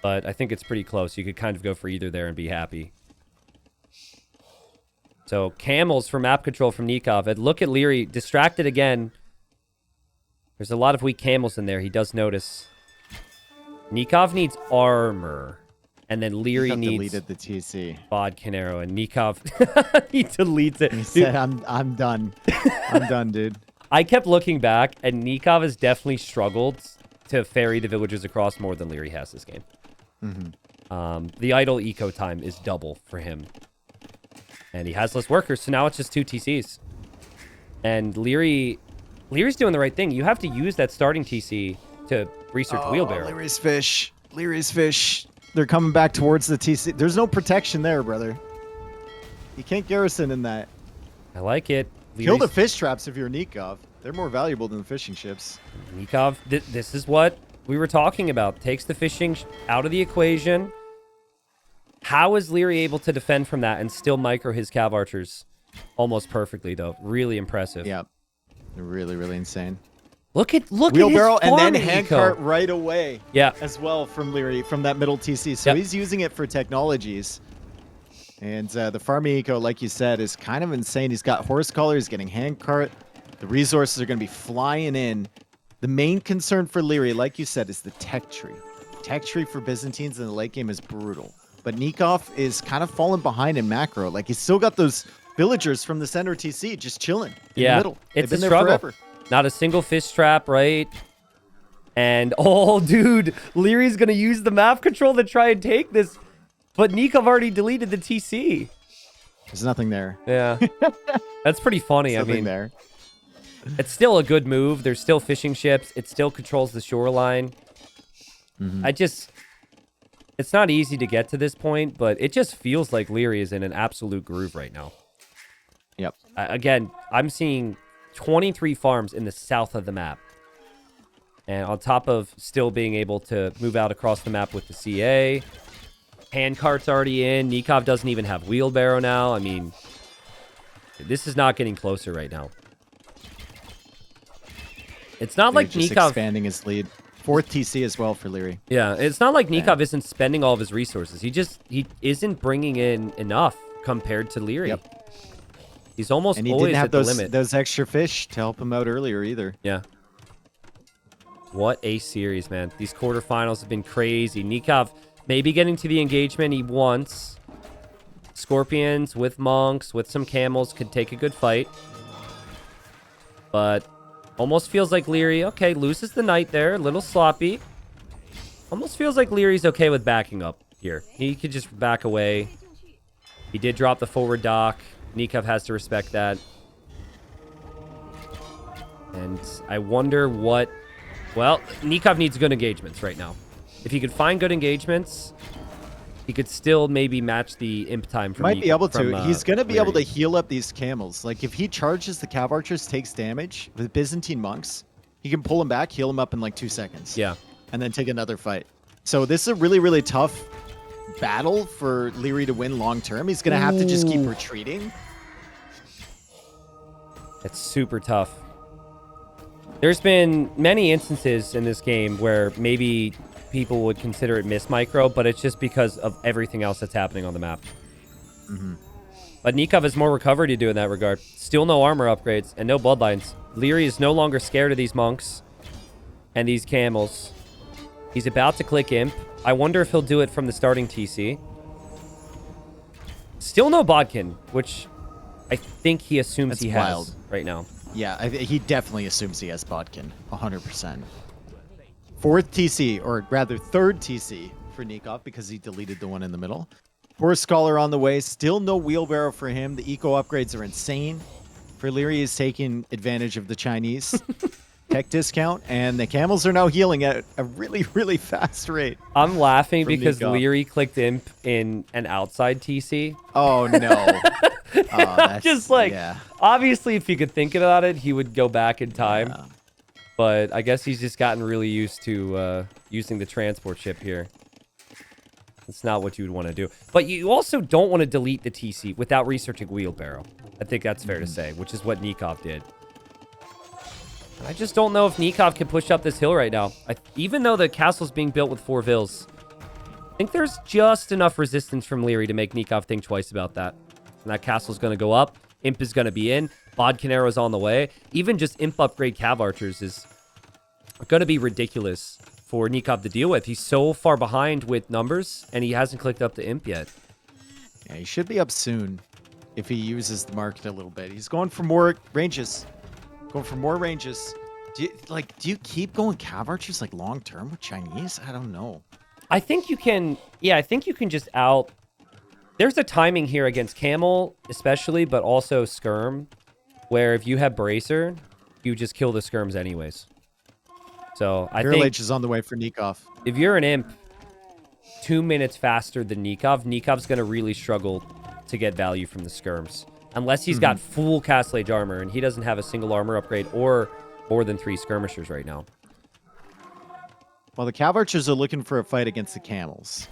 But I think it's pretty close. You could kind of go for either there and be happy. So, camels for map control from Nicov. And look at Liereyy, distracted again. There's a lot of weak camels in there. He does notice. Nicov needs armor. And then Liereyy needs deleted the TC. Bodkin arrow. And Nicov, he deletes it. He Dude, said, I'm done. I'm done, dude. I kept looking back, and Nicov has definitely struggled to ferry the villagers across more than Liereyy has this game. The idle eco time is double for him. And he has less workers, so now it's just 2 TCs. And Lierey's doing the right thing. You have to use that starting TC to research wheelbarrow. Lierey's fish. Lierey's fish. They're coming back towards the TC. There's no protection there, brother. You can't garrison in that. I like it. Kill the fish traps if you're Nicov. They're more valuable than the fishing ships. Nicov, this is what we were talking about. Takes the fishing out of the equation. How is Liereyy able to defend from that and still micro his cav archers almost perfectly, though? Really impressive. Yeah. Really, really insane. Look at wheelbarrow his and then farming handcart eco. right away. Yeah. As well from Liereyy, from that middle TC. So he's using it for technologies. And the farming eco, like you said, is kind of insane. He's got horse collar. He's getting handcart. The resources are going to be flying in. The main concern for Liereyy, like you said, is the tech tree. Tech tree for Byzantines in the late game is brutal. But Nicov is kind of falling behind in macro. Like, he's still got those villagers from the center TC just chilling in the middle. It's They've been a there struggle. forever. Not a single fish trap, right? And, oh, dude, Lierey's going to use the map control to try and take this. But Nicov already deleted the TC. There's nothing there. Yeah. That's pretty funny. There's I mean, nothing there. It's still a good move. There's still fishing ships. It still controls the shoreline. It's not easy to get to this point, but it just feels like Liereyy is in an absolute groove right now. Yep. Again, I'm seeing 23 farms in the south of the map. And on top of still being able to move out across the map with the CA. Handcart's already in. Nicov doesn't even have wheelbarrow now. I mean, this is not getting closer right now. It's not like just Nicov expanding his lead. 4th TC as well for Liereyy. Yeah, it's not like Nicov isn't spending all of his resources. He isn't bringing in enough compared to Liereyy. Yep. He's almost And he always didn't have at the those, limit. those extra fish to help him out earlier either. Yeah. What a series, man. These quarterfinals have been crazy. Nicov maybe getting to the engagement he wants. Scorpions with monks, with some camels, could take a good fight. But almost feels like Liereyy, okay, loses the knight there. A little sloppy. Almost feels like Lierey's okay with backing up here. He could just back away. He did drop the forward dock. Nicov has to respect that. And I wonder what... Well, Nicov needs good engagements right now. If he could find good engagements, he could still maybe match the imp time from Might be able to. from, He's going to be Liereyy. able to heal up these camels. Like, if he charges the cav archers, takes damage with Byzantine monks, he can pull them back, heal them up in like 2 seconds. Yeah. And then take another fight. So this is a really, really tough battle for Liereyy to win long term. He's going to have to just keep retreating. It's super tough. There's been many instances in this game where maybe people would consider it miss micro, but it's just because of everything else that's happening on the map. But Nicov has more recovery to do in that regard. Still no armor upgrades and no bloodlines. Liereyy is no longer scared of these monks and these camels. He's about to click imp. I wonder if he'll do it from the starting TC. Still no bodkin, which I think he assumes That's he wild. has right now. Yeah, he definitely assumes he has Bodkin. 100%. 4th TC, or rather 3rd TC for Nicov because he deleted the one in the middle. Horse Scholar on the way. Still no wheelbarrow for him. The eco upgrades are insane. For Liereyy is taking advantage of the Chinese. tech discount, and the camels are now healing at a really, really fast rate. I'm laughing because Nicov. Liereyy clicked imp in an outside TC. Oh, no. That's Just like, yeah. obviously, if he could think about it, he would go back in time. Yeah. But I guess he's just gotten really used to using the transport ship here. It's not what you would want to do. But you also don't want to delete the TC without researching wheelbarrow. I think that's fair to say, which is what Nicov did. I just don't know if Nicov can push up this hill right now. Even though the castle's being built with 4 vills, I think there's just enough resistance from Liereyy to make Nicov think twice about that. And that castle's going to go up. Imp is going to be in. Bodkin Arrow's on the way. Even just Imp upgrade Cav Archers is going to be ridiculous for Nicov to deal with. He's so far behind with numbers, and he hasn't clicked up the Imp yet. Yeah, he should be up soon if he uses the market a little bit. He's going for more ranges. Going for more ranges. Do you keep going Cav Archers like long term with Chinese? I don't know. I think you can. Yeah, I think you can just out. There's a timing here against Camel, especially, but also Skirm, where if you have Bracer, you just kill the Skirms anyways. So I think H is on the way for Nicov. if you're an Imp 2 minutes faster than Nicov, Nikov's going to really struggle to get value from the Skirms. Unless he's got full Castle Age armor, and he doesn't have a single armor upgrade or more than 3 skirmishers right now. Well, the Cav Archers are looking for a fight against the Camels.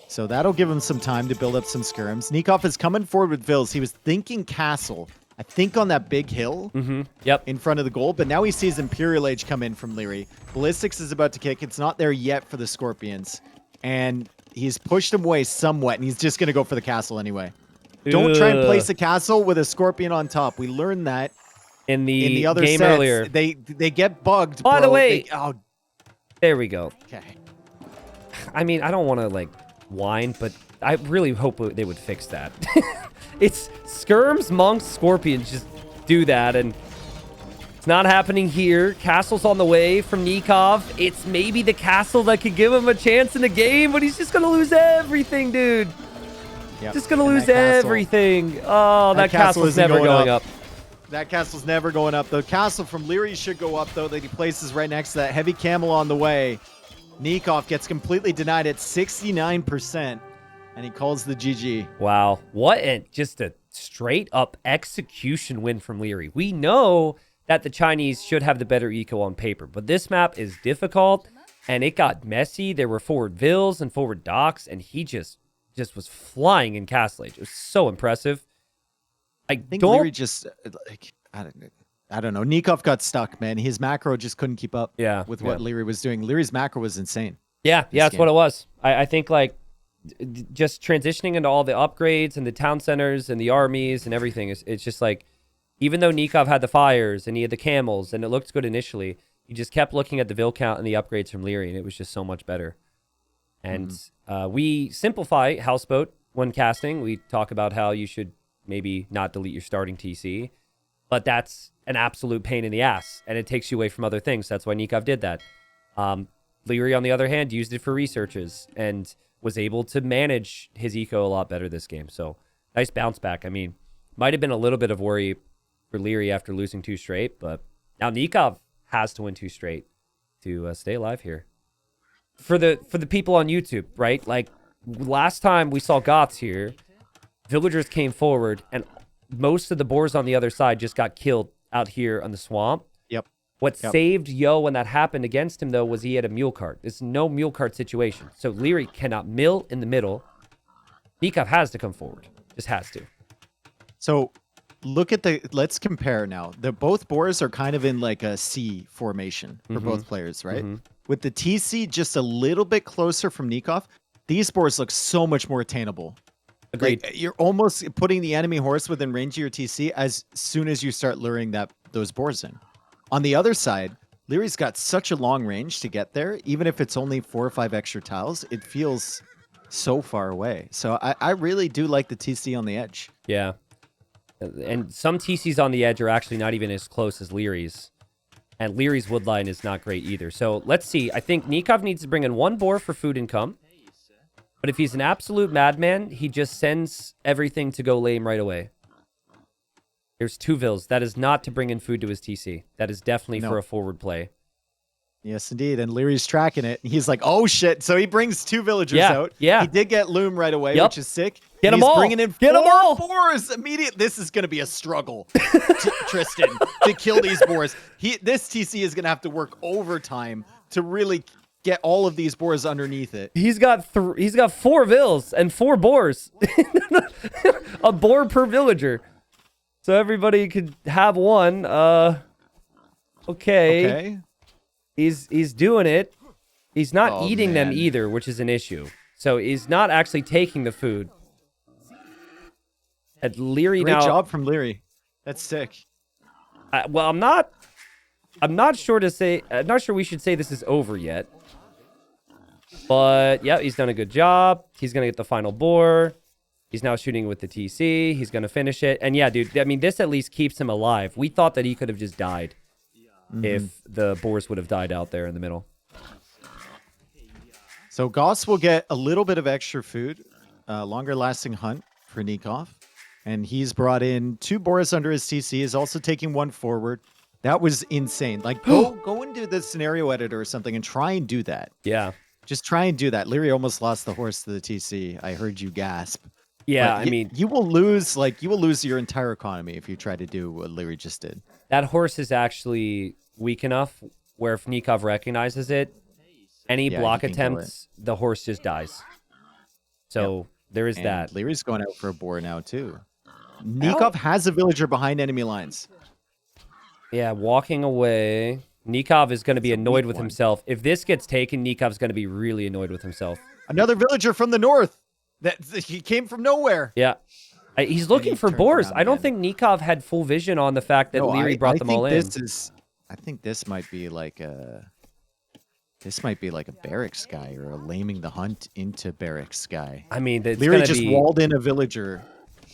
So that'll give him some time to build up some skirms. Nicov is coming forward with Vills. He was thinking Castle, I think on that big hill in front of the goal, but now he sees Imperial Age come in from Liereyy. Ballistics is about to kick. It's not there yet for the Scorpions. And he's pushed him away somewhat, and he's just going to go for the castle anyway. Don't try and place a castle with a Scorpion on top. We learned that in the other game sets. earlier. They get bugged, By bro. the way, oh, there we go. okay. I mean, I don't want to, like, whine, but I really hope they would fix that. It's skirms, monks, scorpions just do that, and it's not happening here. Castle's on the way from Nicov. It's maybe the castle that could give him a chance in the game, but he's just going to lose everything, dude. Yep. Just going to lose everything. Oh, that castle's never going up. That castle's never going up. The castle from Liereyy should go up, though, that he places right next to that heavy camel on the way. Nicov gets completely denied at 69%, and he calls the GG. Wow. What just a straight-up execution win from Liereyy. We know that the Chinese should have the better eco on paper, but this map is difficult, and it got messy. There were forward vills and forward docks, and he just was flying in Castle Age. It was so impressive. I think Liereyy just, like, I don't know. Nicov got stuck, man. His macro just couldn't keep up with what Liereyy was doing. Lierey's macro was insane. Yeah, that's what it was. I think, like, just transitioning into all the upgrades and the town centers and the armies and everything, it's just like, even though Nicov had the fires and he had the camels and it looked good initially, you just kept looking at the Vil count and the upgrades from Liereyy, and it was just so much better. And we simplify Houseboat when casting. We talk about how you should maybe not delete your starting TC, but that's an absolute pain in the ass, and it takes you away from other things. That's why Nicov did that. Liereyy, on the other hand, used it for researches and was able to manage his eco a lot better this game. So nice bounce back. I mean, might have been a little bit of worry for Liereyy after losing 2 straight, but now Nicov has to win 2 straight to stay alive here. For the people on YouTube, right? Like, last time we saw Goths here, villagers came forward, and most of the boars on the other side just got killed out here on the swamp. Yep. What saved Yo when that happened against him, though, was he had a mule cart. It's no mule cart situation. So Liereyy cannot mill in the middle. Nicov has to come forward. Just has to. So look at let's compare now. Both boars are kind of in like a C formation for both players, right? With the TC just a little bit closer from Nicov, these boars look so much more attainable. Agreed. Like, you're almost putting the enemy horse within range of your TC as soon as you start luring those boars in. On the other side, Lierey's got such a long range to get there. Even if it's only 4 or 5 extra tiles, it feels so far away. So I really do like the TC on the edge. Yeah. And some TCs on the edge are actually not even as close as Lierey's. And Lierey's woodline is not great either. So let's see. I think Nicov needs to bring in 1 boar for food income. But if he's an absolute madman, he just sends everything to go lame right away. There's 2 vills. That is not to bring in food to his TC. That is definitely for a forward play. Yes, indeed. And Lierey's tracking it. He's like, oh, shit. So he brings 2 villagers out. Yeah. He did get Loom right away, which is sick. Get them all. Bringing in Get 4 boars immediately. This is going to be a struggle, Tristan, to kill these boars. This TC is going to have to work overtime to really get all of these boars underneath it. He's got 4 vills and 4 boars. A boar per villager. So everybody could have one. Okay. He's doing it. He's not eating them either, which is an issue. So he's not actually taking the food. At Liereyy now. Great job from Liereyy. That's sick. Well, I'm not sure to say. I'm not sure we should say this is over yet. But yeah, he's done a good job. He's gonna get the final boar. He's now shooting with the TC. He's gonna finish it. And yeah, dude. I mean, this at least keeps him alive. We thought that he could have just died if the boars would have died out there in the middle. So Goss will get a little bit of extra food, longer lasting hunt for Nicov. And he's brought in 2 boars under his TC. He's also taking 1 forward. That was insane. Like, go into the scenario editor or something and try and do that. Yeah. Just try and do that. Liereyy almost lost the horse to the TC. I heard you gasp. Yeah, I mean, you will lose your entire economy if you try to do what Liereyy just did. That horse is actually weak enough where if Nicov recognizes it, any block attempts, the horse just dies. So there is that. Lierey's going out for a boar now too. Nicov has a villager behind enemy lines. Yeah, walking away. Nicov is going to be annoyed with himself. If this gets taken, Nikov's going to be really annoyed with himself. Another villager from the north. He came from nowhere. Yeah. He's looking for boars. I don't think Nicov had full vision on the fact that Liereyy brought them all in. I think this might be like a barracks guy or a laming the hunt into barracks guy. I mean, Liereyy just walled in a villager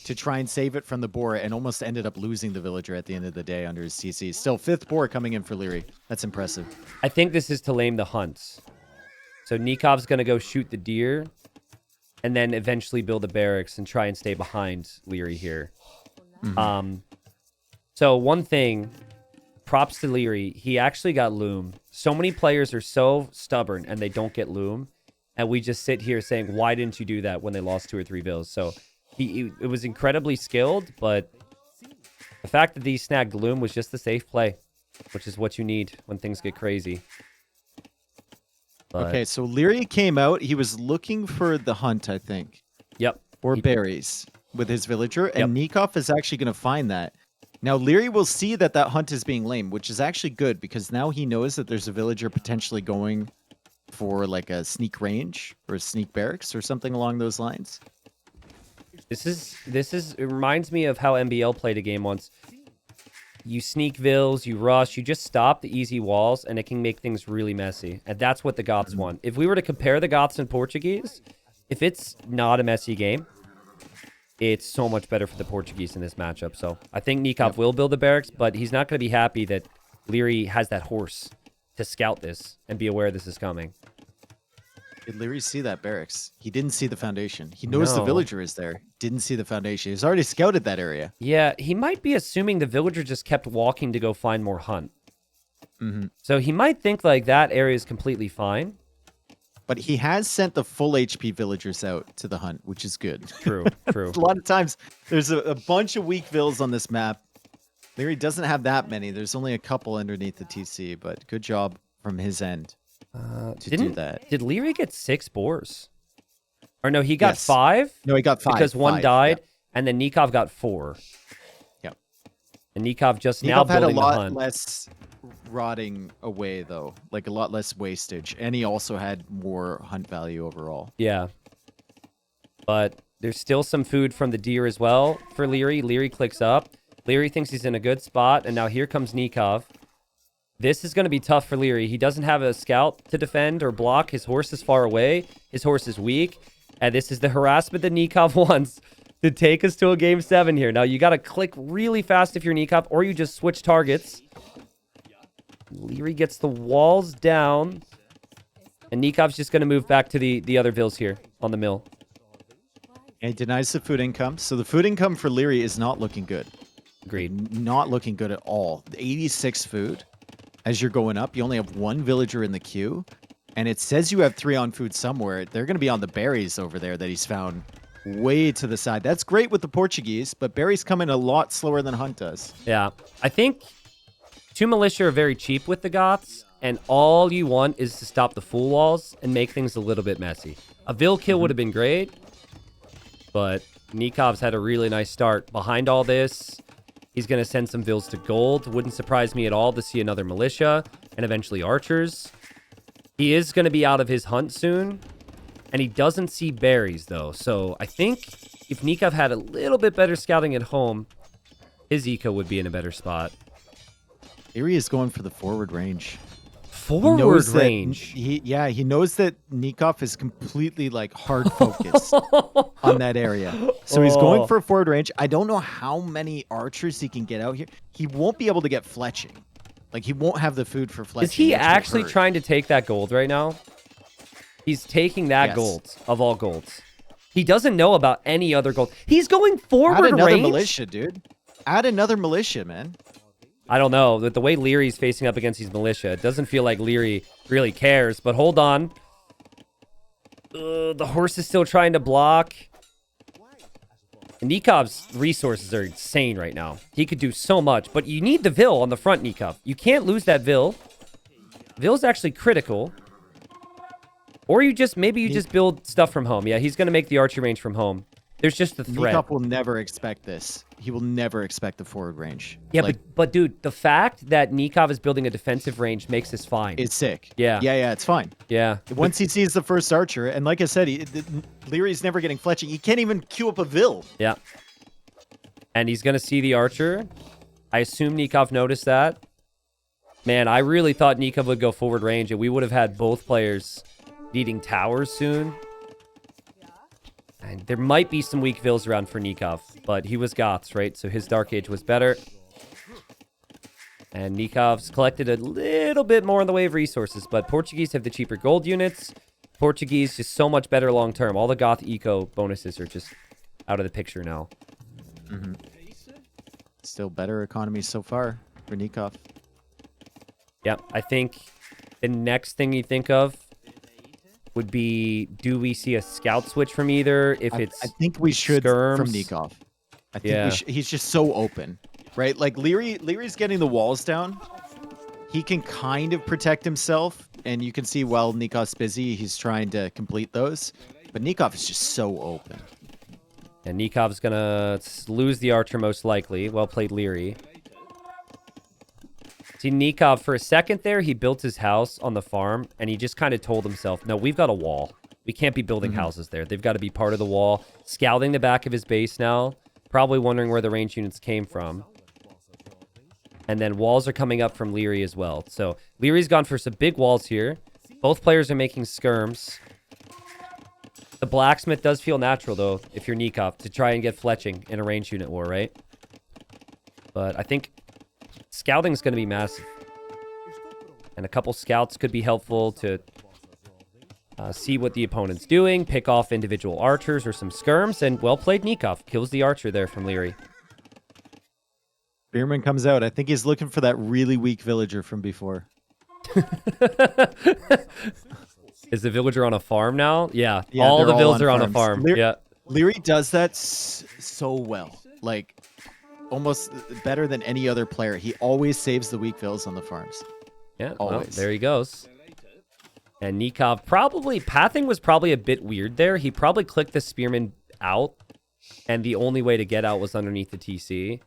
to try and save it from the boar and almost ended up losing the villager at the end of the day under his TC. Still 5th boar coming in for Liereyy. That's impressive. I think this is to lame the hunts. So Nikov's going to go shoot the deer and then eventually build a barracks and try and stay behind Liereyy here. So one thing, props to Liereyy, he actually got loom. So many players are so stubborn and they don't get loom. And we just sit here saying, why didn't you do that when they lost 2 or 3 vills? So it was incredibly skilled, but the fact that he snagged loom was just a safe play, which is what you need when things get crazy. But... Okay, so Liereyy came out. He was looking for the hunt, I think. Yep. Or berries with his villager, and Nicov is actually going to find that. Now, Liereyy will see that hunt is being lame, which is actually good because now he knows that there's a villager potentially going for like a sneak range or a sneak barracks or something along those lines. It reminds me of how MBL played a game once. You sneak vills, you rush, you just stop the easy walls, and it can make things really messy. And that's what the Goths want. If we were to compare the Goths and Portuguese, if it's not a messy game, it's so much better for the Portuguese in this matchup. So I think Nicov will build the barracks, but he's not going to be happy that Liereyy has that horse to scout this and be aware this is coming. Did Liereyy see that barracks? He didn't see the foundation. He knows the villager is there. Didn't see the foundation. He's already scouted that area. Yeah, he might be assuming the villager just kept walking to go find more hunt. So he might think like that area is completely fine. But he has sent the full HP villagers out to the hunt, which is good. True. A lot of times, there's a bunch of weak vills on this map. Liereyy doesn't have that many. There's only a couple underneath the TC, but good job from his end. Do that. Did Liereyy get 6 boars? Or no, he got 5? No, he got 5. Because one died, and then Nicov got 4. Yep. And Nicov just now building the hunt. Had a lot less rotting away, though. Like, a lot less wastage. And he also had more hunt value overall. Yeah. But there's still some food from the deer as well for Liereyy. Liereyy clicks up. Liereyy thinks he's in a good spot, and now here comes Nicov. This is going to be tough for Liereyy. He doesn't have a scout to defend or block. His horse is far away. His horse is weak. And this is the harassment that Nicov wants to take us to a game 7 here. Now, you got to click really fast if you're Nicov, or you just switch targets. Liereyy gets the walls down. And Nikov's just going to move back to the other vills here on the mill. And he denies the food income. So the food income for Liereyy is not looking good. Agreed. Not looking good at all. 86 food. As you're going up, you only have one villager in the queue. And it says you have 3 on food somewhere. They're going to be on the berries over there that he's found way to the side. That's great with the Portuguese, but berries come in a lot slower than Hunt does. Yeah. I think 2 militia are very cheap with the Goths, and all you want is to stop the full walls and make things a little bit messy. A Vil kill would have been great, but Nikov's had a really nice start. Behind all this, he's going to send some Vils to gold. Wouldn't surprise me at all to see another militia and eventually archers. He is going to be out of his hunt soon, and he doesn't see berries, though. So I think if Nicov had a little bit better scouting at home, his eco would be in a better spot. Liereyy is going for the forward range. Forward range? He knows that Nicov is completely, like, hard focused on that area. So he's going for a forward range. I don't know how many archers he can get out here. He won't be able to get fletching. Like, he won't have the food for fletching. Is he actually trying to take that gold right now? He's taking that gold of all golds. He doesn't know about any other gold. He's going forward range. Add another militia, dude. Add another militia, man. I don't know. With the way Lierey's facing up against these militia, it doesn't feel like Liereyy really cares. But hold on. The horse is still trying to block. Nikov's resources are insane right now. He could do so much, but you need the Vil on the front, Nicov. You can't lose that Vil. Vil's actually critical. Or maybe you just build stuff from home. Yeah, he's going to make the archery range from home. There's just the threat. Nicov will never expect this. He will never expect the forward range. Yeah, like, but dude, the fact that Nicov is building a defensive range makes this fine. It's sick. Yeah. Yeah, it's fine. Yeah. Once he sees the first archer, and like I said, Lierey's never getting fletching. He can't even queue up a Vil. Yeah. And he's going to see the archer. I assume Nicov noticed that. Man, I really thought Nicov would go forward range, and we would have had both players needing towers soon. And there might be some weak Vils around for Nicov, but he was Goths, right? So his Dark Age was better. And Nikov's collected a little bit more in the way of resources, but Portuguese have the cheaper gold units. Portuguese just so much better long term. All the Goth eco bonuses are just out of the picture now. Mm-hmm. Still better economies so far for Nicov. Yep, I think the next thing you think of would be, do we see a scout switch from either? If I think we should skirms? From Nicov. I think he's just so open, right? Like Lierey's getting the walls down. He can kind of protect himself, and you can see while Nikov's busy, he's trying to complete those. But Nicov is just so open. And Nikov's gonna lose the archer most likely. Well played, Liereyy. See, Nicov, for a second there, he built his house on the farm, and he just kind of told himself, no, we've got a wall. We can't be building houses there. They've got to be part of the wall. Scouting the back of his base now, probably wondering where the range units came from. And then walls are coming up from Liereyy as well. So Lierey's gone for some big walls here. Both players are making skirms. The blacksmith does feel natural, though, if you're Nicov, to try and get fletching in a range unit war, right? But I think scouting is going to be massive. And a couple scouts could be helpful to see what the opponent's doing, pick off individual archers or some skirms, and well played Nicov. Kills the archer there from Liereyy. Spearman comes out. I think he's looking for that really weak villager from before. Is the villager on a farm now? Yeah, all the vills are on a farm. Liereyy does that so well. Like, almost better than any other player. He always saves the weak vills on the farms. Yeah, always. Well, there he goes. And Nicov pathing was probably a bit weird there. He probably clicked the spearman out, and the only way to get out was underneath the TC.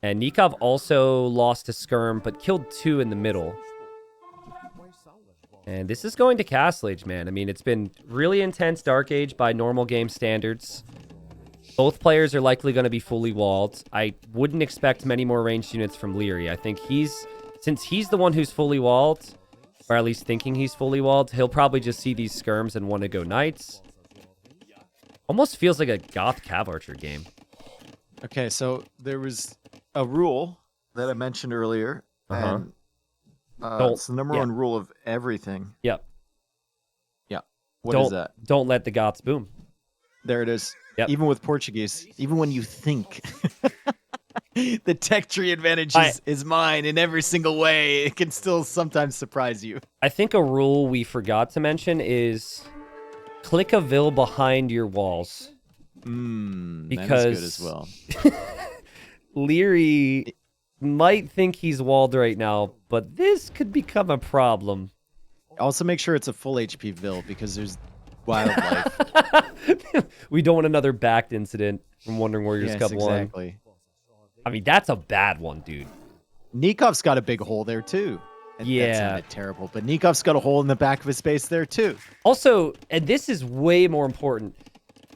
And Nicov also lost a skirm, but killed 2 in the middle. And this is going to Castle Age, man. I mean, it's been really intense Dark Age by normal game standards. Both players are likely going to be fully walled. I wouldn't expect many more ranged units from Liereyy. I think since he's the one who's fully walled, or at least thinking he's fully walled, he'll probably just see these skirms and want to go knights. Almost feels like a Goth Cav Archer game. Okay, so there was a rule that I mentioned earlier. And it's the number one rule of everything. Yep. Yeah. What is that? Don't let the Goths boom. There it is. Yep. Even with Portuguese, even when you think The tech tree advantage is mine in every single way. It can still sometimes surprise you. I think a rule we forgot to mention is click a vil behind your walls. Because that is good as well. Liereyy might think he's walled right now, but this could become a problem. Also, make sure it's a full HP vil because there's wildlife. We don't want another backed incident from Wandering Warriors Cup 1. Exactly. I mean, that's a bad one, dude. Nikov's got a big hole there, too. That sounded terrible, but Nikov's got a hole in the back of his base there, too. Also, and this is way more important,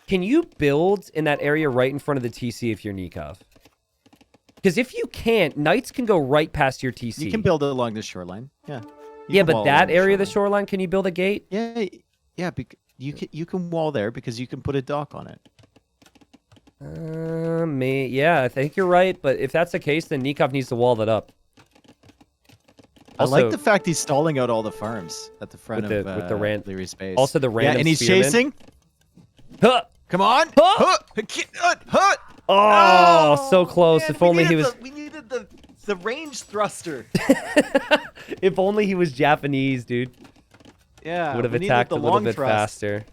can you build in that area right in front of the TC if you're Nicov? Because if you can't, Knights can go right past your TC. You can build it along the shoreline. Yeah. Yeah, but that area of the shoreline, can you build a gate? Yeah. You can wall there because you can put a dock on it. Yeah, I think you're right. But if that's the case, then Nicov needs to wall that up. Also, I like the fact he's stalling out all the farms at the front with the Lierey's base. Also, the random and he's spearman. chasing. Huh! Come on! Huh! Huh! Oh, so close. Man, if only he was. We needed the range thruster. If only he was Japanese, dude. Yeah, would have attacked a little bit faster.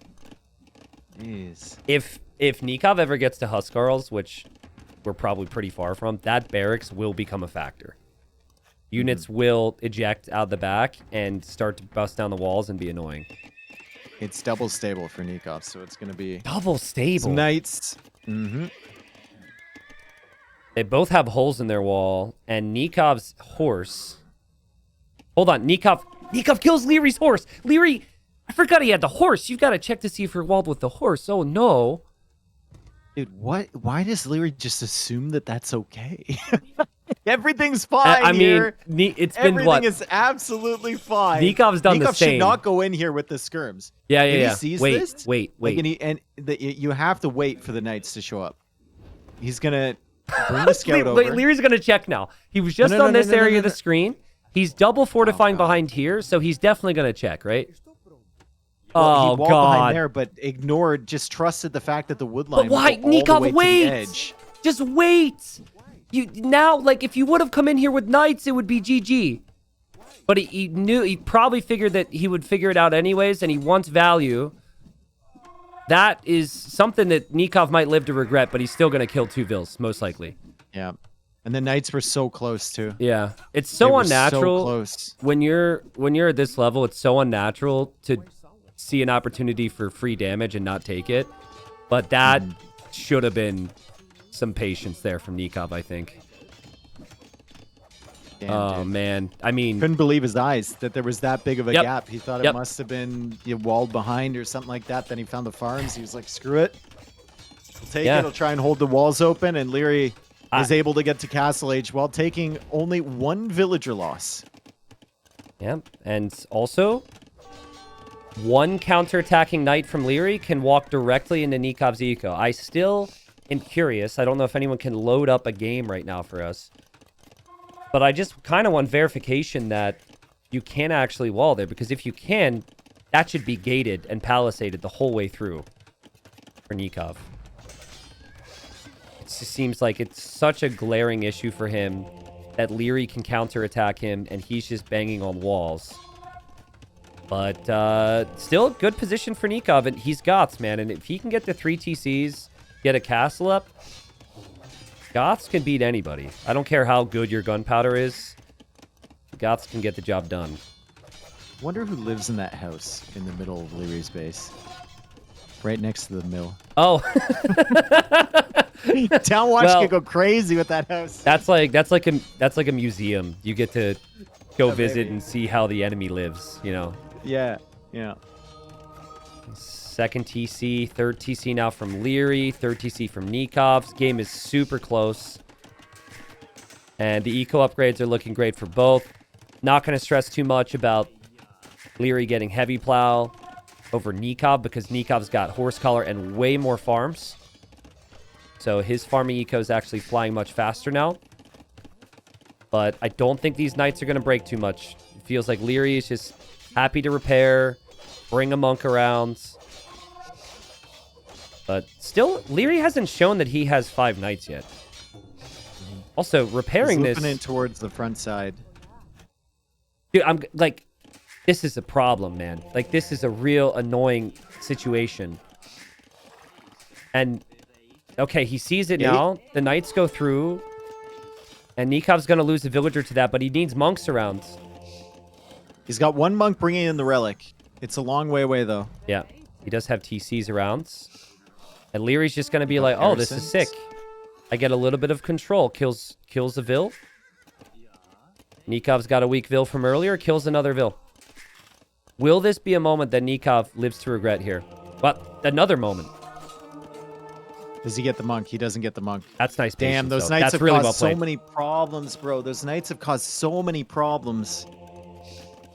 Jeez. If Nicov ever gets to Huskarls, which we're probably pretty far from, that barracks will become a factor. Units will eject out the back and start to bust down the walls and be annoying. It's double stable for Nicov, so it's going to be... Double stable? Some Knights. They both have holes in their wall, and Nikov's horse... Hold on, Nicov kills Lierey's horse! Liereyy, I forgot he had the horse! You've got to check to see if you're walled with the horse. Oh, no. Dude, what? Why does Liereyy just assume that that's okay? Everything's fine I here. mean, it's been what? Everything is absolutely fine. Nikov's done the same. Should not go in here with the skirms. Yeah. He sees this? Wait. You have to wait for the Knights to show up. He's gonna bring the scout over. Wait, Lierey's gonna check now. He was just on this area of the screen. He's double fortifying behind here, so he's definitely gonna check, right? Well, he walled behind there, but ignored, just trusted the fact that the wood line. But why, Nicov? wait! Just wait. You now, like, if you would have come in here with Knights, it would be GG. But he probably figured that he would figure it out anyways, and he wants value. That is something that Nicov might live to regret, but he's still going to kill 2 Vils, most likely. Yeah. And the Knights were so close, too. Yeah. It's so unnatural. So close. When you're at this level, it's so unnatural to see an opportunity for free damage and not take it. But that should have been some patience there from Nicov, I think. Damn, dude. Man. I mean... Couldn't believe his eyes that there was that big of a gap. He thought it Yep. must have been walled behind or something like that. Then he found the farms. He was like, screw it. I'll take it. I'll try and hold the walls open. And Liereyy is able to get to Castle Age while taking only 1 villager loss. Yeah, and also... 1 counterattacking knight from Liereyy can walk directly into Nikov's eco. I still am curious. I don't know if anyone can load up a game right now for us. But I just kind of want verification that you can actually wall there. Because if you can, that should be gated and palisaded the whole way through for Nicov. It just seems like it's such a glaring issue for him that Liereyy can counterattack him and he's just banging on walls. But still good position for Nicov, and he's Goths, man. And if he can get the 3 TCs, get a castle up, Goths can beat anybody. I don't care how good your gunpowder is. Goths can get the job done. Wonder who lives in that house in the middle of Lierey's base. Right next to the mill. Oh. Townwatch could go crazy with that house. That's like a museum. You get to go visit and see how the enemy lives, you know. Yeah. Second TC, third TC now from Liereyy, third TC from Nicov. This game is super close. And the eco upgrades are looking great for both. Not going to stress too much about Liereyy getting heavy plow over Nicov because Nikov's got horse collar and way more farms. So his farming eco is actually flying much faster now. But I don't think these knights are going to break too much. It feels like Liereyy is just happy to repair, bring a monk around. But still, Liereyy hasn't shown that he has 5 knights yet. Also, repairing He's this... in towards the front side. Dude, I'm like... This is a problem, man. Like, this is a real annoying situation. And, okay, he sees it now. The knights go through. And Nikov's going to lose a villager to that, but he needs monks around. He's got one monk bringing in the relic. It's a long way away, though. Yeah, he does have TCs around. And Lierey's just going to be like, oh, this is sick. I get a little bit of control. Kills a Vil. Nikov's got a weak Vil from earlier. Kills another Vil. Will this be a moment that Nicov lives to regret here? But another moment. Does he get the monk? He doesn't get the monk. That's nice. Damn, those knights have caused so many problems, bro. Those knights have caused so many problems.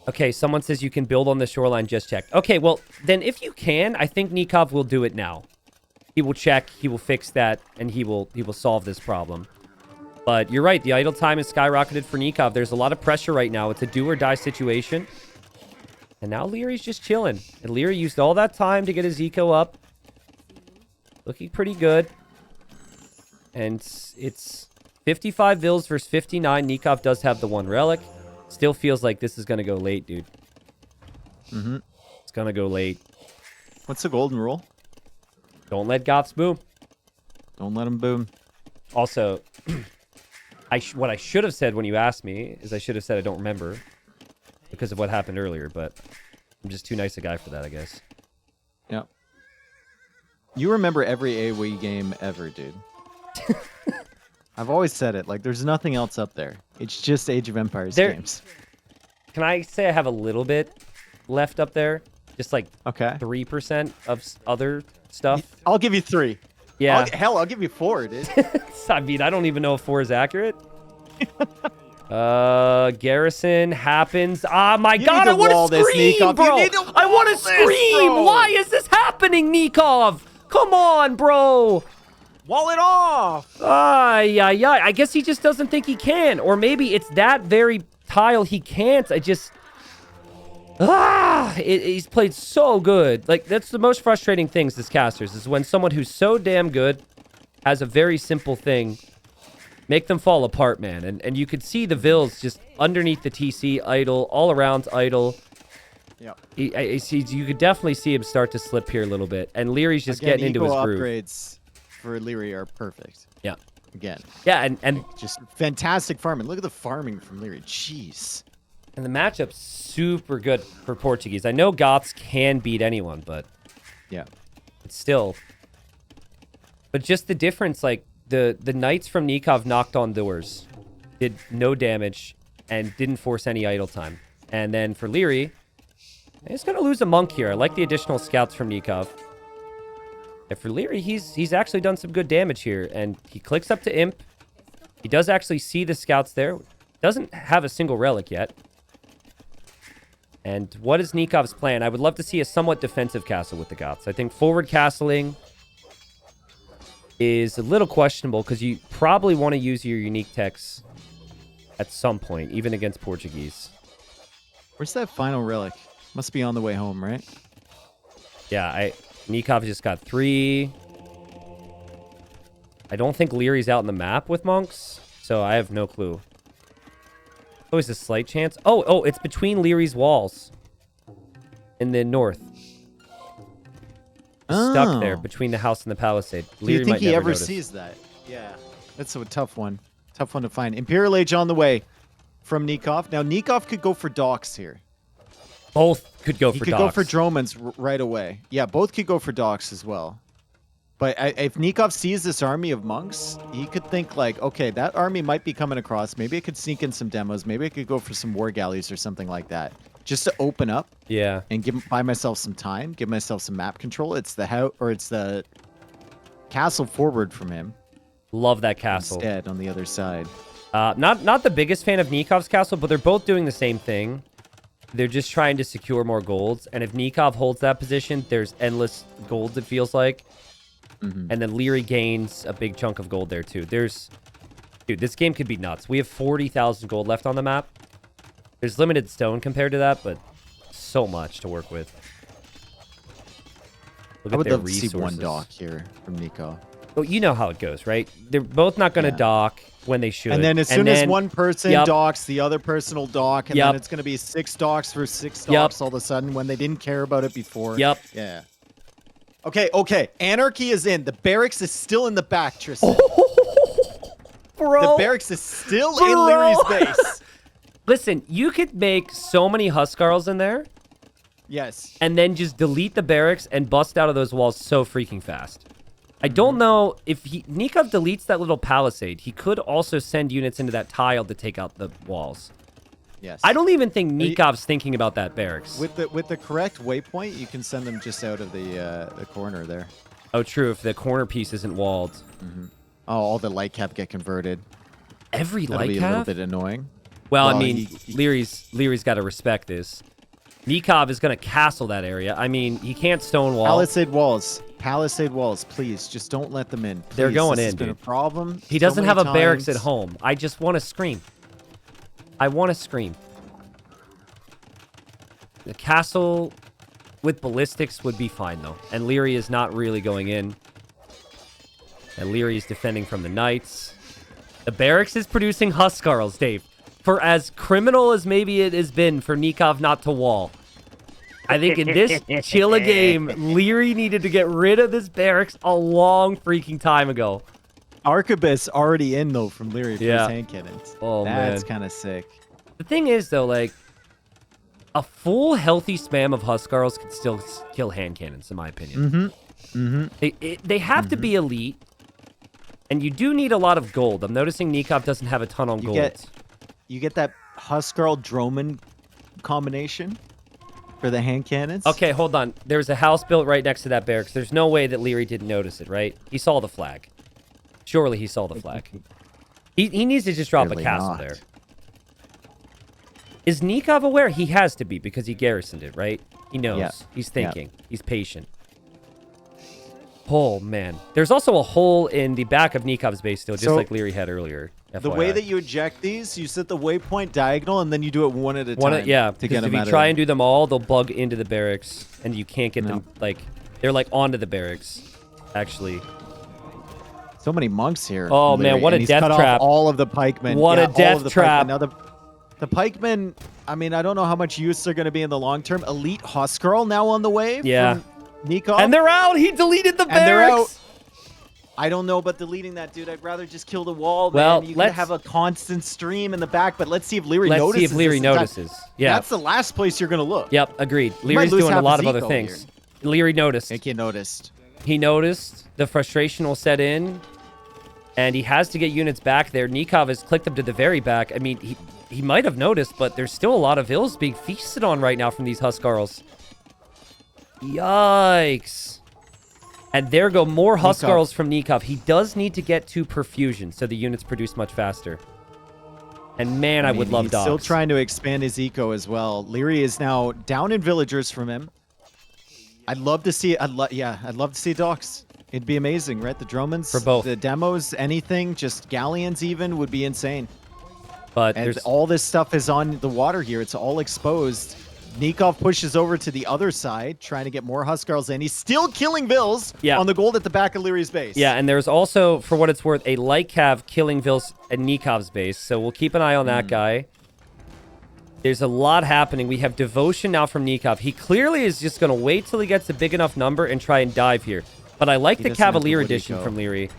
Okay, someone says you can build on the shoreline, just check. Okay, well, then if you can, I think Nicov will do it now. He will check, he will fix that, and he will solve this problem. But you're right, the idle time is skyrocketed for Nicov. There's a lot of pressure right now. It's a do-or-die situation. And now Lierey's just chilling. And Liereyy used all that time to get his eco up. Looking pretty good. And it's 55 Vils versus 59. Nicov does have the one relic. Still feels like this is going to go late, dude. Mm-hmm. It's going to go late. What's the golden rule? Don't let Goths boom. Don't let them boom. Also, what I should have said when you asked me is I should have said I don't remember because of what happened earlier, but I'm just too nice a guy for that, I guess. Yeah. You remember every AoE game ever, dude. I've always said it. Like, there's nothing else up there. It's just Age of Empires games. Can I say I have a little bit left up there? Just like 3% of other stuff? I'll give you 3. Yeah. I'll give you 4, dude. I mean, I don't even know if 4 is accurate. Garrison happens. Ah, my God, I want to scream, bro. I want to scream. Why is this happening, Nicov? Come on, bro. Wall it off! I guess he just doesn't think he can. Or maybe it's that very tile he can't. He's played so good. Like, that's the most frustrating things as casters, is when someone who's so damn good has a very simple thing, make them fall apart, man. And you could see the Vils just underneath the TC idle, all around idle. Yeah. You could definitely see him start to slip here a little bit. And Lierey's just getting into his groove. Upgrades for Liereyy are perfect. Yeah. Again. Yeah, and just fantastic farming. Look at the farming from Liereyy. Jeez. And the matchup's super good for Portuguese. I know Goths can beat anyone, but yeah, it's still. But just the difference, like the knights from Nicov knocked on doors, did no damage, and didn't force any idle time. And then for Liereyy, he's gonna lose a monk here. I like the additional scouts from Nicov. And for Liereyy, he's actually done some good damage here. And he clicks up to Imp. He does actually see the scouts there. Doesn't have a single relic yet. And what is Nikov's plan? I would love to see a somewhat defensive castle with the Goths. I think forward castling is a little questionable because you probably want to use your unique techs at some point, even against Portuguese. Where's that final relic? Must be on the way home, right? Yeah, Nicov just got 3. I don't think Lierey's out in the map with monks, so I have no clue. Oh, is a slight chance? Oh, it's between Lierey's walls in the north. Stuck there between the house and the palisade. Do you think he ever sees that? Yeah, that's a tough one. Tough one to find. Imperial Age on the way from Nicov. Now, Nicov could go for docks here. Both could go for docks. He could go for Dromans right away. Yeah, both could go for docks as well. But if Nicov sees this army of monks, he could think like, okay, that army might be coming across. Maybe I could sneak in some demos. Maybe I could go for some war galleys or something like that. Just to open up. Yeah. And buy myself some time. Give myself some map control. It's the castle forward from him. Love that castle. Instead, on the other side. Not the biggest fan of Nikov's castle, but they're both doing the same thing. They're just trying to secure more golds. And if Nicov holds that position, there's endless golds, it feels like. Mm-hmm. And then Liereyy gains a big chunk of gold there, too. Dude, this game could be nuts. We have 40,000 gold left on the map. There's limited stone compared to that, but so much to work with. I would love to see one dock here from Nicov. Well, you know how it goes, right? They're both not going to dock when they should. And then as soon as one person docks, the other person will dock, and then it's going to be 6 docks for 6 docks all of a sudden when they didn't care about it before. Yeah. Okay. Anarchy is in. The barracks is still in the back, Tristan. Bro. The barracks is still in Lierey's base. Listen, you could make so many Huskarls in there. Yes. And then just delete the barracks and bust out of those walls so freaking fast. I don't know if Nicov deletes that little palisade. He could also send units into that tile to take out the walls. Yes. I don't even think Nikov's thinking about that barracks. With the correct waypoint, you can send them just out of the corner there. Oh, true. If the corner piece isn't walled. Oh, all the light cap get converted. Every That'll light be cap? a little bit annoying. Well, I mean, Lierey's got to respect this. Nicov is going to castle that area. I mean, he can't stonewall. Palisade walls, please. Just don't let them in. Please. They're going this in, has been dude. a problem. He doesn't have a barracks at home. I just want to scream. I want to scream. The castle with ballistics would be fine, though. And Liereyy is not really going in. And Liereyy is defending from the knights. The barracks is producing Huskarls, Dave. For as criminal as maybe it has been for Nicov not to wall. I think in this Chilla game, Liereyy needed to get rid of this barracks a long freaking time ago. Arquebus already in, though, from Liereyy for his hand cannons. Oh, That's kind of sick. The thing is, though, like, a full healthy spam of Huskarls could still kill hand cannons, in my opinion. They have to be elite, and you do need a lot of gold. I'm noticing Nicov doesn't have a ton on gold. You get that Huskarl Droman combination for the hand cannons. Okay, hold on. There's a house built right next to that barracks. There's no way that Liereyy didn't notice it, right? He saw the flag. Surely he saw the flag. He needs to just drop a castle there. Is Nicov aware? He has to be because he garrisoned it, right? He knows. Yeah. He's thinking. He's patient. Oh, man. There's also a hole in the back of Nikov's base still, just like Liereyy had earlier. The FYI. way that you eject these, you set the waypoint diagonal, and then you do it one at a time. Yeah, to get because them if you try and do them all, they'll bug into the barracks, and you can't get them, like, they're, like, onto the barracks, actually. So many monks here. Oh, man, what a death cut trap. Off all of the pikemen. What a death trap. Now, the pikemen, I mean, I don't know how much use they're going to be in the long term. Elite Huskarl now on the way from Nicov. And they're out! He deleted the barracks! And they're out. I don't know about deleting that, dude. I'd rather just kill the wall, man. Well, You gotta have a constant stream in the back, but let's see if Liereyy notices. Let's see if Liereyy notices. Yeah. That's the last place you're gonna look. Yep, agreed. Lierey's doing a lot of other things. Liereyy noticed. I think he noticed. He noticed. The frustration will set in. And he has to get units back there. Nicov has clicked them to the very back. I mean, he might have noticed, but there's still a lot of vills being feasted on right now from these Huskarls. Yikes. And there go more Huskarls from Nicov. He does need to get to perfusion so the units produce much faster. And man, I would love docks. He's still trying to expand his eco as well. Liereyy is now down in villagers from him. I'd love to see I'd love to see docks. It'd be amazing, right? The Dromans, for both. The demos, anything, just galleons even would be insane. But and all this stuff is on the water here. It's all exposed. Nicov pushes over to the other side, trying to get more Huskarls in. He's still killing vills on the gold at the back of Lierey's base. Yeah, and there's also, for what it's worth, a light cav killing vills at Nikov's base. So we'll keep an eye on that guy. There's a lot happening. We have devotion now from Nicov. He clearly is just going to wait till he gets a big enough number and try and dive here. But I like the Cavalier edition from Liereyy.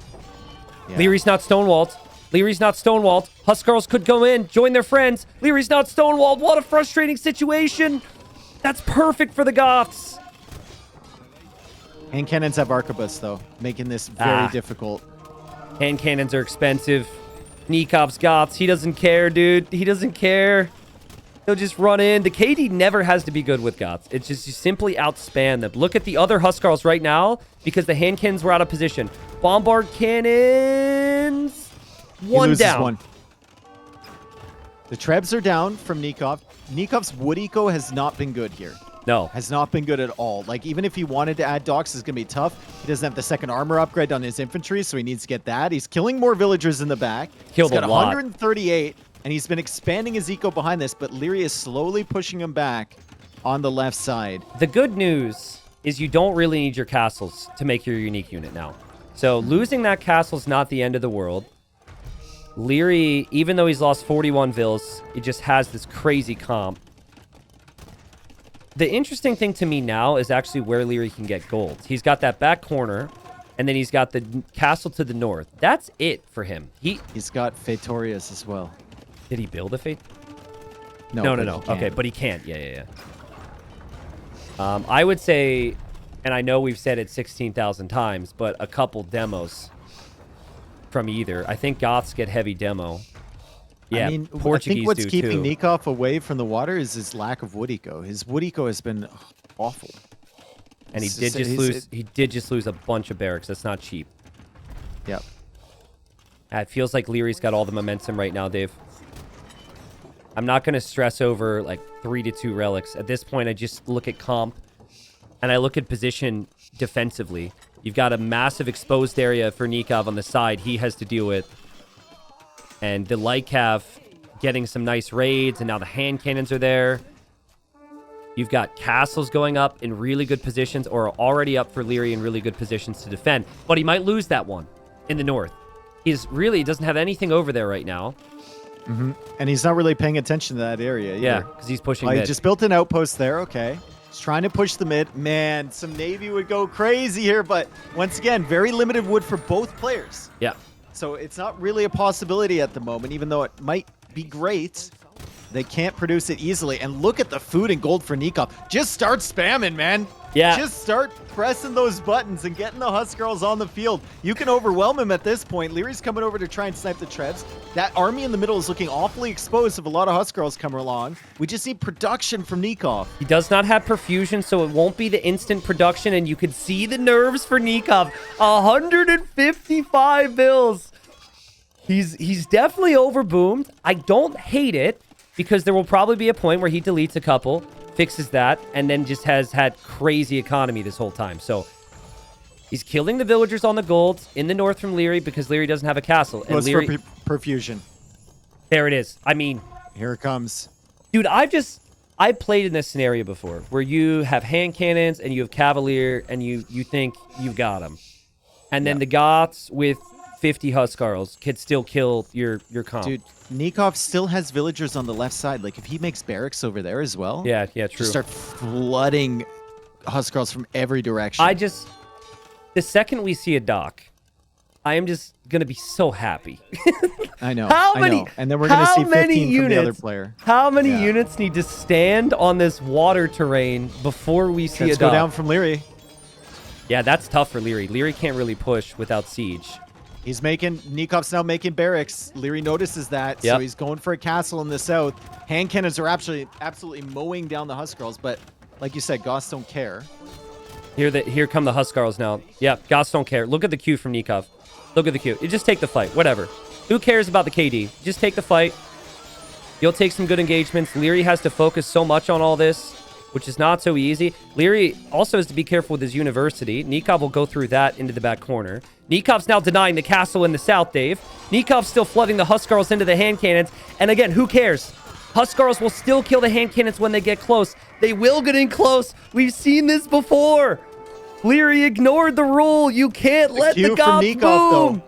Yeah. Lierey's not stonewalled. Lierey's not stonewalled. Huskarls could go in, join their friends. Lierey's not stonewalled. What a frustrating situation. That's perfect for the Goths. Hand cannons have arquebus, though, making this very difficult. Hand cannons are expensive. Nikov's Goths. He doesn't care, dude. He doesn't care. He'll just run in. The KD never has to be good with Goths. It's just you simply outspan them. Look at the other Huskarls right now because the hand cannons were out of position. Bombard cannons. One down. One. The Trebs are down from Nicov. Nikov's wood eco has not been good here. No. Has not been good at all. Like, even if he wanted to add docks, it's going to be tough. He doesn't have the second armor upgrade on his infantry, so he needs to get that. He's killing more villagers in the back. Killed He's got a lot. 138. And he's been expanding his eco behind this, but Liereyy is slowly pushing him back on the left side. The good news is you don't really need your castles to make your unique unit now. So losing that castle's not the end of the world. Liereyy, even though he's lost 41 vills, he just has this crazy comp. The interesting thing to me now is actually where Liereyy can get gold. He's got that back corner, and then he's got the castle to the north. That's it for him. He's got Fatorius as well. Did he build a Fate? No. Okay, but he can't. Yeah. I would say, and I know we've said it 16,000 times, but a couple demos from either. I think Goths get heavy demo. Yeah, I mean, Portuguese I think what's do keeping too. Nicov away from the water is his lack of wood eco. His wood eco has been awful. And he did just lose a bunch of barracks. That's not cheap. Yep. It feels like Lierey's got all the momentum right now, Dave. I'm not going to stress over like 3-2 relics. At this point, I just look at comp and I look at position defensively. You've got a massive exposed area for Nicov on the side he has to deal with. And the Lycav getting some nice raids, and now the hand cannons are there. You've got castles going up in really good positions, or already up for Liereyy in really good positions to defend. But he might lose that one in the north. He doesn't have anything over there right now. Mm-hmm. And he's not really paying attention to that area either. Yeah, because he's pushing He mid. just built an outpost there. Okay. He's trying to push the mid. Man, some Navy would go crazy here, but once again, very limited wood for both players. Yeah. So it's not really a possibility at the moment, even though it might be great. They can't produce it easily. And look at the food and gold for Nicov. Just start spamming, man. Yeah. Just start pressing those buttons and getting the Huskarls on the field. You can overwhelm him at this point. Lierey's coming over to try and snipe the Trebs. That army in the middle is looking awfully exposed if a lot of Huskarls come along. We just need production from Nicov. He does not have perfusion, so it won't be the instant production, and you can see the nerves for Nicov. 155 bills. He's definitely overboomed. I don't hate it, because there will probably be a point where he deletes a couple, fixes that, and then just has had crazy economy this whole time. So he's killing the villagers on the gold in the north from Liereyy because Liereyy doesn't have a castle. And Goes Liereyy, for perfusion. there it is. I mean, Here it comes. dude, I played in this scenario before where you have hand cannons and you have Cavalier and you think you've got them. And then the Goths with 50 Huskarls could still kill your comp. Dude, Nicov still has villagers on the left side. Like, if he makes barracks over there as well, Yeah, true. just start flooding Huskarls from every direction. The second we see a dock, I am just going to be so happy. I know. How I many? know. And then we're going to see 15 from the other player. How many Yeah. units need to stand on this water terrain before we see Let's a go dock? down from Liereyy. Yeah, that's tough for Liereyy. Liereyy can't really push without siege. Nikov's now making barracks. Liereyy notices that, so Yep. he's going for a castle in the south. Hand cannons are absolutely mowing down the Huskarls, but like you said, Goths don't care. Here come the Huskarls now. Yeah, Goths don't care. Look at the Q from Nicov. Look at the Q. You just take the fight. Whatever. Who cares about the KD? Just take the fight. You'll take some good engagements. Liereyy has to focus so much on all this, which is not so easy. Liereyy also has to be careful with his university. Nicov will go through that into the back corner. Nikov's now denying the castle in the south, Dave. Nikov's still flooding the Huskarls into the hand cannons. And again, who cares? Huskarls will still kill the hand cannons when they get close. They will get in close. We've seen this before. Liereyy ignored the rule. You can't let the Goths boom. Though.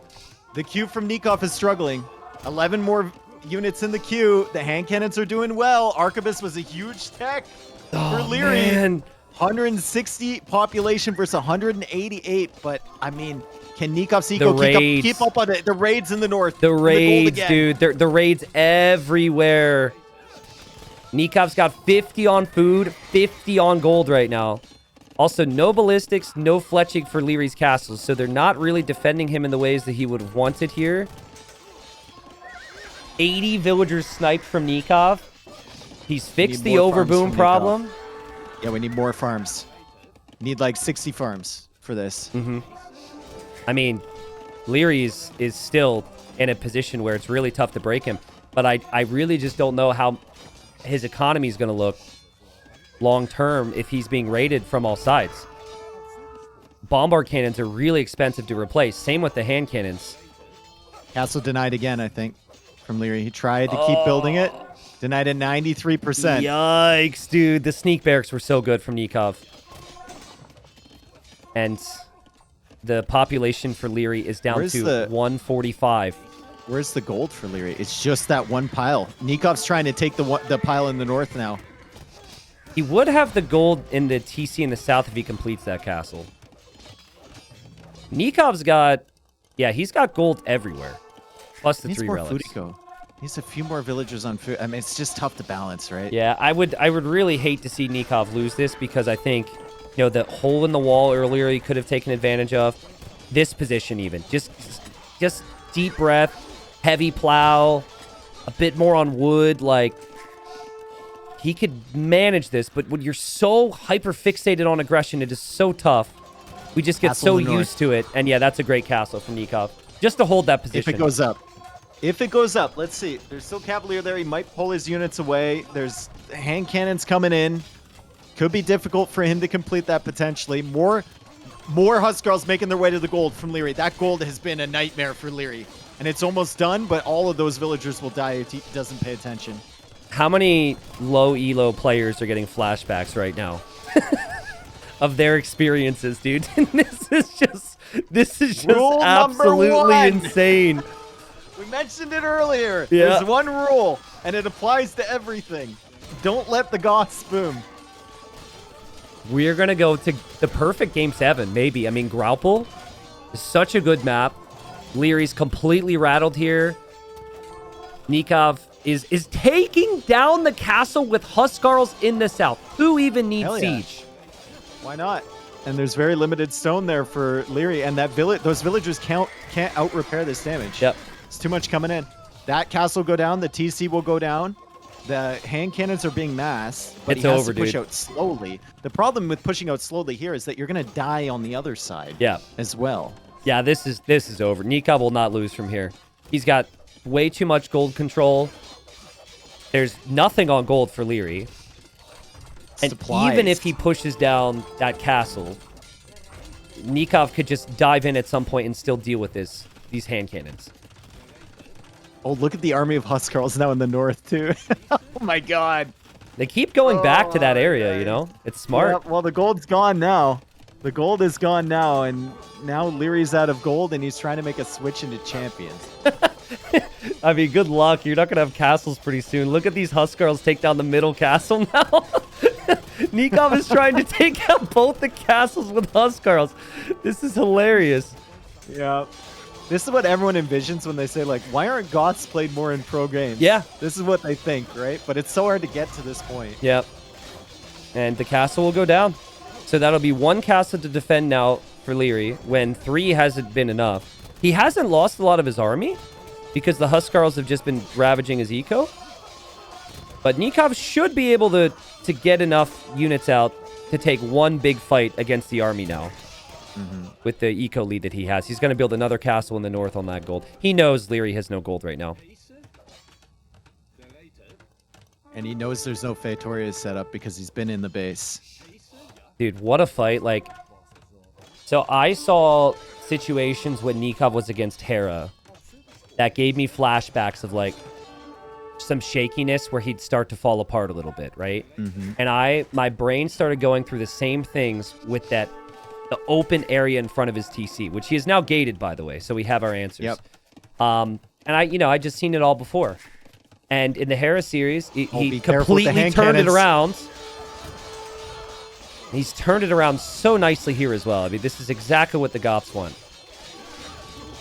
The queue from Nicov is struggling. 11 more units in the queue. The hand cannons are doing well. Arquebus was a huge tech for Liereyy. Man. 160 population versus 188. But, I mean, can Nikov's eco keep up on it? The raids in the north. The raids, dude. The raids everywhere. Nikov's got 50 on food, 50 on gold right now. Also, no ballistics, no fletching for Lierey's castles, so they're not really defending him in the ways that he would have wanted here. 80 villagers sniped from Nicov. He's fixed the overboom problem. Yeah, we need more farms. Need like 60 farms for this. Mm-hmm. I mean, Liereyy is still in a position where it's really tough to break him, but I really just don't know how his economy is going to look long term if he's being raided from all sides. Bombard cannons are really expensive to replace. Same with the hand cannons. Castle denied again, I think, from Liereyy. He tried to keep building it. Denied at 93%. Yikes, dude. The sneak barracks were so good from Nicov. And the population for Liereyy is down Where's to the- 145. Where's the gold for Liereyy? It's just that one pile. Nikov's trying to take the pile in the north now. He would have the gold in the TC in the south if he completes that castle. Nikov's got... Yeah, he's got gold everywhere. Plus the Needs 3 more relics. Foodico. Needs a few more villagers on food. I mean, it's just tough to balance, right? Yeah, I would really hate to see Nicov lose this because I think, you know, the hole in the wall earlier he could have taken advantage of. This position even. Just deep breath, heavy plow, a bit more on wood. Like, he could manage this, but when you're so hyper fixated on aggression, it is so tough. We just get Castle so in the north. used to it. And yeah, that's a great castle from Nicov. Just to hold that position. If it goes up. If it goes up, let's see. There's still Cavalier there. He might pull his units away. There's hand cannons coming in. Could be difficult for him to complete that potentially. More Huskarls making their way to the gold from Liereyy. That gold has been a nightmare for Liereyy. And it's almost done, but all of those villagers will die if he doesn't pay attention. How many low elo players are getting flashbacks right now of their experiences, dude? this is just Rule number absolutely one. insane. We mentioned it earlier. Yeah. There's one rule, and it applies to everything. Don't let the goths boom. We're gonna go to the perfect game 7, maybe. I mean, Graupel is such a good map. Lierey's completely rattled here. Nicov is taking down the castle with Huskarls in the south. Who even needs Hell yeah. siege? Why not? And there's very limited stone there for Liereyy, and those villagers can't out-repair this damage. Yep. It's too much coming in. That castle will go down. The TC will go down. The hand cannons are being massed, but It's he has over, to push dude. out slowly. The problem with pushing out slowly here is that you're going to die on the other side Yeah. as well. Yeah, this is over. Nicov will not lose from here. He's got way too much gold control. There's nothing on gold for Liereyy. And Supplies. even if he pushes down that castle, Nicov could just dive in at some point and still deal with these hand cannons. Oh, look at the army of Huskarls now in the north, too. Oh, my God. They keep going back to that area, you know? It's smart. Yeah, well, the gold's gone now. The gold is gone now, and now Lierey's out of gold, and he's trying to make a switch into champions. I mean, good luck. You're not going to have castles pretty soon. Look at these Huskarls take down the middle castle now. Nicov is trying to take out both the castles with Huskarls. This is hilarious. Yeah. This is what everyone envisions when they say, like, why aren't Goths played more in pro games? Yeah. This is what they think, right? But it's so hard to get to this point. Yep. And the castle will go down. So that'll be one castle to defend now for Liereyy when 3 hasn't been enough. He hasn't lost a lot of his army because the Huskarls have just been ravaging his eco. But Nicov should be able to get enough units out to take one big fight against the army now. With the eco lead that he has. He's going to build another castle in the north on that gold. He knows Liereyy has no gold right now. And he knows there's no Feitoria set up because he's been in the base. Dude, what a fight. Like, so I saw situations when Nicov was against Hera that gave me flashbacks of, like, some shakiness where he'd start to fall apart a little bit, right? And my brain started going through the same things with the open area in front of his TC, which he is now gated, by the way, so we have our answers. Yep. And I just seen it all before. And in the Hera series, he be careful with the completely hand turned it cannons. around. He's turned it around so nicely here as well. I mean, this is exactly what the Goths want.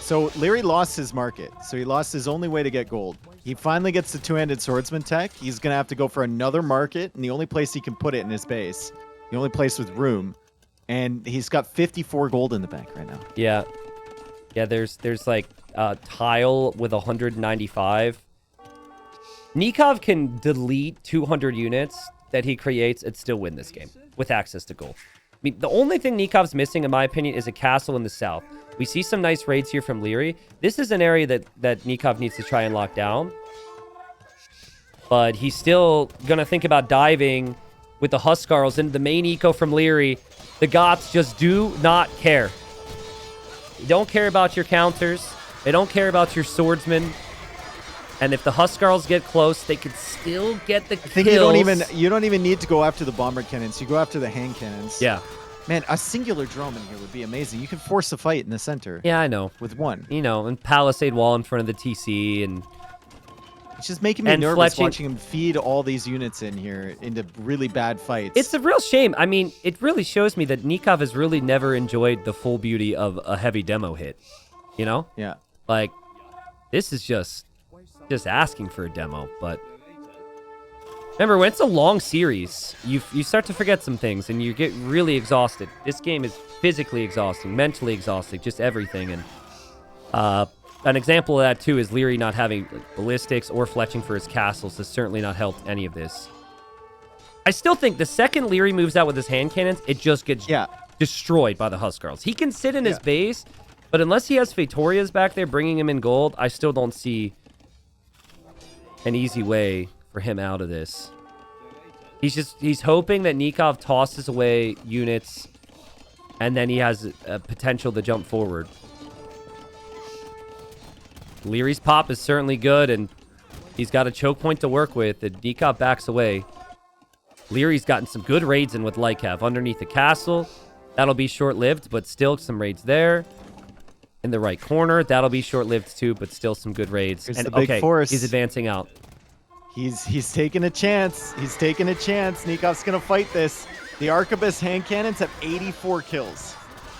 So Liereyy lost his market. So he lost his only way to get gold. He finally gets the two-handed swordsman tech. He's going to have to go for another market, and the only place he can put it in his base. The only place with room. And he's got 54 gold in the bank right now. Yeah. Yeah, there's like tile with 195. Nicov can delete 200 units that he creates and still win this game with access to gold. I mean, the only thing Nikov's missing, in my opinion, is a castle in the south. We see some nice raids here from Liereyy. This is an area that Nicov needs to try and lock down. But he's still going to think about diving with the Huskarls into the main eco from Liereyy. The Goths just do not care. They don't care about your counters. They don't care about your swordsmen. And if the Huskarls get close, they could still get the kills. I think you don't even need to go after the bomber cannons. You go after the hand cannons. Yeah. Man, a singular drone in here would be amazing. You could force a fight in the center. Yeah, I know. With one. And Palisade Wall in front of the TC, and it's just making me nervous Fletching. watching him feed all these units in here into really bad fights. It's a real shame. I mean, it really shows me that Nicov has really never enjoyed the full beauty of a heavy demo hit. You know? Yeah. Like, this is just asking for a demo, but remember, when it's a long series, you start to forget some things, and you get really exhausted. This game is physically exhausting, mentally exhausting, just everything, and an example of that, too, is Liereyy not having ballistics or fletching for his castles has certainly not helped any of this. I still think the second Liereyy moves out with his hand cannons, it just gets destroyed by the Huskarls. He can sit in his base, but unless he has Fatorias back there bringing him in gold, I still don't see an easy way for him out of this. He's hoping that Nicov tosses away units, and then he has a potential to jump forward. Lierey's pop is certainly good, and he's got a choke point to work with, and Nicov backs away. Lierey's gotten some good raids in with Lycav underneath the castle. That'll be short-lived, but still some raids there. In the right corner, that'll be short-lived too, but still some good raids. Here's and the big force. He's advancing out. He's taking a chance. He's taking a chance. Nikov's gonna fight this. The Arquebus hand cannons have 84 kills.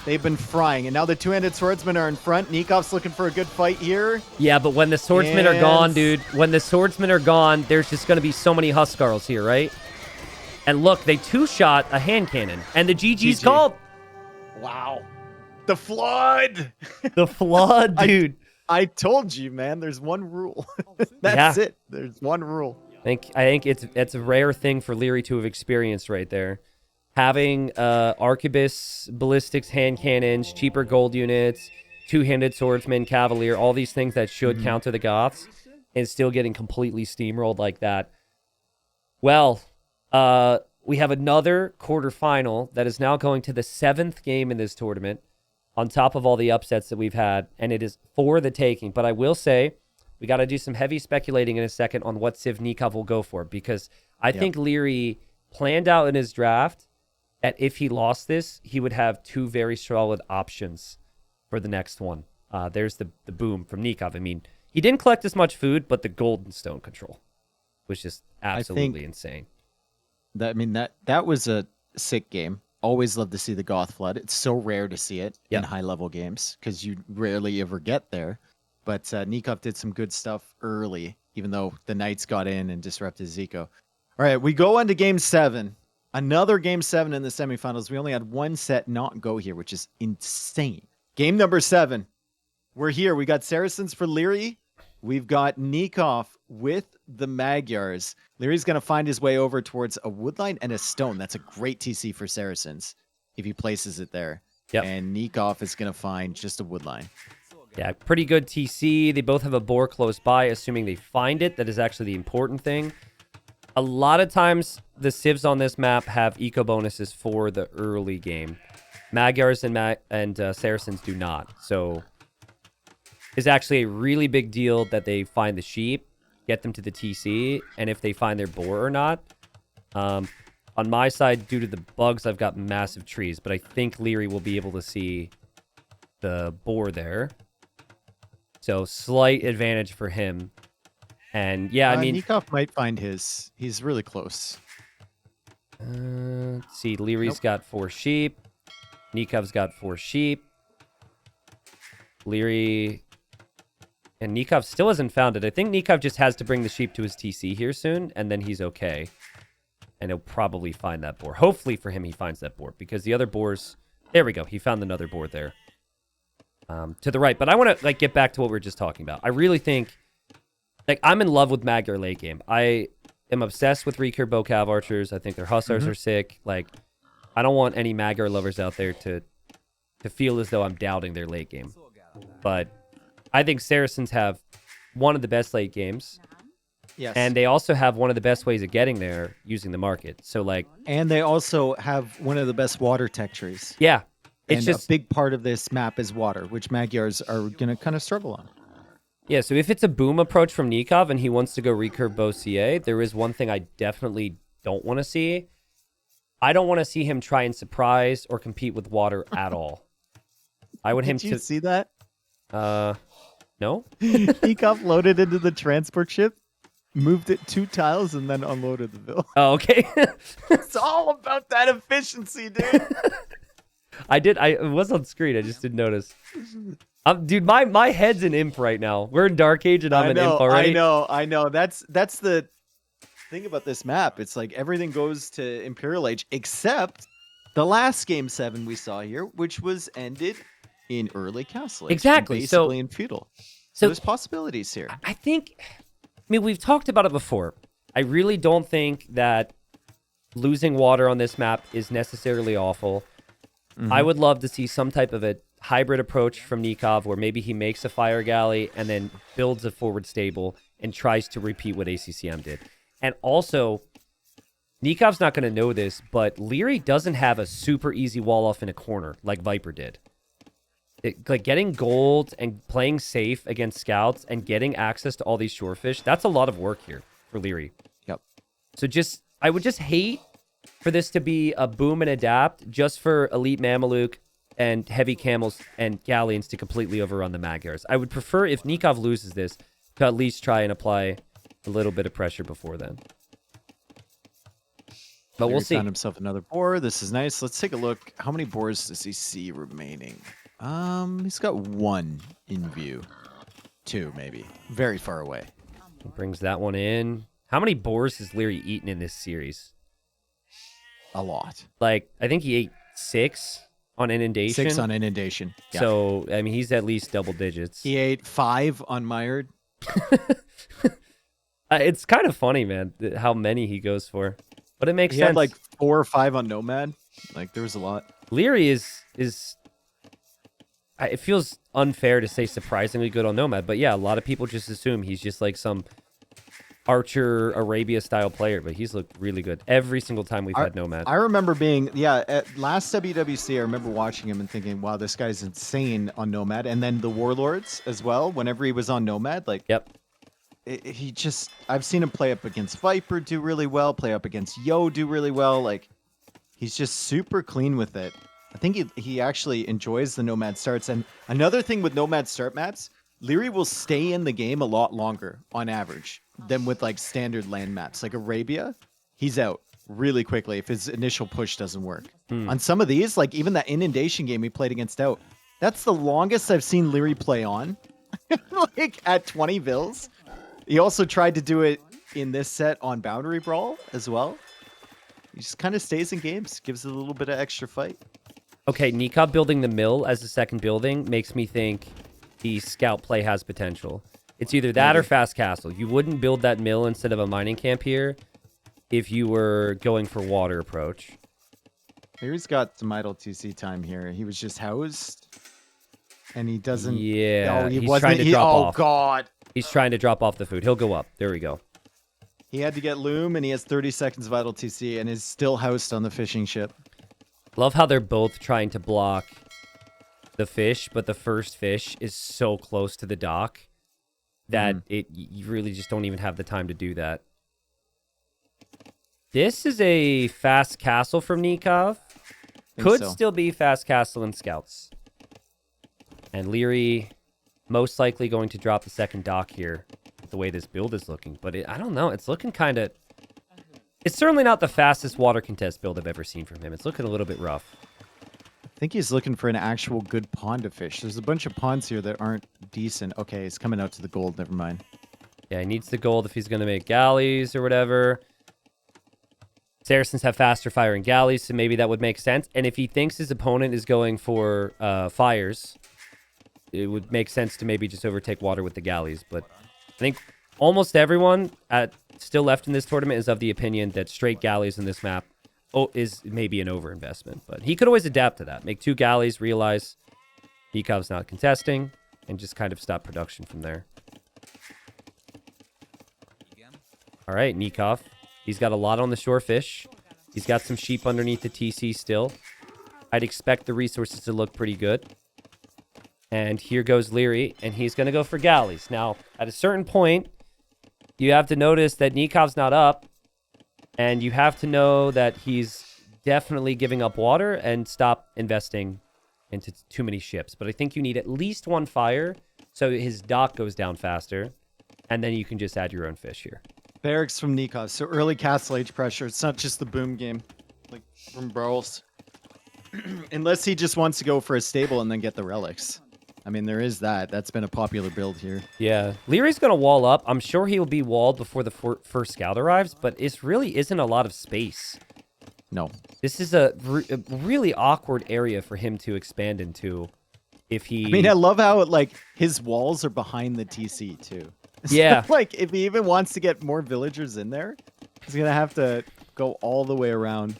They've been frying, and now the two-handed swordsmen are in front. Nikov's looking for a good fight here. Yeah, but when the swordsmen are gone, dude, when the swordsmen are gone, there's just going to be so many Huskarls here, right? And look, they two-shot a hand cannon, and the GG's called. Wow. The flood! The flood, dude. I told you, man, there's one rule. That's it. There's one rule. I think it's a rare thing for Liereyy to have experienced right there. Having Arquebus, ballistics, hand cannons, cheaper gold units, two-handed swordsman, cavalier, all these things that should counter the Goths, and still getting completely steamrolled like that. Well, we have another quarterfinal that is now going to the 7th game in this tournament, on top of all the upsets that we've had, and it is for the taking. But I will say, we got to do some heavy speculating in a second on what Civ Nicov will go for, because I think Liereyy planned out in his draft that if he lost this, he would have 2 very solid options for the next one. There's the boom from Nicov. I mean, he didn't collect as much food, but the golden stone control was just absolutely insane. That was a sick game. Always love to see the Goth Flood. It's so rare to see it in high-level games because you rarely ever get there. But Nicov did some good stuff early, even though the Knights got in and disrupted Zico. All right, we go on to Game 7. Another Game 7 in the semifinals. We only had one set not go here, which is insane. Game number 7. We're here. We got Saracens for Liereyy. We've got Nicov with the Magyars. Lierey's going to find his way over towards a woodline and a stone. That's a great TC for Saracens if he places it there. Yep. And Nicov is going to find just a woodline. Yeah, pretty good TC. They both have a boar close by, assuming they find it. That is actually the important thing. A lot of times, the civs on this map have eco bonuses for the early game. Magyars and Saracens do not. So it's actually a really big deal that they find the sheep, get them to the TC, and if they find their boar or not. On my side, due to the bugs, I've got massive trees, but I think Liereyy will be able to see the boar there. So slight advantage for him. And yeah, I mean, Nicov might find his. He's really close. Let's see, Lierey's got 4 sheep. Nikov's got 4 sheep. Liereyy and Nicov still hasn't found it. I think Nicov just has to bring the sheep to his TC here soon, and then he's okay. And he'll probably find that boar. Hopefully for him, he finds that boar, because the other boars... There we go. He found another boar there. To the right. But I want to get back to what we were just talking about. I really think... I'm in love with Magyar late game. I am obsessed with recurve bow cav archers. I think their hussars are sick. I don't want any Magyar lovers out there to feel as though I'm doubting their late game. But I think Saracens have one of the best late games. Yes. And they also have one of the best ways of getting there using the market. So and they also have one of the best water tech trees. Yeah. It's just a big part of this map is water, which Magyars are going to kind of struggle on. Yeah, so if it's a boom approach from Nicov and he wants to go recurve bow CA, there is one thing I definitely don't want to see. I don't want to see him try and surprise or compete with water at all. I want him to... Did you see that? No? Nicov loaded into the transport ship, moved it 2 tiles, and then unloaded the bill. Oh, okay. It's all about that efficiency, dude. It was on screen. I just didn't notice. Dude, my head's an imp right now. We're in Dark Age, and I'm an imp already. I know. That's the thing about this map. It's like everything goes to Imperial Age, except the last Game 7 we saw here, which was ended in early Castle Age. Exactly. Basically in Feudal. So there's possibilities here. I mean, we've talked about it before. I really don't think that losing water on this map is necessarily awful. Mm-hmm. I would love to see some type of a hybrid approach from Nicov where maybe he makes a fire galley and then builds a forward stable and tries to repeat what ACCM did. And also, Nikov's not going to know this, but Liereyy doesn't have a super easy wall off in a corner like Viper did. Like getting gold and playing safe against scouts and getting access to all these shorefish, that's a lot of work here for Liereyy. Yep. So I would just hate for this to be a boom and adapt just for elite Mameluke and heavy camels and galleons to completely overrun the Magyars. I would prefer if Nicov loses this to at least try and apply a little bit of pressure before then. But we'll see. Found himself another boar. This is nice. Let's take a look. How many boars does he see remaining? He's got 1 in view. 2, maybe. Very far away. He brings that one in. How many boars has Liereyy eaten in this series? A lot. Like, I think he ate 6 on Inundation. 6 on Inundation. Yeah. So, I mean, he's at least double digits. He ate 5 on Mired. It's kind of funny, man, how many he goes for. But it makes sense. He had like 4 or 5 on Nomad. Like, there was a lot. Liereyy is it feels unfair to say surprisingly good on Nomad, but yeah, a lot of people just assume he's just like some Archer Arabia style player, but he's looked really good every single time we've had Nomad. I remember at last WWC, I remember watching him and thinking, wow, this guy's insane on Nomad. And then the Warlords as well, whenever he was on Nomad, like, yep. I've seen him play up against Viper do really well, play up against Yo do really well. Like, he's just super clean with it. I think he actually enjoys the Nomad starts. And another thing with Nomad start maps, Liereyy will stay in the game a lot longer on average than with like standard land maps. Like Arabia, he's out really quickly if his initial push doesn't work. On some of these, like even that Inundation game we played against Out, that's the longest I've seen Liereyy play on. Like at 20 vills. He also tried to do it in this set on Boundary Brawl as well. He just kind of stays in games, gives it a little bit of extra fight. Okay, Nicov building the mill as a second building makes me think the scout play has potential. It's either that or fast castle. You wouldn't build that mill instead of a mining camp here if you were going for water approach. Here he's got some idle TC time here. He was just housed, and he doesn't... Yeah, he's trying to drop off. Oh, God. He's trying to drop off the food. He'll go up. There we go. He had to get Loom, and he has 30 seconds of idle TC, and is still housed on the fishing ship. Love how they're both trying to block the fish, but the first fish is so close to the dock that you really just don't even have the time to do that. This is a fast castle from Nicov. Could still be fast castle and scouts. And Liereyy most likely going to drop the second dock here, the way this build is looking. But I don't know. It's looking kind of... It's certainly not the fastest water contest build I've ever seen from him. It's looking a little bit rough. I think he's looking for an actual good pond to fish. There's a bunch of ponds here that aren't decent. Okay, he's coming out to the gold. Never mind. Yeah, he needs the gold if he's going to make galleys or whatever. Saracens have faster firing galleys, so maybe that would make sense. And if he thinks his opponent is going for fires, it would make sense to maybe just overtake water with the galleys. But I think almost everyone still left in this tournament is of the opinion that straight galleys in this map is maybe an overinvestment. But he could always adapt to that. Make 2 galleys, realize Nikov's not contesting, and just kind of stop production from there. All right, Nicov. He's got a lot on the shore fish. He's got some sheep underneath the TC still. I'd expect the resources to look pretty good. And here goes Liereyy, and he's going to go for galleys. Now, at a certain point, you have to notice that Nikov's not up, and you have to know that he's definitely giving up water and stop investing into too many ships. But I think you need at least one fire so his dock goes down faster, and then you can just add your own fish here. Barracks from Nicov. So early castle age pressure. It's not just the boom game, like from Burls. Unless he just wants to go for a stable and then get the relics. I mean, there is that. That's been a popular build here. Yeah. Lierey's going to wall up. I'm sure he'll be walled before the first scout arrives, but it really isn't a lot of space. No. This is a really awkward area for him to expand into if he... I mean, I love how, like, his walls are behind the TC, too. Yeah. So, like, if he even wants to get more villagers in there, he's going to have to go all the way around.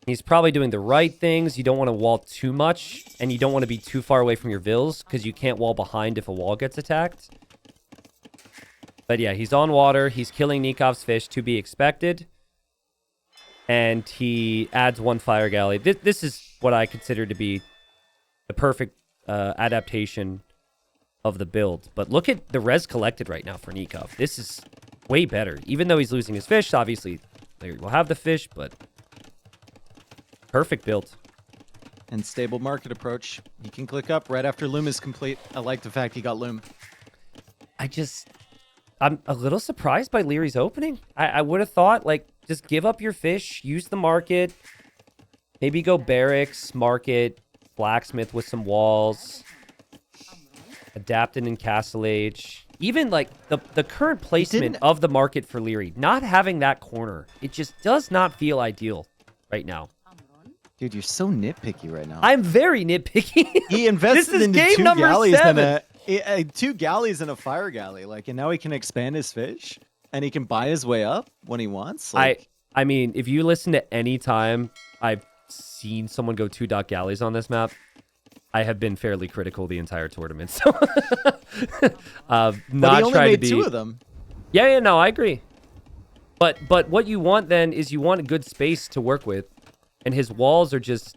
He's probably doing the right things. You don't want to wall too much, and you don't want to be too far away from your vills, because you can't wall behind if a wall gets attacked. But yeah, he's on water. He's killing Nikov's fish, to be expected. And he adds one fire galley. This is what I consider to be the perfect adaptation of the build. But look at the res collected right now for Nicov. This is way better. Even though he's losing his fish, obviously, Liereyy will have the fish, but... perfect build. And stable market approach. He can click up right after Loom is complete. I like the fact he got Loom. I'm a little surprised by Lierey's opening. I would have thought, like, just give up your fish, use the market, maybe go barracks, market, blacksmith with some walls, adapted in castle age. Even, like, the current placement of the market for Liereyy, not having that corner, it just does not feel ideal right now. Dude, you're so nitpicky right now. I'm very nitpicky. He invested into game number 2 galleys and a fire galley, like, and now he can expand his fish and he can buy his way up when he wants. Like, I mean, if you listen to any time I've seen someone go 2 dock galleys on this map, I have been fairly critical the entire tournament. So, but not he only trying made to be 2 of them. Yeah, no, I agree. But what you want then is you want a good space to work with. And his walls are just...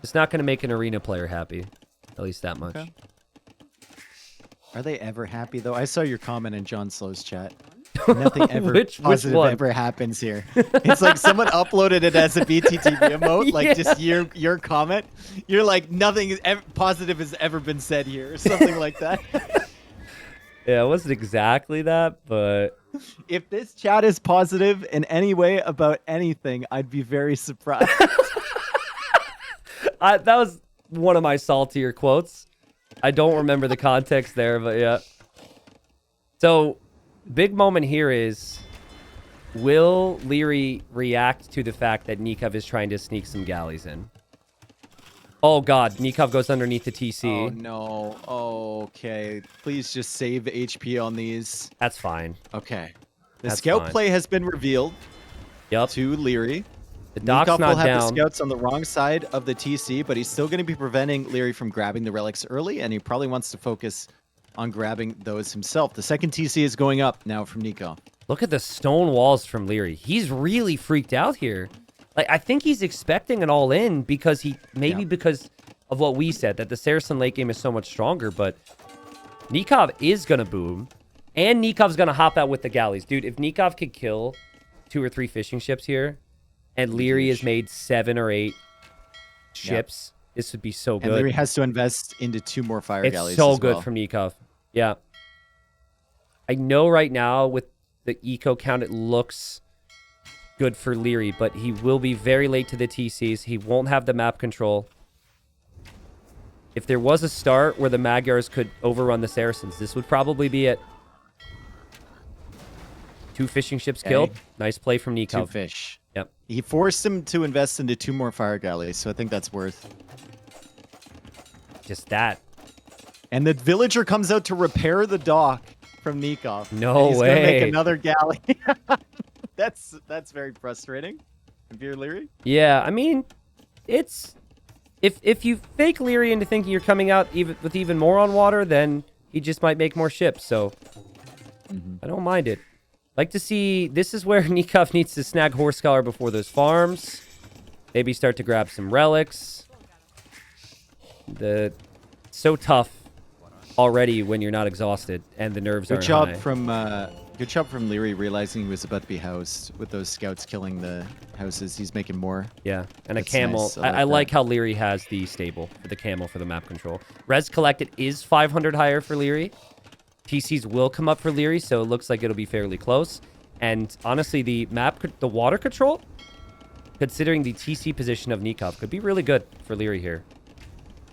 it's not going to make an arena player happy. At least that much. Okay. Are they ever happy, though? I saw your comment in John Slow's chat. Nothing ever positive ever happens here. It's like someone uploaded it as a BTTV emote. Like, just your comment. You're like, nothing positive has ever been said here. Or something like that. Yeah, it wasn't exactly that, but... if this chat is positive in any way about anything, I'd be very surprised. That was one of my saltier quotes. I don't remember the context there, but yeah. So, big moment here is, will Liereyy react to the fact that Nicov is trying to sneak some galleys in? Oh god, Nicov goes underneath the TC. Oh no. Okay. Please just save HP on these. That's fine. Okay. The scout play has been revealed. Yep. To Liereyy. The dock's Nicov not will have down. The scouts on the wrong side of the TC, but he's still going to be preventing Liereyy from grabbing the relics early, and he probably wants to focus on grabbing those himself. The second TC is going up now from Nicov. Look at the stone walls from Liereyy. He's really freaked out here. Like, I think he's expecting an all-in because because of what we said, that the Saracen late game is so much stronger, but Nicov is going to boom, and Nikov's going to hop out with the galleys. Dude, if Nicov could kill 2 or 3 fishing ships here, and Liereyy has made 7 or 8 ships, this would be so good. And Liereyy has to invest into 2 more fire galleys. It's so good from Nicov. Yeah. I know right now with the eco count, it looks good for Liereyy, but he will be very late to the TCs. He won't have the map control. If there was a start where the Magyars could overrun the Saracens, this would probably be it. 2 fishing ships killed. Nice play from Nicov. 2 fish. Yep. He forced him to invest into 2 more fire galleys, so I think that's worth. Just that. And the villager comes out to repair the dock from Nicov. No he's way. Gonna make another galley. That's very frustrating. If you're Liereyy. Yeah, I mean, it's if you fake Liereyy into thinking you're coming out with even more on water, then he just might make more ships. So I don't mind it. Like to see, this is where Nicov needs to snag Horse Scholar before those farms. Maybe start to grab some relics. So tough already when you're not exhausted and the nerves Good aren't job high. from good job from Liereyy realizing he was about to be housed with those scouts killing the houses. He's making more. Yeah, and That's a camel. nice. I like like that. how Liereyy has the stable for the camel for the map control. Res collected is 500 higher for Liereyy. TCs will come up for Liereyy, so it looks like it'll be fairly close. And honestly, the water control, considering the TC position of Nicov, could be really good for Liereyy here.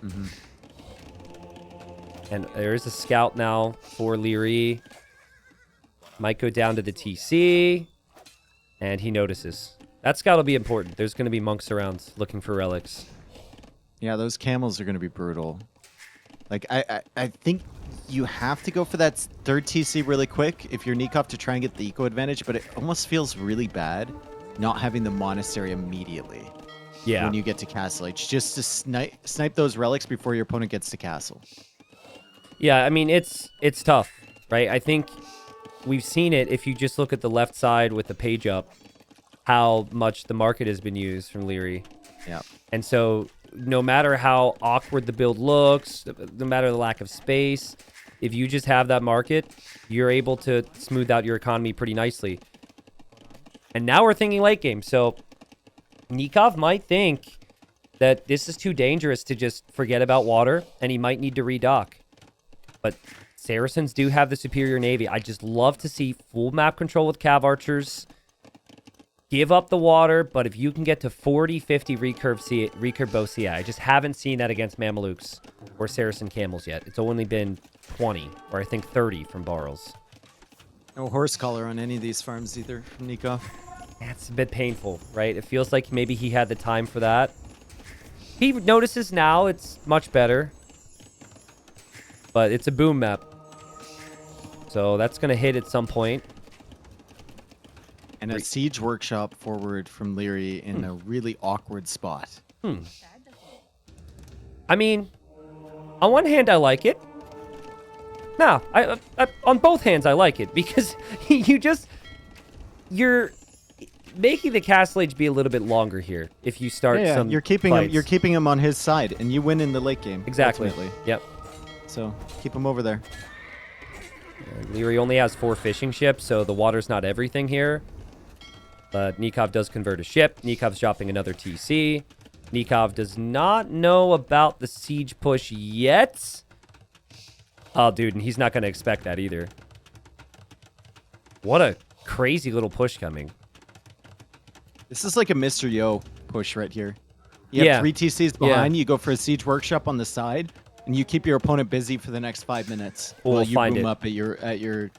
Mm-hmm. And there's a scout now for Liereyy. Might go down to the TC. And he notices. That scout will be important. There's going to be monks around looking for relics. Yeah, those camels are going to be brutal. Like, I think you have to go for that third TC really quick if you're Nicov to try and get the eco advantage, but it almost feels really bad not having the monastery immediately. Yeah. When you get to Castle Age, just to snipe those relics before your opponent gets to Castle. Yeah, I mean, it's tough, right? I think we've seen it if you just look at the left side with the page up, how much the market has been used from Liereyy. Yeah. And so no matter how awkward the build looks, no matter the lack of space, if you just have that market, you're able to smooth out your economy pretty nicely. And now we're thinking late game. So Nicov might think that this is too dangerous to just forget about water, and he might need to redock. But Saracens do have the superior navy. I just love to see full map control with cav archers. Give up the water, but if you can get to 40, 50 recurve bow CI, I just haven't seen that against Mamelukes or Saracen camels yet. It's only been 20, or I think 30 from Barrels. No horse collar on any of these farms either from Nicov. That's a bit painful, right? It feels like maybe he had the time for that. He notices now it's much better. But it's a boom map. So that's going to hit at some point. And a siege workshop forward from Liereyy in a really awkward spot. I mean, on one hand, I like it. No, I on both hands, I like it. Because you're making the castle age be a little bit longer here if you start some you're keeping him on his side, and you win in the late game. Exactly. Ultimately. Yep. So keep him over there. Liereyy only has 4 fishing ships, so the water's not everything here. But Nicov does convert a ship. Nikov's dropping another TC. Nicov does not know about the siege push yet. Oh, dude, and he's not going to expect that either. What a crazy little push coming. This is like a Mr. Yo push right here. You have 3 TCs behind. You go for a siege workshop on the side, and you keep your opponent busy for the next 5 minutes while you boom up at your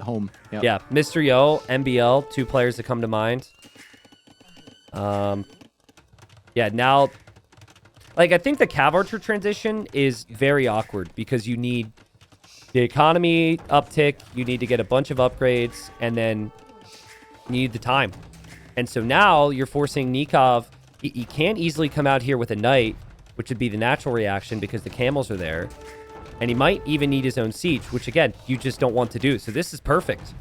home. Yep. Yeah, Mr. Yo, MBL, 2 players that come to mind. Yeah, now, like, I think the Cav Archer transition is very awkward because you need the economy uptick, you need to get a bunch of upgrades, and then you need the time. And so now you're forcing Nicov. He can't easily come out here with a knight, which would be the natural reaction because the camels are there. And he might even need his own siege, which, again, you just don't want to do. So this is perfect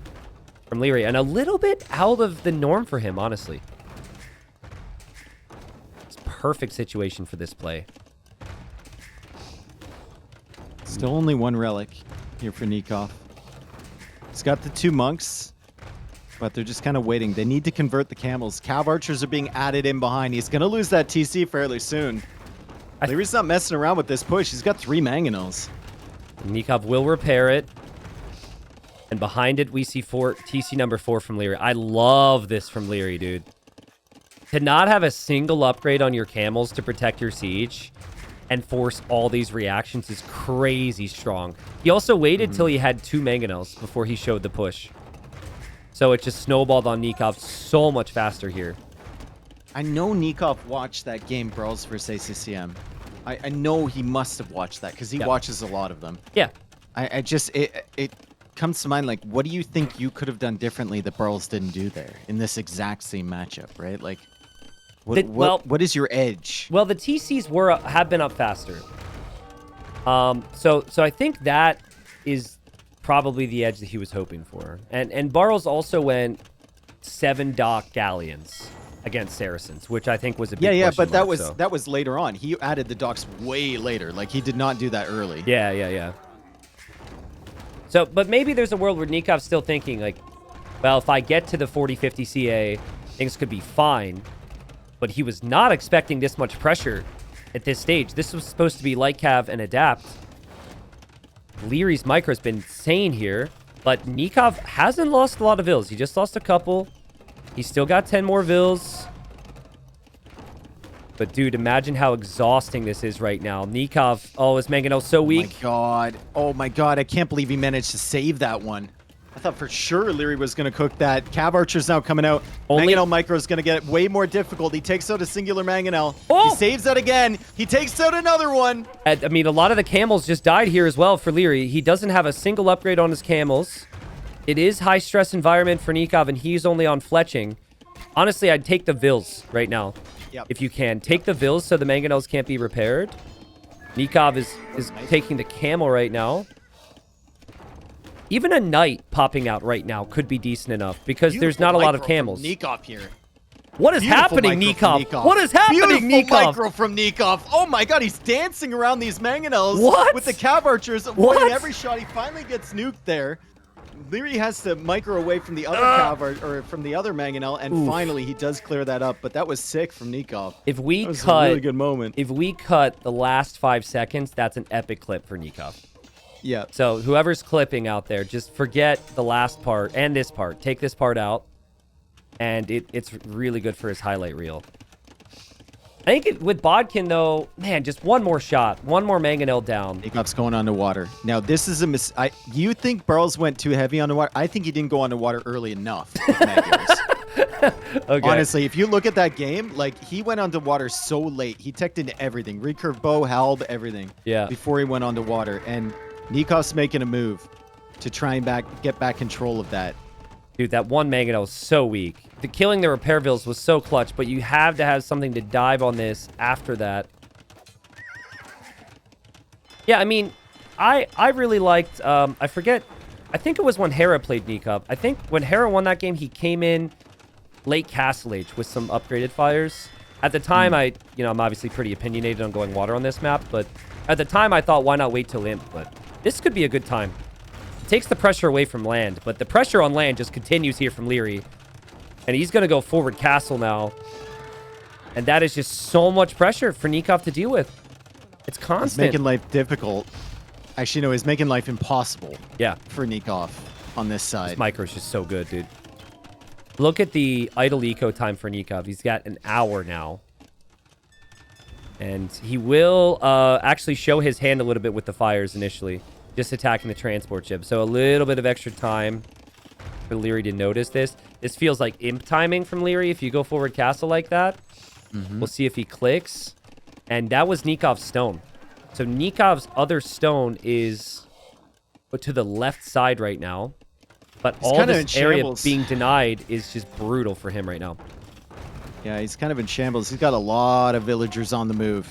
from Liereyy. And a little bit out of the norm for him, honestly. It's a perfect situation for this play. Still only 1 relic here for Nicov. He's got the 2 monks, but they're just kind of waiting. They need to convert the camels. Cav archers are being added in behind. He's going to lose that TC fairly soon. Lierey's not messing around with this push. He's got 3 mangonels. Nicov will repair it. And behind it, we see TC number 4 from Liereyy. I love this from Liereyy, dude. To not have a single upgrade on your camels to protect your siege and force all these reactions is crazy strong. He also waited till he had 2 mangonels before he showed the push. So it just snowballed on Nicov so much faster here. I know Nicov watched that game, Brawls vs. ACCM. I know he must have watched that because he watches a lot of them. Yeah. It comes to mind, like, what do you think you could have done differently that Brawls didn't do there in this exact same matchup, right? Like, what is your edge? Well, the TCs have been up faster. So I think that is probably the edge that he was hoping for. And Barrels also went 7 dock galleons against Saracens, which I think was a big but that mark, that was later on. He added the docks way later. Like, he did not do that early. Yeah. So, but maybe there's a world where Nikov's still thinking, like, well, if I get to the 40-50 CA, things could be fine. But he was not expecting this much pressure at this stage. This was supposed to be light cav and adapt. Lierey's micro's been insane here, but Nicov hasn't lost a lot of vills. He just lost a couple. He's still got 10 more vills. But, dude, imagine how exhausting this is right now. Nicov, oh, is Mangonel so weak? Oh, my God. Oh, my God. I can't believe he managed to save that one. I thought for sure Liereyy was going to cook that. Cav Archer's now coming out. Mangonel Micro is going to get way more difficult. He takes out a singular Mangonel. Oh! He saves that again. He takes out another one. I mean, a lot of the camels just died here as well for Liereyy. He doesn't have a single upgrade on his camels. It is high-stress environment for Nicov, and he's only on fletching. Honestly, I'd take the vills right now. Yep. If you can. Take the vills so the Mangonels can't be repaired. Nicov is taking the camel right now. Even a knight popping out right now could be decent enough because there's not a lot of camels. Nicov here. What is happening, Nicov? What is happening, Beautiful Nicov? micro from Nicov. Oh my God, he's dancing around these Mangonels. What? With the Cav Archers avoiding every shot. He finally gets nuked there. Liereyy has to micro away from the other Cav or from the other Mangonel, and finally he does clear that up. But that was sick from Nicov. If we that was cut, a really good moment. If we cut the last 5 seconds, that's an epic clip for Nicov. Yeah. So whoever's clipping out there, just forget the last part and this part. Take this part out, and it's really good for his highlight reel. I think with Bodkin, though, man, just one more shot. One more Mangonel down. Nicov's going underwater. Now, this is a you think Burls went too heavy underwater? I think he didn't go underwater early enough. Okay. Honestly, if you look at that game, like, he went underwater so late. He teched into everything. Recurve bow, halb, everything. Yeah. Before he went underwater. And Nikov's making a move to try and get back control of that. Dude, that one Mangonel was so weak. The killing the repair vills was so clutch, but you have to have something to dive on this after that. Yeah, I mean, I really liked, I forget, I think it was when Hera played Nicov. I think when Hera won that game, he came in late Castle Age with some upgraded fires. At the time, I'm obviously pretty opinionated on going water on this map, but at the time I thought, why not wait till Imp? But this could be a good time. It takes the pressure away from land, but the pressure on land just continues here from Liereyy. And he's going to go forward castle now. And that is just so much pressure for Nicov to deal with. It's constant. He's making life difficult. Actually, no, he's making life impossible. Yeah. For Nicov on this side. This micro's just so good, dude. Look at the idle eco time for Nicov. He's got an hour now. And he will actually show his hand a little bit with the fires initially. Just attacking the transport ship. So a little bit of extra time for Liereyy to notice this. This feels like imp timing from Liereyy if you go forward castle like that. We'll see if he clicks. And that was Nikov's stone. So Nikov's other stone is to the left side right now. But all this area being denied is just brutal for him right now. Yeah, he's kind of in shambles. He's got a lot of villagers on the move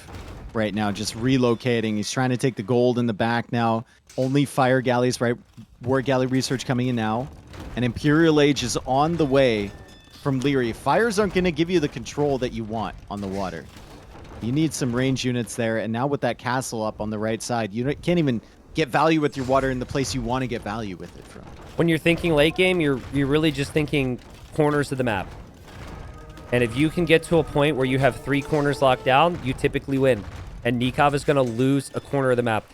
right now, just relocating. He's trying to take the gold in the back now. Only fire galleys, right? War galley research coming in now. And Imperial Age is on the way from Liereyy. Fires aren't going to give you the control that you want on the water. You need some range units there. And now with that castle up on the right side, you can't even get value with your water in the place you want to get value with it from. When you're thinking late game, you're really just thinking corners of the map. And if you can get to a point where you have 3 corners locked down, you typically win. And Nicov is going to lose a corner of the map.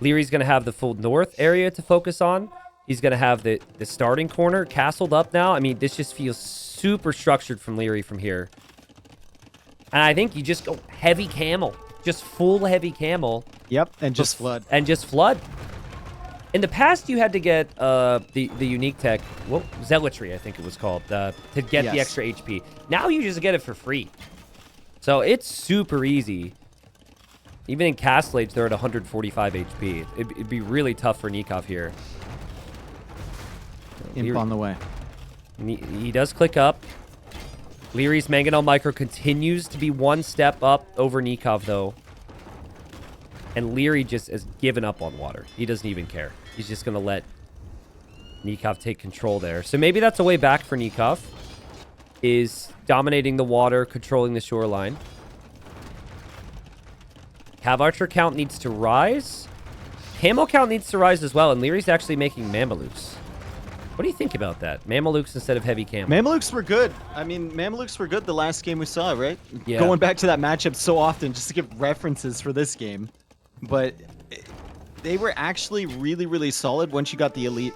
Lierey's going to have the full north area to focus on. He's going to have the starting corner castled up now. I mean, this just feels super structured from Liereyy from here. And I think you just go heavy camel. Just full heavy camel. Yep, and just flood. And just flood. In the past, you had to get the unique tech, well, zealotry, I think it was called, to get the extra HP. Now you just get it for free. So it's super easy. Even in Castle Age, they're at 145 HP. It'd be really tough for Nicov here. Imp on the way. He does click up. Lierey's Mangonel Micro continues to be one step up over Nicov, though. And Liereyy just has given up on water. He doesn't even care. He's just going to let Nicov take control there. So maybe that's a way back for Nicov, is dominating the water, controlling the shoreline. Cav Archer count needs to rise. Camo count needs to rise as well, and Lierey's actually making Mamelukes. What do you think about that? Mamelukes instead of heavy camo. Mamelukes were good. I mean, Mamelukes were good the last game we saw, right? Yeah. Going back to that matchup so often just to give references for this game. But they were actually really, really solid once you got the elite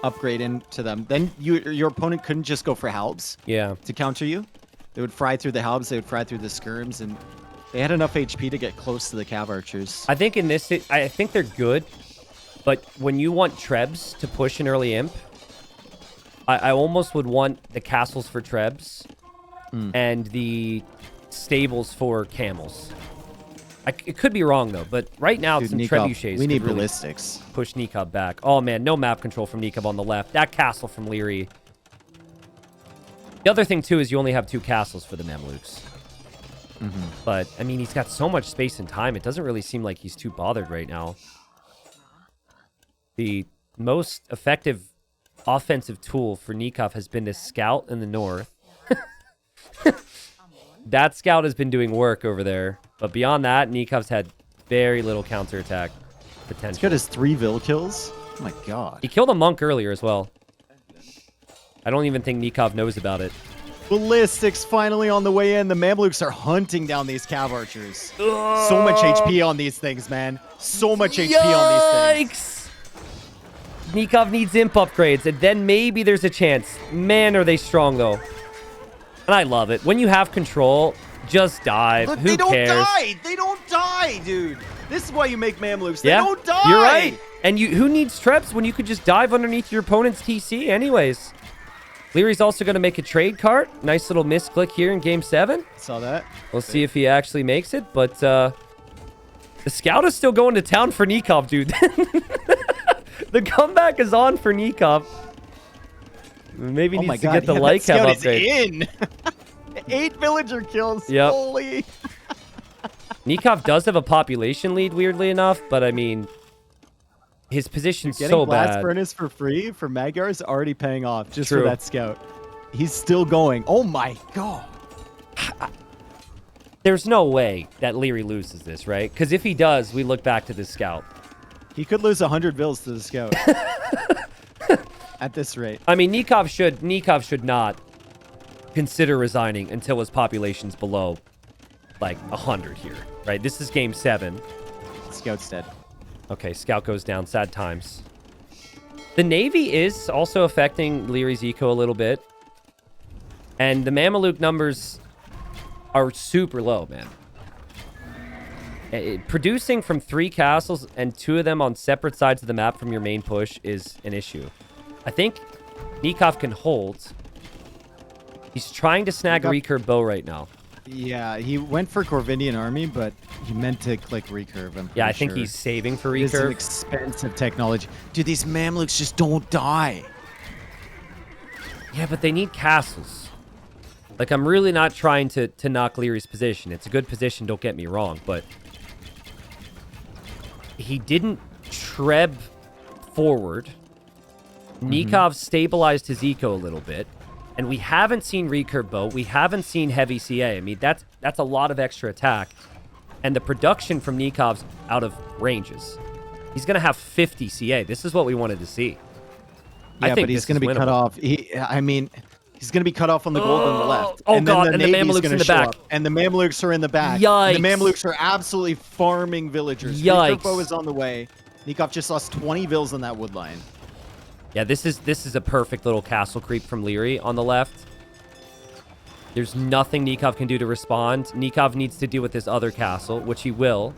upgrade into them. Then your opponent couldn't just go for halbs to counter you. They would fry through the halbs, they would fry through the skirms, and they had enough HP to get close to the cav archers. I think in this, I think they're good, but when you want Trebs to push an early imp, I almost would want the castles for Trebs and the stables for camels. It could be wrong, though, but right now it's in trebuchets. We need really ballistics. Push Nicov back. Oh, man, no map control from Nicov on the left. That castle from Liereyy. The other thing, too, is you only have 2 castles for the Mamelukes. But, I mean, he's got so much space and time. It doesn't really seem like he's too bothered right now. The most effective offensive tool for Nicov has been this scout in the north. That scout has been doing work over there. But beyond that, Nikov's had very little counterattack potential. He's got his 3 Vil kills. Oh my god. He killed a monk earlier as well. I don't even think Nicov knows about it. Ballistics finally on the way in. The Mamelukes are hunting down these cav archers. So much HP on these things, man. So much HP on these things. Nicov needs imp upgrades, and then maybe there's a chance. Man, are they strong, though. And I love it. When you have control, just dive. Look, Who cares? They don't die. They don't die, dude. This is why you make Mamelukes. They don't die. You're right. And who needs Trebs when you could just dive underneath your opponent's TC anyways? Lierey's also going to make a trade cart. Nice little misclick here in Game 7. Saw that. We'll see if he actually makes it, but the scout is still going to town for Nicov, dude. The comeback is on for Nicov. Maybe needs to get the light cam upgrade. In. 8 villager kills. Yep. Holy. Nicov does have a population lead, weirdly enough, but I mean, his position's so bad. Blast Furnace for free for Magyar is already paying off just for that scout. He's still going. Oh my god. There's no way that Liereyy loses this, right? Because if he does, we look back to this scout. He could lose 100 Vils to the scout. At this rate. I mean, Nicov should not consider resigning until his population's below, like, 100 here, right? This is Game 7. Scout's dead. Okay, scout goes down. Sad times. The Navy is also affecting Lierey's eco a little bit. And the Mameluke numbers are super low, man. Producing from 3 castles and 2 of them on separate sides of the map from your main push is an issue. I think Nicov can hold. He's trying to snag a recurve bow right now. Yeah, he went for Corvindian army, but he meant to click recurve. Yeah, I think he's saving for recurve. It's an expensive technology. Dude, these Mamelukes just don't die. Yeah, but they need castles. Like, I'm really not trying to knock Lierey's position. It's a good position, don't get me wrong, but he didn't treb forward. Nicov stabilized his eco a little bit. And we haven't seen recurve bow. We haven't seen heavy CA. I mean, that's a lot of extra attack. And the production from Nikov's out of ranges. He's going to have 50 CA. This is what we wanted to see. Yeah, but he's going to be cut off. I mean, he's going to be cut off on the gold on the left. Oh, God, and the Mamelukes in the back. And the Mamelukes are in the back. Yikes. And the Mamelukes are absolutely farming villagers. Yikes. Recurve bow is on the way. Nicov just lost 20 Vils on that wood line. Yeah, this is a perfect little castle creep from Liereyy on the left. There's nothing Nicov can do to respond. Nicov needs to deal with this other castle, which he will.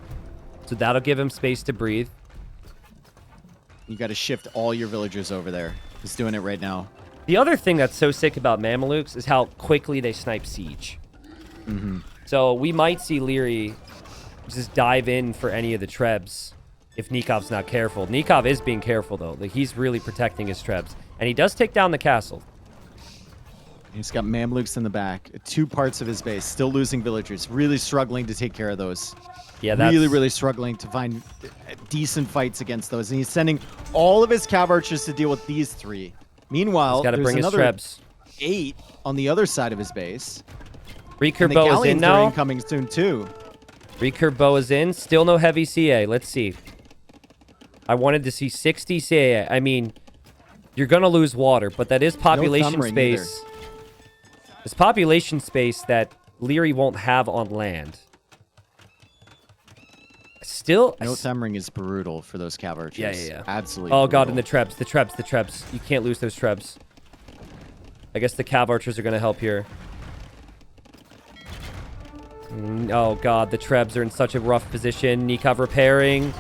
So that'll give him space to breathe. You got to shift all your villagers over there. He's doing it right now. The other thing that's so sick about Mamelukes is how quickly they snipe siege. So we might see Liereyy just dive in for any of the trebs if Nikov's not careful. Nicov is being careful, though. Like, he's really protecting his trebs. And he does take down the castle. He's got Mamelukes in the back. 2 parts of his base. Still losing villagers. Really struggling to take care of those. Yeah, that's... Really struggling to find decent fights against those. And he's sending all of his cav archers to deal with these 3. Meanwhile, there's bring another his trebs. 8 on the other side of his base. Recurve bow is in now. Coming soon, too. Recurve bow is in. Still no heavy CA. Let's see. I wanted to see 60 CA. I mean, you're going to lose water, but that is population space. It's population space that Liereyy won't have on land. Still... No thumb ring is brutal for those cav archers. Yeah. Absolutely Oh, brutal. God, and the trebs. You can't lose those trebs. I guess the cav archers are going to help here. Oh, God, the trebs are in such a rough position. Nicov repairing.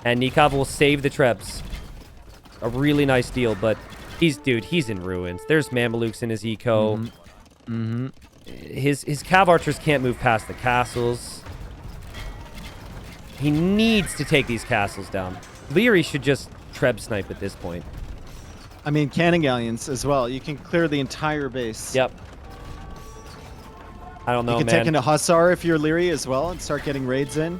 And Nicov will save the trebs. A really nice deal, but he's in ruins. There's Mamelukes in his eco. His cav archers can't move past the castles. He needs to take these castles down. Liereyy should just treb snipe at this point. I mean, cannon galleons as well. You can clear the entire base. Yep. I don't know, man. You can take into Hussar if you're Liereyy as well and start getting raids in.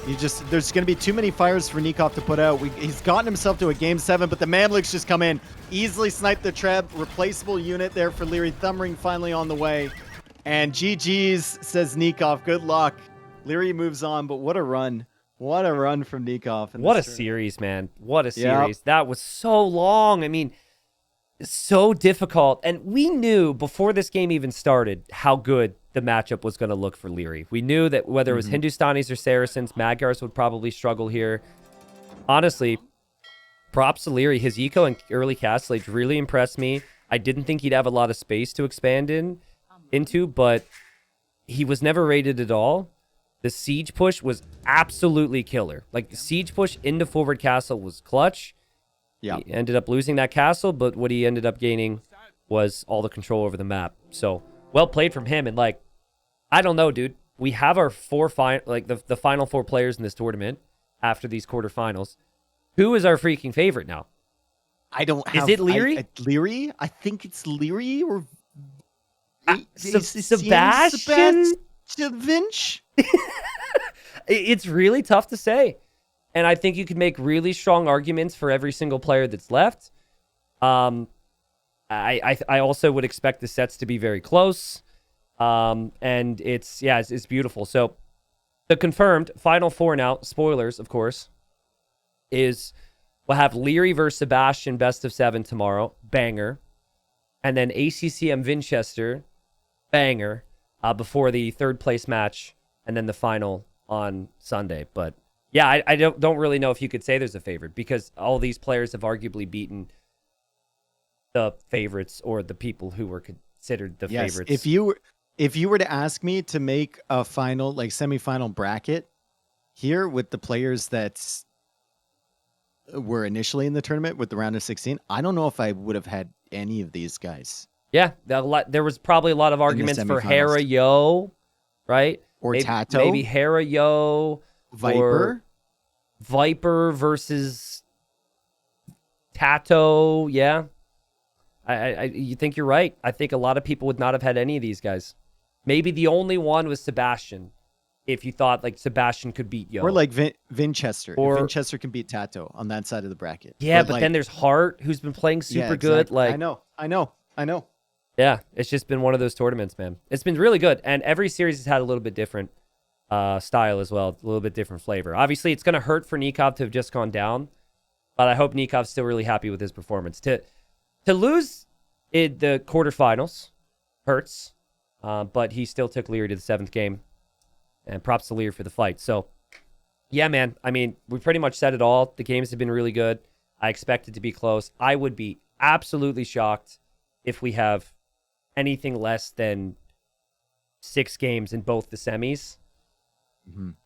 There's going to be too many fires for Nicov to put out. He's gotten himself to a game 7, but the Mamluks just come in, easily snipe the treb. Replaceable unit there for Liereyy. Thumb ring finally on the way. And GG's, says Nicov. Good luck. Liereyy moves on, but what a run. What a run from Nicov. What a series, man. What a series. Yep. That was so long. I mean, so difficult. And we knew before this game even started how good the matchup was going to look for Liereyy. We knew that whether it was Hindustanis or Saracens, Magyars would probably struggle here. Honestly, props to Liereyy. His eco and early castle age really impressed me. I didn't think he'd have a lot of space to expand into, but he was never rated at all. The siege push was absolutely killer. Like, the siege push into forward castle was clutch. Yeah. He ended up losing that castle, but what he ended up gaining was all the control over the map. So, well played from him. And, like, I don't know, dude. We have our the final 4 players in this tournament after these quarterfinals. Who is our freaking favorite now? I don't have... Is it Liereyy? Liereyy? I think it's Liereyy or... Sebastian? Vinch? It's really tough to say. And I think you could make really strong arguments for every single player that's left. I also would expect the sets to be very close. And it's beautiful. So the confirmed final 4 now, spoilers, of course, is we'll have Liereyy versus Sebastian best of 7 tomorrow. Banger. And then ACCM Winchester, banger, before the 3rd place match. And then the final on Sunday. But yeah, I don't really know if you could say there's a favorite, because all these players have arguably beaten the favorites or the people who were considered the favorites. If you were to ask me to make a final, like semifinal bracket here with the players that were initially in the tournament with the round of 16, I don't know if I would have had any of these guys. Yeah, there was probably a lot of arguments for Hera Yo, right? Or Tato. Maybe Hera Yo. Viper. Viper versus Tato, yeah. You think you're right. I think a lot of people would not have had any of these guys. Maybe the only one was Sebastian, if you thought like Sebastian could beat Yo. Or like Winchester. Or Winchester can beat Tato on that side of the bracket. Yeah, but like, then there's Hart, who's been playing super good. Like I know. Yeah, it's just been one of those tournaments, man. It's been really good, and every series has had a little bit different style as well, a little bit different flavor. Obviously, it's going to hurt for Nicov to have just gone down, but I hope Nikov's still really happy with his performance. To lose in the quarterfinals hurts, but he still took Liereyy to the 7th game, and props to Liereyy for the fight. So, yeah, man, I mean, we pretty much said it all. The games have been really good. I expect it to be close. I would be absolutely shocked if we have anything less than 6 games in both the semis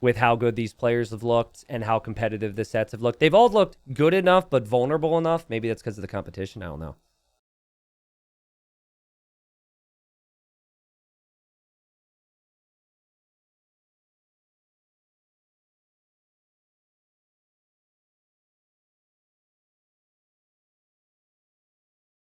with how good these players have looked and how competitive the sets have looked. They've all looked good enough, but vulnerable enough. Maybe that's because of the competition. I don't know.